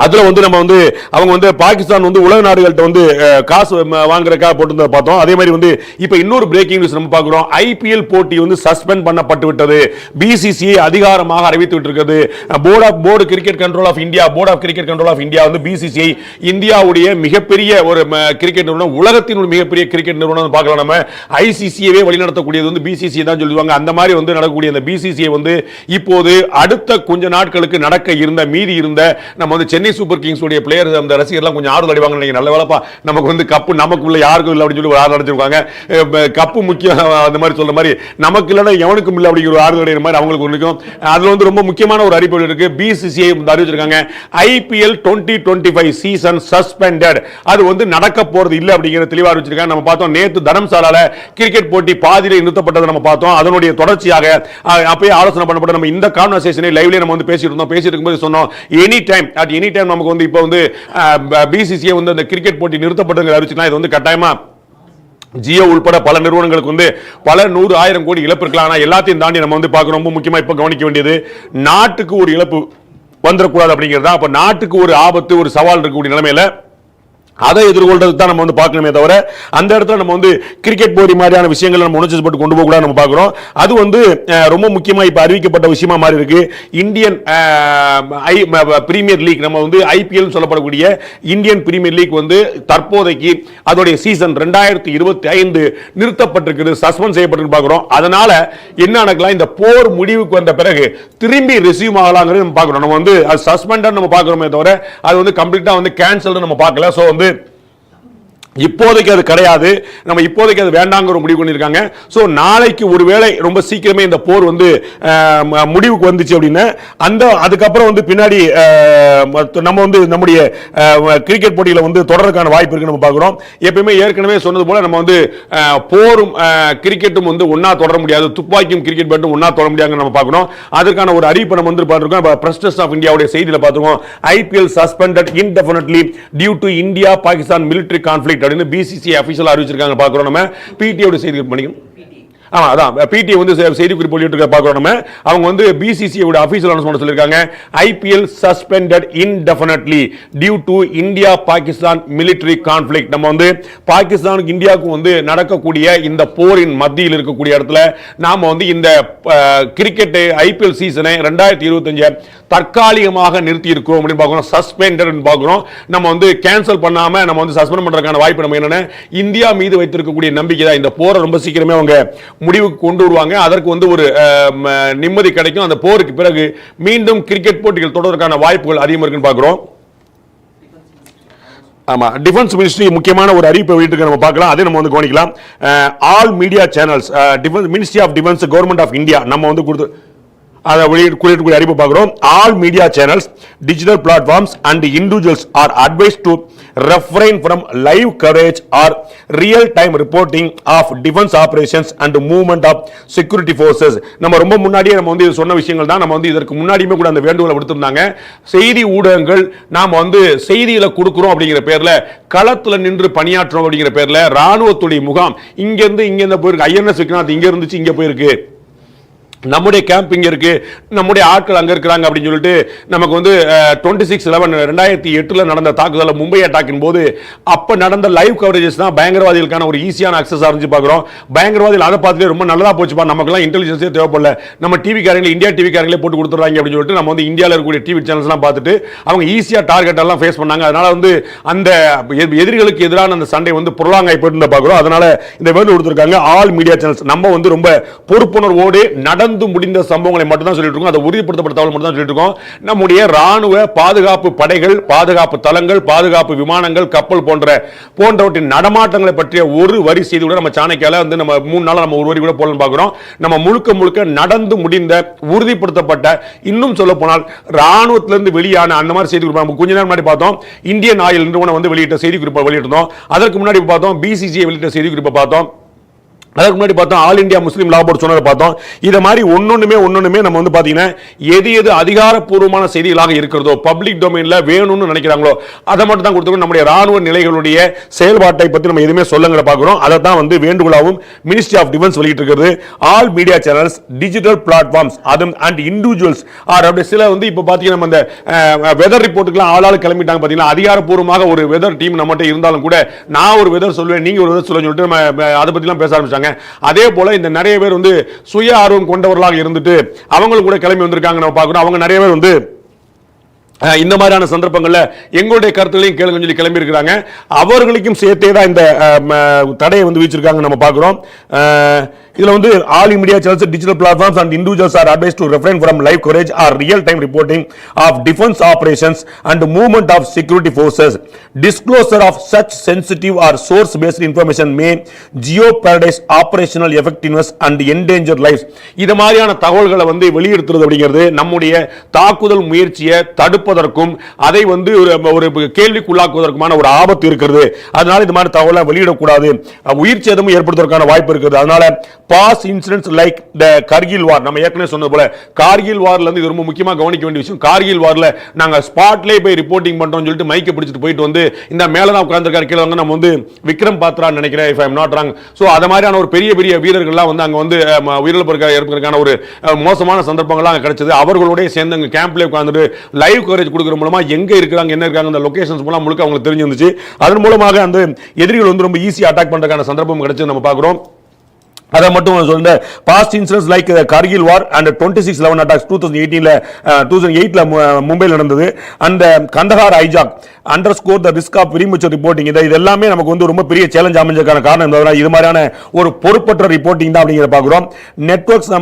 அதுல வந்து நம்ம வந்து அவங்க வந்து பாகிஸ்தான் வந்து உலக நாடுகள்கிட்ட வந்து காசு வாங்குறதுக்காக போட்டு பார்த்தோம். அதே மாதிரி வந்து இப்ப இன்னொரு பிரேக்கிங் நியூஸ் நம்ம பார்க்கிறோம். ஐபிஎல் போட்டி வந்து சஸ்பெண்ட் பண்ணப்பட்டு விட்டது, பிசிசிஐ அதிகாரமாக அறிவித்து விட்டிருக்கிறது. Board cricket control of India, board of cricket control of India வந்து பிசிசிஐ இந்தியாவுடைய மிகப்பெரிய ஒரு கிரிக்கெட் நிறுவனம், உலகத்தின் மிகப்பெரிய கிரிக்கெட் நிறுவனம் பார்க்கலாம். நம்ம ஐசிசிஐவே வழிநடத்தக்கூடியது வந்து பிசிசிஐ தான் சொல்லுவாங்க. அந்த மாதிரி வந்து நடக்கக்கூடிய அந்த பிசிசிஐ வந்து இப்போது அடுத்த கொஞ்ச நாட்களுக்கு நடக்க இருந்த மீதி இருந்த நம்ம வந்து சென்னை சூப்பர் கிங்ஸ் உடைய பிளேயர் அந்த ரசிகர்லாம் கொஞ்சம் ஆறுதல் அடைவாங்க. நீங்க நல்ல வேலைப்பா நமக்கு வந்து கப்பு நமக்குள்ள யாருக்கும் இல்லை அப்படின்னு சொல்லி ஒரு ஆறுதல் அடைச்சிருக்காங்க. கப்பு முக்கியம் அந்த மாதிரி சொல்ற மாதிரி நமக்கு இல்லைன்னா எவனுக்கும் இல்லை அப்படிங்கிற ஒரு ஆறுதல் அடைகிற மாதிரி அவங்களுக்கு இருக்கும். அதுல வந்து ரொம்ப முக்கியமான ஒரு அறிவிப்பு இருக்கு. பிசிசிஐ அறிவிச்சிருக்காங்க ஐபிஎல் 2025 சீசன் சஸ்பெண்டட், அது வந்து நடக்க போறது இல்லை அப்படிங்கிற தெளிவா அறிவிச்சிருக்காங்க. நம்ம பார்த்தோம் நேத்து தரம்சாலால கிரிக்கெட் போட்டி பாதியிலே நிறுத்தப்பட்டதை நம்ம பார்த்தோம். அதனுடைய தொடர்ச்சியாக அப்பயே ஆலோசனை பண்ணப்பட்ட நம்ம இந்த கான்வர்சேஷனை லைவ்லயே நம்ம வந்து பேசிட்டு இருந்தோம். பேசிட்டு இருக்கும்போது சொன்னோம் எனி டைம் நமக்கு வந்து இப்போ வந்து பிசிசிஐ வந்து அந்த கிரிக்கெட் போட்டி நிறுத்தப்பட்டது அறிவிச்சுனா இது வந்து கட்டாயமா ஜியோ உள்பட பல நிறுவனங்களுக்கு வந்து பல 100,000 கோடி இழப்பு இருக்கலாம். ஆனால் எல்லாத்தையும் தாண்டி நம்ம வந்து பார்க்கணும், ரொம்ப முக்கியமாக இப்போ கவனிக்க வேண்டியது நாட்டுக்கு ஒரு இழப்பு வந்துடக்கூடாது அப்படிங்கிறது தான். அப்போ நாட்டுக்கு ஒரு ஆபத்து, ஒரு சவால் இருக்கக்கூடிய நிலைமையில அதை எதிர்கொள்றதுக்கு தான் நம்ம வந்து பார்க்கணுமே தவிர அந்த இடத்துல நம்ம வந்து கிரிக்கெட் போடி மாதிரியான விஷயங்களை நம்ம உணர்ச்சிப்பட்டு கொண்டு போக கூடாது நம்ம பார்க்கிறோம். அது வந்து ரொம்ப முக்கியமா இப்ப அறிவிக்கப்பட்ட விஷயமா மாறி இருக்கு. இந்தியன் பிரீமியர் லீக், நம்ம வந்து ஐபிஎல் சொல்லப்படக்கூடிய இந்தியன் பிரீமியர் லீக் வந்து தற்போதைக்கு அதோடைய சீசன் 2025 நிறுத்தப்பட்டிருக்கிறது, சஸ்பெண்ட் செய்யப்பட்டிருக்கு பார்க்கிறோம். அதனால என்ன நடக்கலாம், இந்த போர் முடிவுக்கு வந்த பிறகு திரும்பி ரெஸ்யூம் ஆகலாங்கிறது நம்ம பார்க்கிறோம். நம்ம வந்து அது சஸ்பெண்டட் நம்ம பார்க்கிறோமே தவிர அது வந்து கம்ப்ளீட்டா வந்து கேன்சல் நம்ம பார்க்கல. சோ வந்து இப்போதைக்கு அது கிடையாது, நம்ம இப்போதைக்கு அது வேண்டாங்கிற முடிவு பண்ணியிருக்காங்க. ஸோ நாளைக்கு ஒருவேளை ரொம்ப சீக்கிரமே இந்த போர் வந்து முடிவுக்கு வந்துச்சு அப்படின்னா அதுக்கப்புறம் வந்து பின்னாடி நம்ம வந்து நம்முடைய கிரிக்கெட் போட்டியில் வந்து தொடர்றதுக்கான வாய்ப்பு இருக்கு நம்ம பார்க்குறோம். எப்பயுமே ஏற்கனவே சொன்னது போல நம்ம வந்து போரும் கிரிக்கெட்டும் வந்து ஒன்னா தொடர முடியாது, துப்பாக்கியும் கிரிக்கெட் பேட்டும் ஒன்னா தொடர முடியாதுன்னு நம்ம பார்க்கணும். அதற்கான ஒரு அறிவிப்பை நம்ம வந்து பார்த்துருக்கோம். பிரஸ் ஆஃப் இந்தியாவுடைய செய்தியில் பார்த்துருக்கோம், IPL suspended indefinitely due to India Pakistan military conflict அப்படின்னு பிசிசிஐ அபிஷியலா அறிவிச்சிருக்காங்க பார்க்கிறோம். நம்ம பிடிஓட செய்தி பண்ணிக்கணும். ஆமா, அதான் பிடிஏ வந்து செய்திக்குறிப்பு வெளியிட்டு பார்க்கிறோம். நம்ம அவங்க வந்து பிசிசிஐ அபிஷியல் அனௌன்ஸ்மென்ட் சொல்லிருக்காங்க, IPL suspended indefinitely due to India Pakistan military conflict. நம்ம வந்து பாகிஸ்தானுக்கு இந்தியாவுக்கு வந்து நடக்கக்கூடிய இந்த போரின் மத்தியில் இருக்கக்கூடிய இடத்துல நாம வந்து இந்த கிரிக்கெட் ஐபிஎல் சீசனை 2025 தற்காலிகமாக நிறுத்தி இருக்கிறோம் அப்படின்னு பார்க்கிறோம். சஸ்பெண்டட் பார்க்கிறோம். நம்ம வந்து கேன்சல் பண்ணாம நம்ம வந்து சஸ்பெண்ட் பண்றதுக்கான வாய்ப்பு நம்ம என்னன்னா, இந்தியா மீது வைத்திருக்கக்கூடிய நம்பிக்கை தான் இந்த போரை ரொம்ப சீக்கிரமே அவங்க முடிவுக்கு கொண்டு வருவாங்க. அதற்கு வந்து ஒரு நிம்மதி கிடைக்கும். அந்த போருக்கு பிறகு மீண்டும் கிரிக்கெட் போட்டிகள் தொடர்வதற்கான வாய்ப்புகள் அதிகம் இருக்குன்னு பார்க்கிறோம். ஆமா, டிஃபென்ஸ் மினிஸ்ட்ரி முக்கியமான ஒரு அறிவிப்பை வெளியிட்டு நம்ம பார்க்கலாம், அதை நம்ம வந்து கவனிக்கலாம். All media channels, ministry of defence, government of India நம்ம வந்து கொடுத்து அதை வெளியிடக்கூடிய அறிவிப்பு பார்க்கிறோம். All media channels, digital platforms and individuals are advised to refrain from live coverage or real time reporting of defense operations and movement of security forces. நம்ம ரொம்ப முன்னாடியே நம்ம வந்து சொன்ன விஷயங்கள் தான். நம்ம வந்து இதற்கு முன்னாடியுமே கூட அந்த வேண்டுகோளை விடுத்திருந்தாங்க. செய்தி ஊடகங்கள் நாம வந்து செய்தியில கொடுக்கிறோம் அப்படிங்கிற பேர்ல, களத்துல நின்று பணியாற்றோம் அப்படிங்கிற பேர்ல ராணுவத்துடைய முகாம் இங்க இருந்து போயிருக்கு, ஐஎன்எஸ் விக்ராந்த் இங்க இருந்துச்சு இங்க போயிருக்கு, நம்முடைய கேம்ப் இங்க இருக்கு, நம்முடைய ஆட்கள் அங்க இருக்கிறாங்க அப்படின்னு சொல்லிட்டு நமக்கு வந்து 26/11/2008 நடந்த தாக்குதல், மும்பை அட்டாக்கின் போது அப்ப நடந்த லைவ் கவரேஜஸ் தான் பயங்கரவாதிகளுக்கான ஒரு ஈஸியான அக்சஸ் அறிஞ்சு பார்க்கிறோம். பயங்கரவாதிகள் அதை பார்த்துட்டு ரொம்ப நல்லதா போச்சுப்பா, நமக்கெல்லாம் இன்டெலிஜென்ஸே தேவைப்படல, நம்ம டிவி காரங்களே இந்தியா டிவி காரங்களே போட்டு கொடுத்துறாங்க அப்படின்னு சொல்லிட்டு நம்ம வந்து இந்தியாவில் இருக்கக்கூடிய டிவி சேனல்ஸ் எல்லாம் பார்த்துட்டு அவங்க ஈஸியா டார்கெட் எல்லாம் ஃபேஸ் பண்ணாங்க. அதனால வந்து அந்த எதிரிகளுக்கு எதிரான அந்த சண்டை வந்து புரளாங்க போயிட்டு பார்க்கிறோம். அதனால இந்த வேண்டு கொடுத்திருக்காங்க ஆல் மீடியா சேனல்ஸ். நம்ம வந்து ரொம்ப பொறுப்புணர்வோடு நடந்து முடிந்த சம்பவங்களை மட்டும் தான் சொல்லிட்டு இருக்கோம், அதை உறுதிப்படுத்தப்பட்ட தகவல் மட்டும் தான் சொல்லிட்டு இருக்கோம். நம்முடைய ராணுவ பாதுகாப்பு படைகள், பாதுகாப்பு தளங்கள், பாதுகாப்பு விமானங்கள், கப்பல் போன்றவற்றின் நடமாட்டங்களை பற்றிய ஒரு வரி செய்தி கூட நம்ம சாணக்கியால வந்து நம்ம 3 நாளா நம்ம ஒரு வரி கூட போடணும் பார்க்கிறோம். நம்ம முழுக்க நடந்து முடிந்த உறுதிப்படுத்தப்பட்ட, இன்னும் சொல்ல போனால் ராணுவத்திலிருந்து வெளியான அந்த மாதிரி செய்தி குறிப்பு கொஞ்ச நேரம் முன்னாடி பார்த்தோம். இந்தியன் ஆயில் நிறுவனம் வந்து வெளியிட்ட செய்தி குறிப்பை வெளியிட்டோம். அதற்கு முன்னாடி பார்த்தோம் பிசிசிஐ வெளியிட்ட செய்தி குறிப்பை பார்த்தோம். அதற்கு முன்னாடி பார்த்தோம் ஆல் இந்தியா முஸ்லீம் லா போர்டு சொன்னதை பார்த்தோம். இதை மாதிரி ஒன்னொன்னுமே நம்ம வந்து பாத்தீங்கன்னா எது அதிகாரப்பூர்வமான செய்திகளாக இருக்கிறதோ, பப்ளிக் டொமைன்ல வேணும்னு நினைக்கிறாங்களோ அதை மட்டும் தான் கொடுத்துருக்கோம். நம்முடைய ராணுவ நிலைகளுடைய செயல்பாட்டை பற்றி நம்ம எதுவுமே சொல்லுங்கிற பார்க்கிறோம். அதை தான் வந்து வேண்டுகோளாகவும் மினிஸ்ட்ரி ஆஃப் டிஃபென்ஸ் வெளியிட்டு இருக்கிறது. All media channels, digital platforms and individuals are அப்படி சில வந்து இப்போ பார்த்தீங்கன்னா நம்ம இந்த வெதர் ரிப்போர்ட்டுக்குலாம் ஆளாளு கிளம்பிட்டாங்க. பார்த்தீங்கன்னா அதிகாரப்பூர்வமாக ஒரு வெதர் டீம் நம்மகிட்ட இருந்தாலும் கூட நான் ஒரு வெதர் சொல்லுவேன், நீங்க ஒரு வெதர் சொல்லுன்னு சொல்லிட்டு நம்ம அதை பற்றிலாம் பேச ஆரம்பிச்சாங்க. அதே போல இந்த நிறைய பேர் வந்து சுய ஆர்வம் கொண்டவர்களாக இருந்துட்டு அவங்களும் கூட கிளம்பி வந்திருக்காங்க நம்ம பார்க்கிறோம். அவங்க நிறைய பேர் வந்து இந்த மாதிரியான சந்தர்ப்பங்கள்ல எங்களுடைய கருத்துக்களையும் கேளுங்க சொல்லி கிளம்பி இருக்கிறாங்க. அவர்களுக்கும் சேர்த்தே தான் இந்த தடையை வந்து வீச்சிருக்காங்க நம்ம பார்க்கிறோம். இதுல வந்து all media channels, digital platforms and individuals are advised to refrain from live coverage or real time reporting of defence operations and movement of security forces. Disclosure of such sensitive or source based information may jeopardise operational effectiveness and endanger lives. இது மாதிரியான தகவல்களை வந்து வெளியிடுறது அப்படிங்கிறது நம்முடைய தாக்குதல் முயற்சியை தடுப்பதற்கும் அதை வந்து ஒரு கேள்விக்குள்ளாக்குவதற்குமான ஒரு ஆபத்து இருக்கிறது. அதனால இது மாதிரி தகவலை வெளியிடக்கூடாது, உயிர் சேதமும் ஏற்படுவதற்கான வாய்ப்பு இருக்கிறது. அதனால past incidents like the Kargil war. நம்ம ஏற்கனவே சொன்னது போல கார்கில் வார்ல இருந்து இது ரொம்ப முக்கியமா கவனிக்க வேண்டிய விஷயம். கார்கில் வார்ல நாங்க ஸ்பாட்லயே போய் ரிப்போர்ட்டிங் பண்றோம்னு சொல்லிட்டு மைக்கை பிடிச்சிட்டு போயிட்டு வந்து இந்த மேல தான் உட்கார்ந்திருக்காரு கீழ வந்து நம்ம வந்து விக்ரம் பாத்ரான்னு நினைக்கிறேன், if I am not wrong. So அத மாதிரியான ஒரு பெரிய பெரிய வீரர்கள்லாம் வந்து அங்க வந்து உயிரிழப்புக்கான ஒரு மோசமான சந்தர்ப்பங்கள்லாம் அங்க கிடைச்சது. அவர்களோட சேர்ந்து அங்க கேம்ப்ல உட்கார்ந்துட்டு லைவ் கவரேஜ் கொடுக்கிற மூலமா எங்க இருக்காங்க என்ன இருக்காங்க அந்த லொகேஷன்ஸ் மூலம் முழுக்க அவங்களுக்கு தெரிஞ்சிருந்துச்சு. அதன் மூலமாக அந்த எதிரிகள் வந்து ரொம்ப ஈஸியா அட்டாக் பண்றதுக்கான சந்தர்ப்பம் கிடைச்சது நம்ம பார்க்கிறோம். அதை மட்டும் சொல்லுங்க, past incidents like Kargil war and 26/11 attacks 2008ல மும்பையில் நடந்தது. அந்த Kandahar hijack underscore the risk of premature reporting. இது எல்லாமே நமக்கு வந்து ரொம்ப பெரிய சேலஞ்ச் அமைஞ்சதுக்கான காரணம் என்பதால் இது மாதிரியான ஒரு பொறுப்பற்ற ரிப்போர்ட்டிங் தான் அப்படிங்கிற பார்க்கிறோம். நெட்வொர்க்ஸ்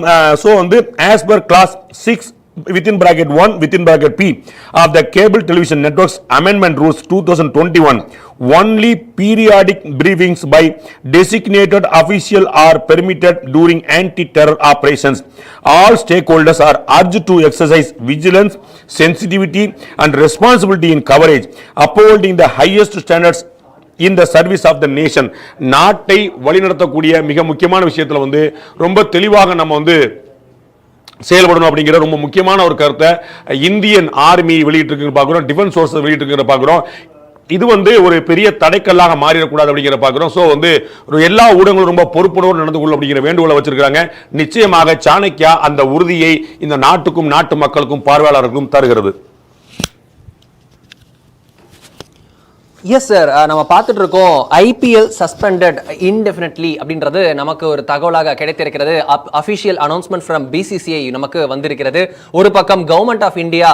சோ வந்து as per clause 6 within bracket 1 within bracket P of the Cable Television Networks Amendment Rules 2021, only periodic briefings by designated official are permitted during anti-terror operations. All stakeholders are urged to exercise vigilance, sensitivity and responsibility in coverage, upholding the highest standards in the service of the nation. நாட்டை வழிநடத்தக்கூடிய மிக முக்கியமான விஷயத்துல வந்து ரொம்ப தெளிவாக நம்ம வந்து செயல்படணும் அப்படிங்கிற ரொம்ப முக்கியமான ஒரு கருத்தை இந்தியன் ஆர்மி வெளியிட்டு பார்க்கிறோம், டிஃபென்ஸ் ஃபோர்ஸ் வெளியிட்டு பார்க்கிறோம். இது வந்து ஒரு பெரிய தடைக்கல்லாக மாறிடக்கூடாது அப்படிங்கிற பார்க்கிறோம். ஸோ வந்து எல்லா ஊடகங்களும் ரொம்ப பொறுப்புணர்வு நடந்து கொள்ளும் அப்படிங்கிற வேண்டுகோளை வச்சிருக்காங்க. நிச்சயமாக சாணக்கியா அந்த உறுதியை இந்த நாட்டுக்கும் நாட்டு மக்களுக்கும் பார்வையாளர்களுக்கும் தருகிறது. எஸ் சார், நம்ம பார்த்துட்டு இருக்கோம் ஐபிஎல் சஸ்பெண்டட் இன்டெஃபினெட்லி அப்படின்றது நமக்கு ஒரு தகவலாக கிடைத்திருக்கிறது. அஃபிஷியல் அனௌன்ஸ்மெண்ட் ஃப்ரம் பிசிசிஐ நமக்கு வந்திருக்கிறது. ஒரு பக்கம் government of India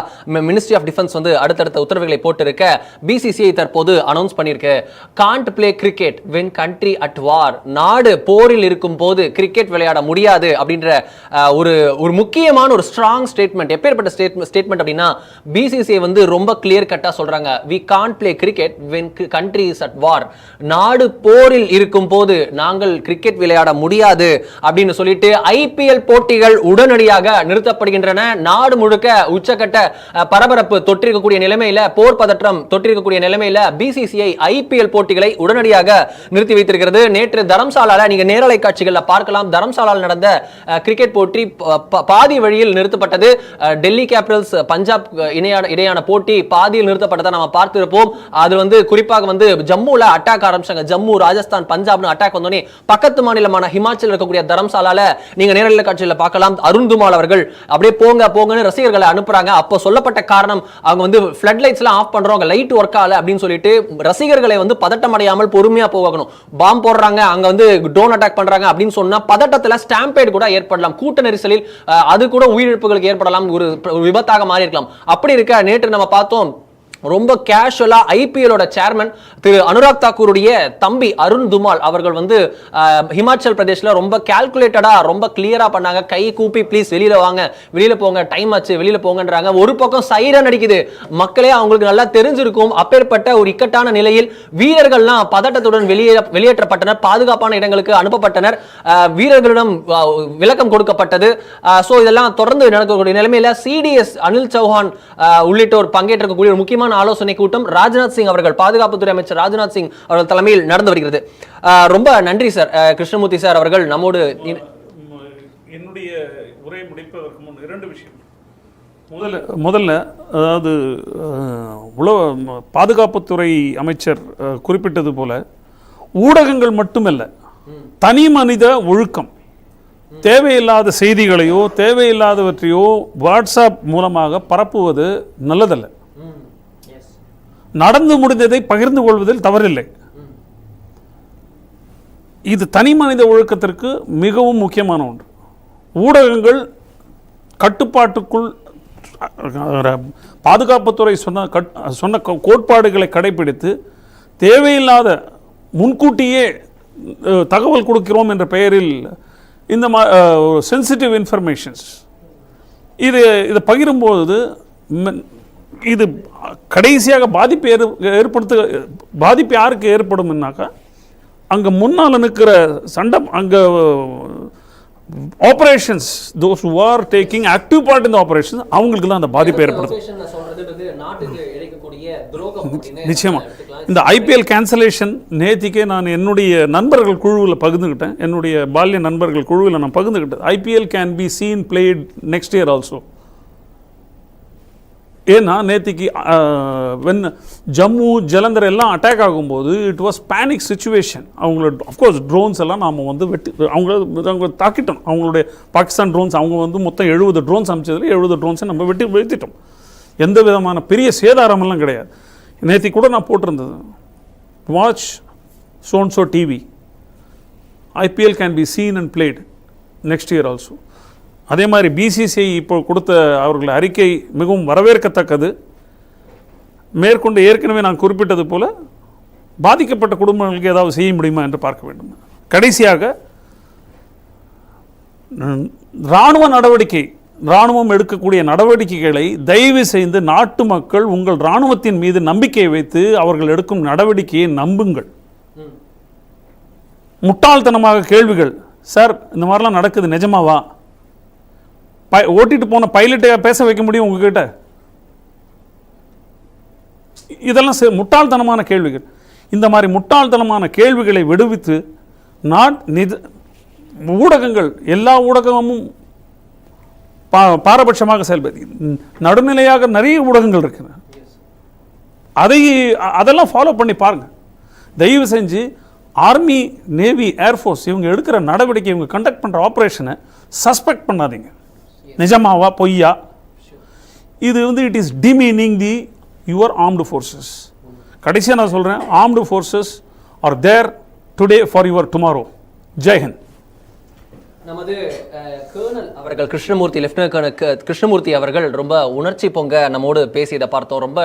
ministry of defence வந்து அடுத்தடுத்த உத்தரவுகளை போட்டிருக்க பிசிசிஐ தற்போது அனௌன்ஸ் பண்ணியிருக்கு. Can't play cricket when country at war. நாடு போரில் இருக்கும் போது கிரிக்கெட் விளையாட முடியாது அப்படின்ற ஒரு முக்கியமான ஒரு ஸ்ட்ராங் ஸ்டேட்மெண்ட். எப்பேற்பட்ட ஸ்டேட்மெண்ட் அப்படின்னா பிசிசிஐ வந்து ரொம்ப கிளியர் கட்டா சொல்றாங்க, we can't play cricket country is at war. நாடு போரில் இருக்கும் போது நாங்கள் கிரிக்கெட் விளையாட முடியாது அப்படின்னு சொல்லிட்டு ஐபிஎல் போட்டிகள் உடனடியாக நிறுத்தப்படுகின்றன. நாடு முழுக்க உச்சக்கட்ட பரபரப்பு தொற்றிருக்கக்கூடிய நிலைமையில, போர் பதற்றம் தொற்றிருக்கக்கூடிய நிலைமையில பிசிசிஐ ஐபிஎல் போட்டிகளை உடனடியாக நிறுத்தி வைத்திருக்கிறது. நேற்று தரம்சாலால நீங்க நேரலை காட்சிகள்ல பார்க்கலாம், தரம்சாலால் நடந்த கிரிக்கெட் போட்டி பாதி வழியில் நிறுத்தப்பட்டது. டெல்லி கேபிட்டல்ஸ் பஞ்சாப் இடையான போட்டி பாதியில் நிறுத்தப்பட்டதை நம்ம பார்த்திருப்போம். அது வந்து குறிப்பாக வந்து ஜம்முல அட்டாக் ஆரம்பிச்சாங்க. ஜம்மு, ராஜஸ்தான், பஞ்சாப்னு அட்டாக் வந்தோடனே பக்கத்து மாநிலமான ஹிமாச்சல் இருக்கக்கூடிய தரம்சாலால நீங்க நேரலை காட்சியில பார்க்கலாம், அருண் துமால் அவர்கள் அப்படியே போங்கன்னு ரசிகர்களை அனுப்புறாங்க. அப்போ சொல்லப்பட்ட காரணம் அவங்க வந்து ஃப்ளட் லைட்ஸ் எல்லாம் ஆஃப் பண்றோம், லைட் ஒர்க் ஆகல அப்படின்னு சொல்லிட்டு ரசிகர்களை வந்து பதட்டம் அடையாமல் பொறுமையா போகணும். பாம்பு போடுறாங்க, அங்க வந்து ட்ரோன் அட்டாக் பண்றாங்க அப்படின்னு சொன்னா பதட்டத்துல ஸ்டாம்பேட் கூட ஏற்படலாம், கூட்ட நெரிசலில் அது கூட உயிரிழப்புகளுக்கு ஏற்படலாம், ஒரு விபத்தாக மாறி இருக்கலாம். அப்படி இருக்க நேற்று நம்ம பார்த்தோம் ரொம்ப கேஷுவலா ஐபிஎலோட சேர்மன் திரு அனுராக் தாக்கூருடைய தம்பி அருண் துமால் அவர்கள் வந்து ஹிமாச்சல் பிரதேஷ்ல ரொம்ப கால்குலேட்டடா ரொம்ப கிளியரா பண்ணாங்க. கை கூப்பி ப்ளீஸ் வெளியில வாங்க, வெளியில போங்க, டைம் ஆச்சு, வெளியில போங்கன்றாங்க. ஒரு பக்கம் சைரன் அடிக்குது, மக்களே அவங்களுக்கு நல்லா தெரிஞ்சிருக்கும். அப்பேற்பட்ட ஒரு இக்கட்டான நிலையில் வீரர்கள்லாம் பதட்டத்துடன் வெளியேற்றப்பட்டனர், பாதுகாப்பான இடங்களுக்கு அனுப்பப்பட்டனர், வீரர்களிடம் விளக்கம் கொடுக்கப்பட்டது. சோ இதெல்லாம் தொடர்ந்து நடக்கக்கூடிய நிலைமையில சிடிஎஸ் அனில் சௌஹான் உள்ளிட்டோர் பங்கேற்கக்கூடிய ஒரு முக்கியமான ஆலோசனை கூட்டம் ராஜ்நாத் சிங் அவர்கள், பாதுகாப்புத்துறை அமைச்சர் ராஜ்நாத் சிங் அவர்கள் தலைமையில் நடந்து வருகிறது. ரொம்ப நன்றி சார். கிருஷ்ணமூர்த்தி சார் அவர்கள் நம்மோடு. என்னுடைய உரை முடிப்பதற்கு முன் இரண்டு விஷயம். முதல்ல அதாவது பாதுகாப்புத்துறை அமைச்சர் குறிப்பிட்டது போல ஊடகங்கள் மட்டுமல்ல, தனி மனித ஒழுக்கம், தேவையில்லாத செய்திகளையோ தேவையில்லாதவற்றையோ வாட்ஸ்அப் மூலமாக பரப்புவது நல்லதல்ல. நடந்து முடிந்ததை பகிர்ந்து கொள்வதில் தவறில்லை. இது தனி மனித ஒழுக்கத்திற்கு மிகவும் முக்கியமான ஒன்று. ஊடகங்கள் கட்டுப்பாட்டுக்குள் பாதுகாப்புத்துறை சொன்ன கோட்பாடுகளை கடைபிடித்து தேவையில்லாத முன்கூட்டியே தகவல் கொடுக்கிறோம் என்ற பெயரில் இந்த சென்சிட்டிவ் இன்ஃபர்மேஷன்ஸ் இதை பகிரும்போது இது கடைசியாக பாதிப்பு யாருக்கு ஏற்படும்னாக்கா, அங்கே முன்னால் நிற்கிற சண்டை, அங்கே operations, those who are taking active part in the operations, அவங்களுக்கு தான் அந்த பாதிப்பு ஏற்படுது. நாட்டுக்கு இழைக்கக்கூடிய நிச்சயமா இந்த ஐபிஎல் கேன்சலேஷன் நேத்திக்கே நான் என்னுடைய நண்பர்கள் குழுவில் பகிர்ந்துக்கிட்டேன். என்னுடைய பால்ய நண்பர்கள் குழுவில் நான் பகிர்ந்துக்கிட்டேன். IPL can be seen played next year also. ஏன்னா நேத்திக்கு வென் ஜம்மு ஜலந்தர் எல்லாம் அட்டாக் ஆகும்போது இட் வாஸ் பேனிக் சுச்சுவேஷன். அவங்களோட அஃப்கோர்ஸ் ட்ரோன்ஸ் எல்லாம் நாம் வந்து அவங்க தாக்கிட்டோம். அவங்களுடைய பாகிஸ்தான் ட்ரோன்ஸ் அவங்க வந்து மொத்தம் 70 ட்ரோன்ஸ் அமைச்சதில் 70 ட்ரோன்ஸை நம்ம வீழ்த்திட்டோம். எந்த விதமான பெரிய சேதாரமெல்லாம் கிடையாது. நேற்று கூட நான் போட்டிருந்தது, வாட்ச் சோன்சோ TV, IPL can be seen and played next year also. அதே மாதிரி பிசிசிஐ இப்போ கொடுத்த அவர்கள் அறிக்கை மிகவும் வரவேற்கத்தக்கது. மேற்கொண்டு ஏற்கனவே நான் குறிப்பிட்டது போல பாதிக்கப்பட்ட குடும்பங்களுக்கு ஏதாவது செய்ய முடியுமா என்று பார்க்க வேண்டும். கடைசியாக இராணுவ நடவடிக்கை, இராணுவம் எடுக்கக்கூடிய நடவடிக்கைகளை தயவு செய்து நாட்டு மக்கள் உங்கள் இராணுவத்தின் மீது நம்பிக்கையை வைத்து அவர்கள் எடுக்கும் நடவடிக்கையை நம்புங்கள். முட்டாள்தனமாக கேள்விகள், சார் இந்த மாதிரிலாம் நடக்குது நிஜமாவா, ஓட்டிட்டு போன பைலட்டை பேச வைக்க முடியும் உங்ககிட்ட, இதெல்லாம் முட்டாள்தனமான கேள்விகள். இந்த மாதிரி முட்டாள்தனமான கேள்விகளை விடுவித்து ஊடகங்கள், எல்லா ஊடகமும் பாரபட்சமாக செயல்படுது. நடுநிலையாக நிறைய ஊடகங்கள் இருக்கு. அதெல்லாம் ஃபாலோ பண்ணி பாருங்க. தயவு செஞ்சு ஆர்மி, நேவி, ஏர்ஃபோர்ஸ் இவங்க எடுக்கிற நடவடிக்கை, இவங்க கண்டக்ட் பண்ற ஆப்ரேஷனை சஸ்பெக்ட் பண்ணாதீங்க. நிஜமாவா பொய்யா, இது வந்து it is demeaning the your armed forces. கடைசியாக நான் சொல்கிறேன், armed forces are there today for your tomorrow. ஜெய்ஹிந்த். நமது கர்னல் அவர்கள் கிருஷ்ணமூர்த்தி, லெப்டினன்ட் கர்னல் கிருஷ்ணமூர்த்தி அவர்கள் ரொம்ப உணர்ச்சி பொங்க நம்மோடு பேசியதை பார்த்தோம். ரொம்ப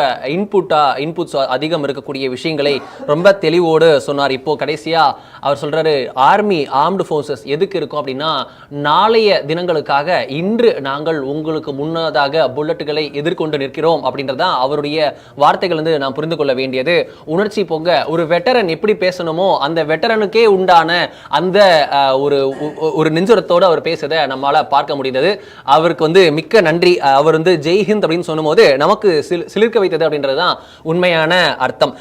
இன்புட்ஸ் அதிகம் இருக்கக்கூடிய விஷயங்களை ரொம்ப தெளிவோடு சொன்னார். இப்போ கடைசியா அவர் சொல்றாரு, ஆர்மி, ஆர்ம்டு ஃபோர்ஸஸ் எதுக்கு இருக்கும் அப்படின்னா, நாளைய தினங்களுக்காக இன்று நாங்கள் உங்களுக்கு முன்னதாக புல்லட்டுகளை எதிர்கொண்டு நிற்கிறோம் அப்படின்றதான் அவருடைய வார்த்தைகள் வந்து நாம் புரிந்து கொள்ள வேண்டியது. உணர்ச்சி பொங்க ஒரு வெட்டரன் எப்படி பேசணுமோ அந்த வெட்டரனுக்கே உண்டான அந்த ஒரு நெஞ்சுரத்தோடு அவர் பேசுறதை நம்மளால பார்க்க முடிந்தது. அவருக்கு வந்து மிக்க நன்றி. அவர் வந்து ஜெய்ஹிந்த் அப்படின்னு சொல்லும் போது நமக்கு சிலிர்க்க வைத்தது அப்படின்றதுதான் உண்மையான அர்த்தம்.